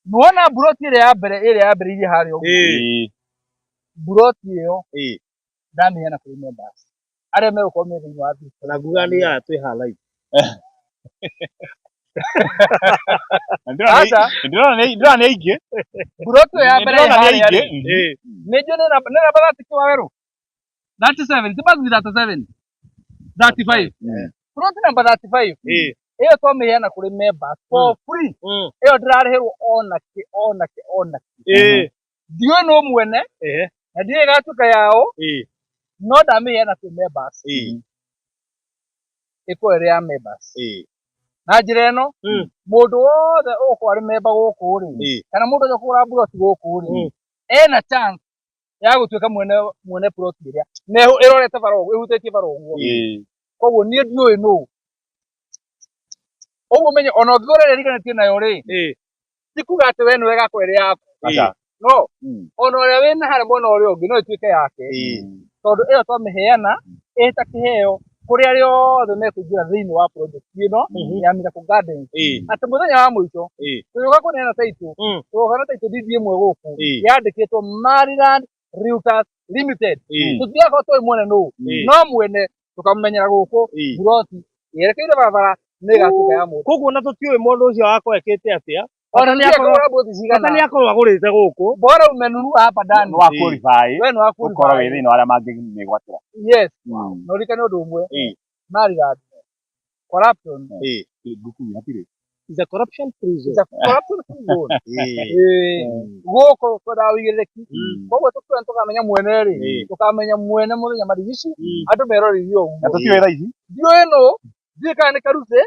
nuona buroti ile ya mbere iria harĩ ũguo buroti ĩyo ndamĩheana kũrĩ members arĩa megũkorwo me thĩinĩ wa thirikari na nguga nĩ ya twĩ ha live ndĩrona nĩ aingĩ buroti ya mbere nĩ njũ nĩ namba 30 wa werũ 37 tibathi 37 35 buroti namba 35 ĩyo twamĩheana kũrĩ members for free ĩyo ndĩrarĩhĩrwo ona kĩ ndiũĩ nũ mwene na ndiũĩ ĩgatuĩka yao no ndamĩheana kwĩ members ĩkorwo ĩrĩ ya members na njĩra ĩno mũndũ wothe ũgũkorwo arĩ member gũkũ rĩ kana mũndũ ũrĩa ũkũgũra buroti gũkũ rĩ ena chance ya gũtuĩka mwene buroti ĩrĩa na ĩrorete bara ũguo ĩhutĩtie bara ũguo koguo niĩ ndiũĩ nũ ũguo menye ona ũngĩgũra ĩrĩa ĩriganĩtie nayo rĩ ti kuga atĩ we nĩwe ĩgakorwo ĩrĩ yaku no ona ũrĩa wĩna harĩa mwena ũrĩa ũngĩ no ĩtuĩke yake tondũ ĩyo twamĩheana ĩta kĩheo kũrĩ arĩa othe mekũingĩra thĩinĩ wa project ĩno ya Miracle Garden atĩ mũthenya wa mũico tũgĩũka kũneana taitũ tũgoka na taitũ ndindi ĩmwe gũkũ yandĩkĩtwo Maryland Realtors Limited tũtigakorwo tũĩ mwene nũ no mwene tũkamũmenyera gũkũ buroti yerekeire barabara nĩ ĩgatuĩka ya mũndũ koguo na tũtiũĩ mũndũ ũcio wakwa ekĩte atĩa ona nĩ akorwo agũrĩte gũkũ bora umenunua hapa ndani wa qualify wewe ni wa ukorwo wĩ thĩinĩ wa arĩa mangĩmĩgwatĩra yes no rikane ũndũ ũmwe Maryland corruption is a corruption prison gũkũ kwenda wĩigĩrĩrĩki koguo tũkamenya mwene rĩ tũkamenya mwene mũthenya marigici andũ merorithio ũguo na tũtiũĩ thaa ici ndiũĩ nũ ndiũĩ kana nĩ Karuse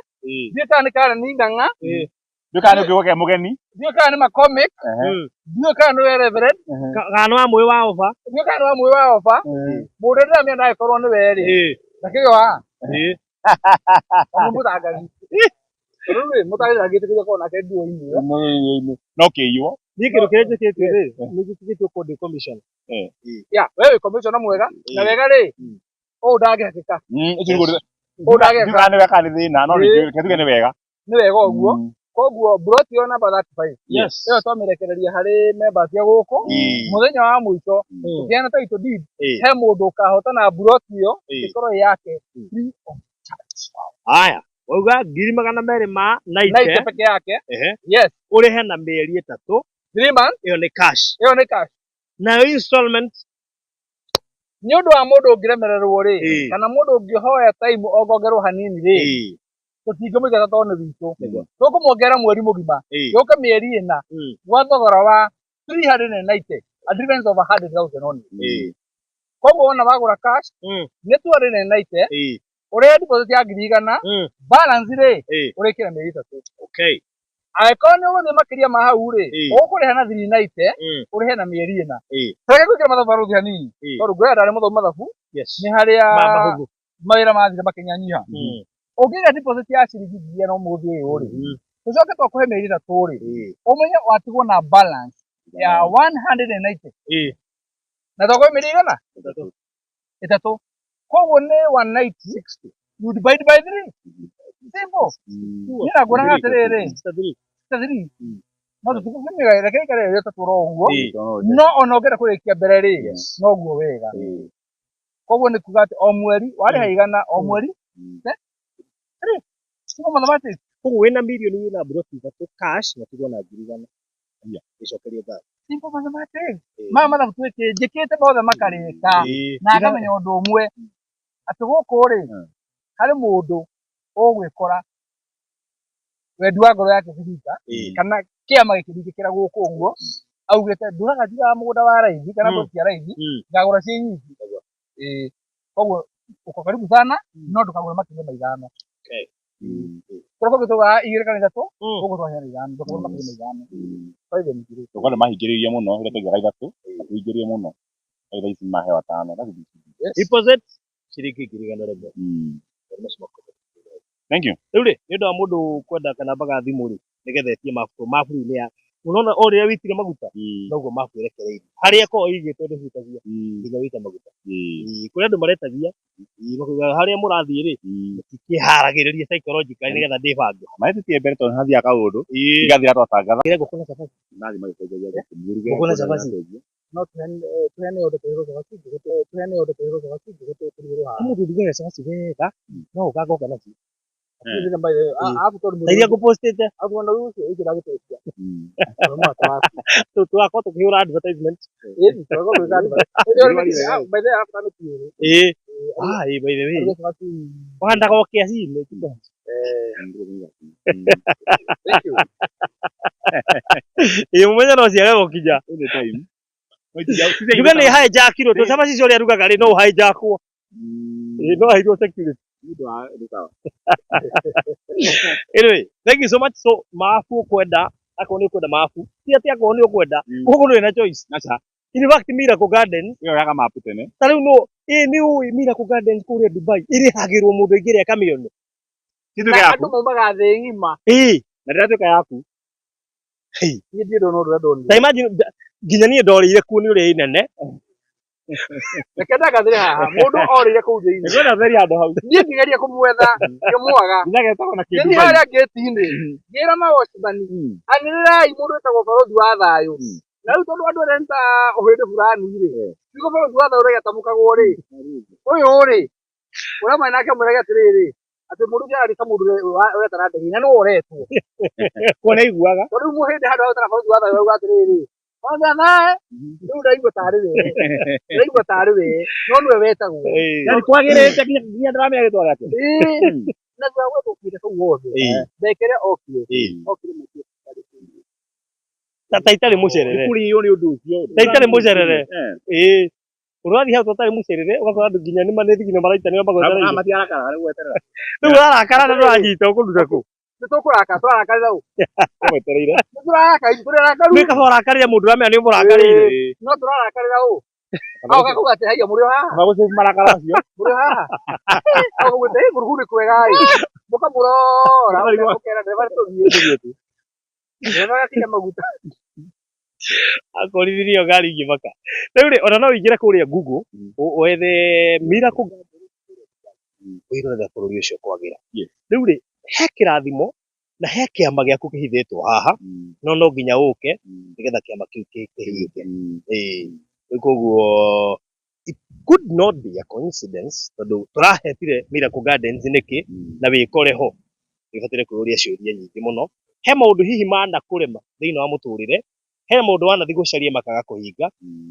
ndiũĩ kana nĩ Karen Ng'ang'a ndiũĩ kana nĩ ũkĩgũke mũgeni ndiũĩ kana nĩ macomic ndiũĩ kana nĩ reverend kana wa mwĩ wa ofa ndiũĩ kana nĩ wa mwĩ wa ofa mũndũ ũrĩa ndĩramenya ndagĩkorwo nĩ we rĩ na kĩo mũtangari rĩu mũtangari agĩtĩkĩria korwo nake nduo-inĩ no kĩiywo niĩ kĩndũ kĩrĩa njĩkĩte rĩ nĩ njĩkĩtio kũndĩ commission wewe commission mwega na wega rĩ ũũ ndangĩhakĩka ũcio nĩ nĩwe kana nĩ thĩna no nĩtuge nĩ wega nĩ wega ũguo koguo broti yo namba 35 ĩyo twamĩrekereria harĩ members cia gũkũ mũthenya wa mũico tũkĩheana title deed he mũndũ ũkahotana broti ĩyo ĩkorwo yake free of charge. Haya, wauga 200 ma naite peke yake. Yes, ũrĩhe na mĩeri 3 3 months, ĩyo nĩ cash. Na installment nĩ ũndũ wa mũndũ ũngĩremererwo rĩ kana mũndũ ũngĩhoya time ongongerwo hanini rĩ tũtingĩmũigana tondũ nĩ witũ tũkũmuongerera mweri mũgima yũke mĩeri 4 gwa thogora wa 390 a difference of 100,000 only. Koguo wona wagũra cash nĩ 290 ũrĩa deposit ya 100 balance rĩ ũrĩkĩra mĩeri 3. Okay, angĩkorwo nĩ ũgũthiĩ makĩria ma hau rĩ ũkũrĩha na 390 ũrĩhe na mĩeri 4. Tũreke gwĩkĩra mathabu barũthi hanini tondũ ngwenda ndarĩ mũthomi mathabu nĩ harĩa mawĩra mathire makĩnyanyiha. Ũngĩiga deposit ya ciringi 1,000 ũmũthĩ ũyũ rĩ tũcoke twakũhe mĩeri 3 rĩ ũmenye watigwo na balance ya 190 na twakũhe mĩeri 3. Koguo nĩ 190 you divide by 3. Simple. Nĩ naguonaga atĩrĩrĩ 63 no tũtikũmĩga reke ikare rĩrĩa tatũra ũguo no ona ũngĩenda kũrĩkia mbere rĩ noguo wega. Koguo nĩ kuga atĩ o mweri warĩha igana o mweri simple mathematics. Koguo wĩna mirioni wĩna broti 3 cash na tigwo na 100,000 icokerie thaa. Simple mathematics. Maya mathabu njĩkĩte mothe makarĩka na akamenya ũndũ ũmwe atĩ gũkũ rĩ harĩ mũndũ ũgwĩkora wendi wa ngoro yake kĩhika kana kĩama gĩkĩringĩkĩra gũkũ ũguo augĩte ndũraga thiaga mũgũnda wa raithi kana broti ya raithi ngagũra ciĩ nyingĩ. Koguo uko karibu sana no ndũkagũre makĩria ma 5. Tũrako gĩtũga 2 kana 3 ũguo twahera 5 ndũkagũre makĩria ma 5. Tũkona mahingĩrĩirie mũno rĩrĩa tũigĩra 3 mahingĩrĩirie mũno aitha ici mahewa 5. Deposit ciringi 100,000. Thank you. Rĩu rĩ nĩ ũndũ wa mũndũ kwenda kana baga thimũ rĩ nĩgetha etie mabu-inĩ ya unaona o rĩrĩa witire maguta noguo mabu ĩrekereirie harĩa ko igĩtwo ndĩhutagia nginya wita maguta kũrĩa andũ maretagia harĩa mũrathiĩ rĩ kĩharagĩrĩria psychologically nĩgetha ndĩbange maĩtĩtie mbere tondũ hathiaga kaũndũ igathira twatangatha kĩrĩa gũkũna cabaci nathi magĩteithagia gũkũna cabaci no tuhane order kĩrĩro cabaci tuhane order kĩrĩro cabaci kĩrĩro haha mũndũ ndigere cabaci wega no ũkagoka nacio Hizi ambaye hapo kwa Saidia kupostete. hapo wana ruhusa hizo ndio kupostia. Tuwako tukiura advertisement. Hizi tuwako kwa advertisement. By the way hapa ni by the way. Wanda kwa kiasi ile. Thank you. Mwenye no ciaga gukija. Any time. Juga ni hijack iro to sama cicio ria rugaga ri no hijack ko. No hijack security. Anyway, thank you so much. So maafu kwenda akoni kwenda maafu ti ati akoni kwenda uko no ina choice Acha. In fact Miracle Gardens Iyo yaga mapu tene. tari no ni ui Miracle Gardens kuri Dubai iri hagirwo mundu ingire kamioni Kitu gya Andu mumbaga thĩ ng'ima. na ndiratuka yaku Ni ndio no ndoni. ta imagine nginya nie ndorire ku ni uri inene Rekenda gathire haha mundu orire kuu thĩinĩ. ngona theri handu hau Niĩ ngigeria kumwetha ngĩmwaga. Nyaga etagwo na Ni harĩa gate-inĩ. Ngĩra mawacibani. Anĩrĩrai mũndũ wĩtagwo Barothi wa Thayũ. Na rĩu tondũ andũ arenta ũhĩndĩ fulani rĩ. Nĩguo Barothi wa Thayũ ũrĩgatamũkagwo rĩ. Ũyũ rĩ. Ũrĩa nake mũrege atĩrĩrĩ. Atĩ mũndũ ũcio arĩ ta mũndũ ũretana ndege na no ũretwo. kuona iguaga Tondũ mũhĩndĩ handũ hau tara Barothi wa Thayũ auga atĩrĩrĩ. Wanga nae. Rĩu ndaigua tarĩ we. Ndaigua tarĩ we. No nĩwe wetagwo. yani kwagirite nginya ndramenya gitwa gake Na gwa gũkire kũu wothe. Ndekere okire. Okire mũciĩ. ta itari mucerere kuri iyo ni undu ucio. ta itari mucerere urathi hau tutari mucerere ugakora andu nginya ni manethi nginya maraitania magotara Matiarakara ari gweterera. riu arakara na ndanyita ukuruta ku Nĩtũkũraka tũrakarĩra ũ. Gwetereire. Tũrarakaru. ni kaba urakarĩa mundu ramenya ni murakarĩire No tũrarakarĩra ũ. Au gakuga atĩ haiya mũrĩ o haha. Mabuce marakara acio. Mũrĩ o haha. Au gũte gũrugũ kwega ĩ. Mũkamũrora. Mũkera ndeva tũthiĩ. Ndeva gakinya maguta. akorithirio ngari ngĩmaka rĩu rĩ ona no ũingĩre kũrĩa Google wethe Miracle Gardens wĩrore bũrũri ũcio kwagĩra rĩu rĩ he kĩrathimo na he kĩama gĩaku kĩhithĩtwo haha no nginya ũke nĩgetha kĩama kĩu kĩhinge. Koguo it could not be a coincidence tondũ tũrahetire Miracle Gardens nĩkĩ na wĩkore ho. Nĩũbataire kwĩyũria ciũria nyingĩ mũno. He maũndũ hihi mana kũrema thĩinĩ wa mũtũrĩre, he maũndũ wanathiĩ gũcaria makaga kũhinga,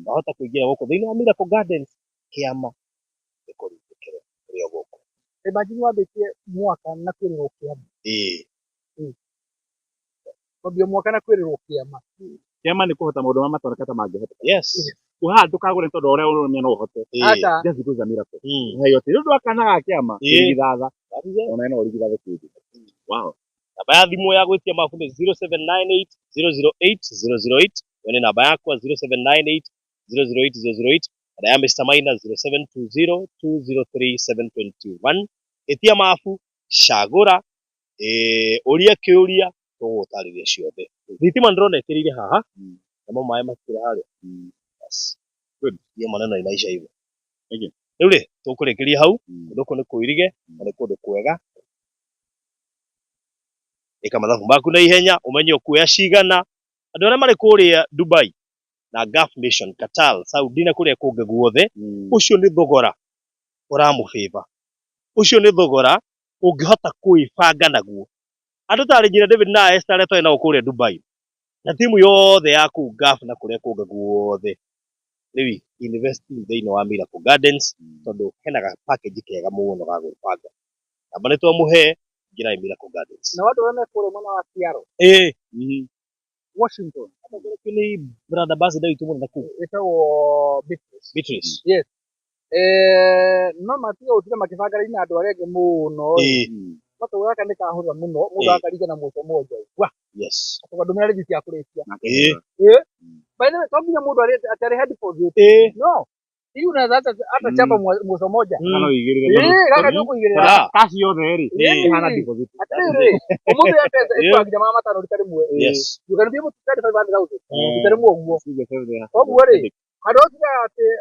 wahota kũingĩra gũkũ thĩinĩ wa Miracle Gardens kĩama gĩkũringĩkĩre ũrĩa gũkũ. Imagine wambĩtie mwaka na kwĩrĩrwo kĩama. Kwambia mwaka na kwĩrĩrwo kĩama. Kĩama nĩ kũhota maũndũ marĩa matũrekata mangĩhota. Yes. Kuhaha ndũkagũre tondũ ũrĩa ũrũmia no ũhote. Just because of Miracle. Heyo tĩ nĩũndũ wa kana ga kĩama kĩrigithatha. Ona ĩno ũrigithatha kĩndũ. Wow. Namba ya thimũ ya gwĩtia mabu nĩ 0798 008 008. Yo nĩ namba yakwa 0798 008 008. Na ya Mr. Maina 0720 203 721. Etia mabu cagũra ũria kĩũria tũgũtarĩria ciothe. Thitima ndĩrona ĩkĩrĩire haha namo maĩ makĩra harĩa. Yes. Good. Hiyo maneno inaisha hivyo. Rĩu rĩ tũkũrĩkĩria hau kũndũ kũu nĩ kũirige na nĩ kũndũ kwega. Ĩka mathabu maku na ihenya ũmenye ũkuoya cigana. Andũ arĩa marĩ kũrĩa Dubai na Gulf Nation, Qatar, Saudi na kũrĩa kũngĩ guothe, ũcio nĩ thogora ũramũfavor. Ũcio nĩ thogora ũngĩhota kwĩbanga naguo. Andũ ta Regina David na Esther arĩa na kũrĩa Dubai na timu yothe ya kũu Gulf na kũrĩa kũngĩ guothe rĩu investing thĩinĩ wa Miracle Gardens tondũ hena ga package kega mũno ga gwĩbanga. Namba nĩ twamũhe ngira Miracle Gardens. Na watu wana kule mwana wa Seattle. Washington. Hata kule kini brother basi ndio itumo na ku. Etawo Beatrice. Yes. No matio utile makifagara ina andu arege muno. Watu waka nika hura muno, muda akariga na moto moja. Wa. Yes. Tukadumira regisi ya kulesia. By the way, kabla muda atare head deposit. No. Hii unaweza hata chapa mwisho moja. Kana uigirire. Kaka ndio kuigirira. Kazi yote heri. Hana deposit. Atire. Omuntu ya pesa iko akija mama matano litari mwe. Yes. You can be able to start 500,000. Litari mwe ugo. Obu wale. Hadotika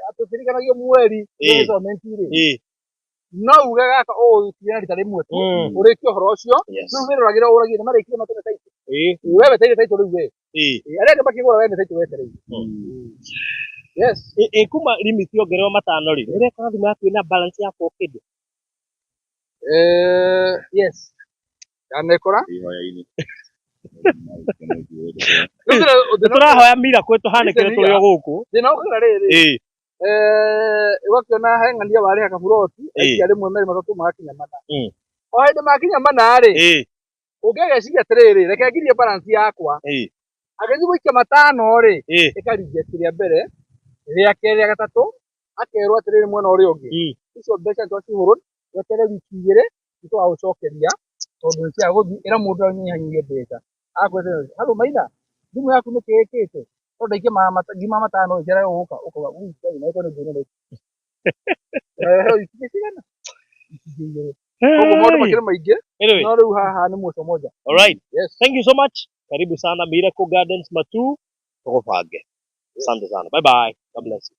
atufirika na hiyo mweri hizo mentire. No ugaga ka tiena litari mwe. Uri kyo horocio. No wero ragira uragira mara ikire matena taiti. Wewe taiti taiti uri we. Areke bakigora wende taiti wewe taiti. Yes. Kuma limit yongerewa matano ri. Rĩrĩa kandi maku ina balance ya pocket. Yes. Yanekora? Ihoya-inĩ. Tũrahoya Miracle tũhanĩkĩre tũrĩ gũkũ. Thĩna ũkĩra rĩrĩ. Ũgakĩona heng'ania warĩ akaburoti, aikia rĩmwe merĩ matatũ magakinya mana. O hĩndĩ makinya mana rĩ. Ũngĩgeciria atĩrĩrĩ, reke ngirie balance yakwa. Agĩthiĩ gũikia matano rĩ. Ĩkaringia kĩrĩa mbere. Rĩa kerĩ ya gatatũ akerwo atĩrĩrĩ mwena ũrĩa ũngĩ icio mbeca twacihũrwo wetere wiki igĩrĩ nĩtwagũcokeria tondũ nĩcia gũthiĩ ĩra mũndũ anyihanyihie mbeca akwĩra halo Maina thimũ yaku nĩ kĩĩkĩte tondũ ngima matano njĩra gũka ũkoga na ĩko nĩ ndũne ikigana koguo maũndũ makĩrĩ maingĩ no rĩu haha nĩ mũico moja. Alright. Yes. Thank you so much. Karibu sana Miracle Gardens Matu. Tũgũbange. Asante sana. Bye bye. God bless you.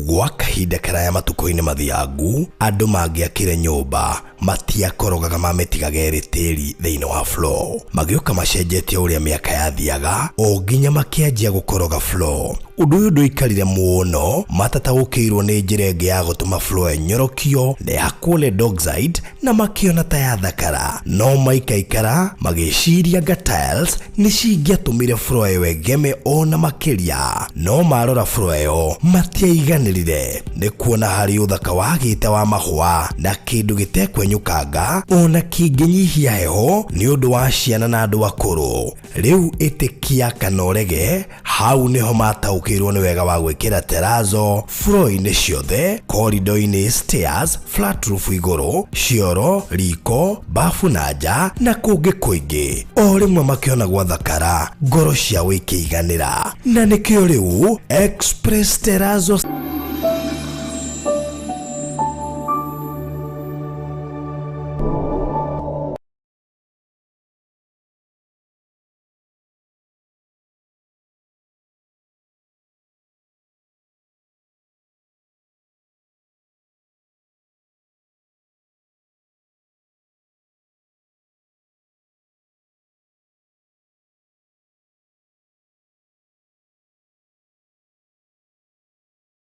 Gwa kahinda karaya matuko-inĩ mathiangu andũ mangĩakire nyũmba matiakorogaga mamĩtigaga ĩrĩ tĩri thĩinĩ wa floor magĩũka macenjetie ũrĩa mĩaka yathiaga o nginya makĩanjia gũkoroga floor. Ũndũ ũyũ ndũikarire mũno matataũkĩirwo nĩ njĩra ĩngĩ ya gũtũma floor enyorokio na ya kũle dockside na makĩona ta ya thakara no maikaikara magĩciria nga tiles nĩ cingĩatũmire floor ĩyo ĩgeme ona makĩria no marora floor ĩyo matiaiganĩrire nĩ kuona harĩ ũthaka wagĩte wa mahũa na kĩndũ gĩtekwenyũkanga ona kĩngĩnyihia heho nĩ ũndũ wa ciana na andũ akũrũ. Rĩu ĩtĩkia kana ũrege hau nĩho mataũkĩirwo nĩ wega wa gwĩkĩra terazo floor-inĩ ciothe, corridor-inĩ, stairs, flat roof igũrũ, cioro, riko, bafu na nja na kũngĩ kũingĩ. O rĩmwe makĩona gwathakara ngoro ciao ikĩiganĩra na nĩkĩo rĩu Express Terrazzo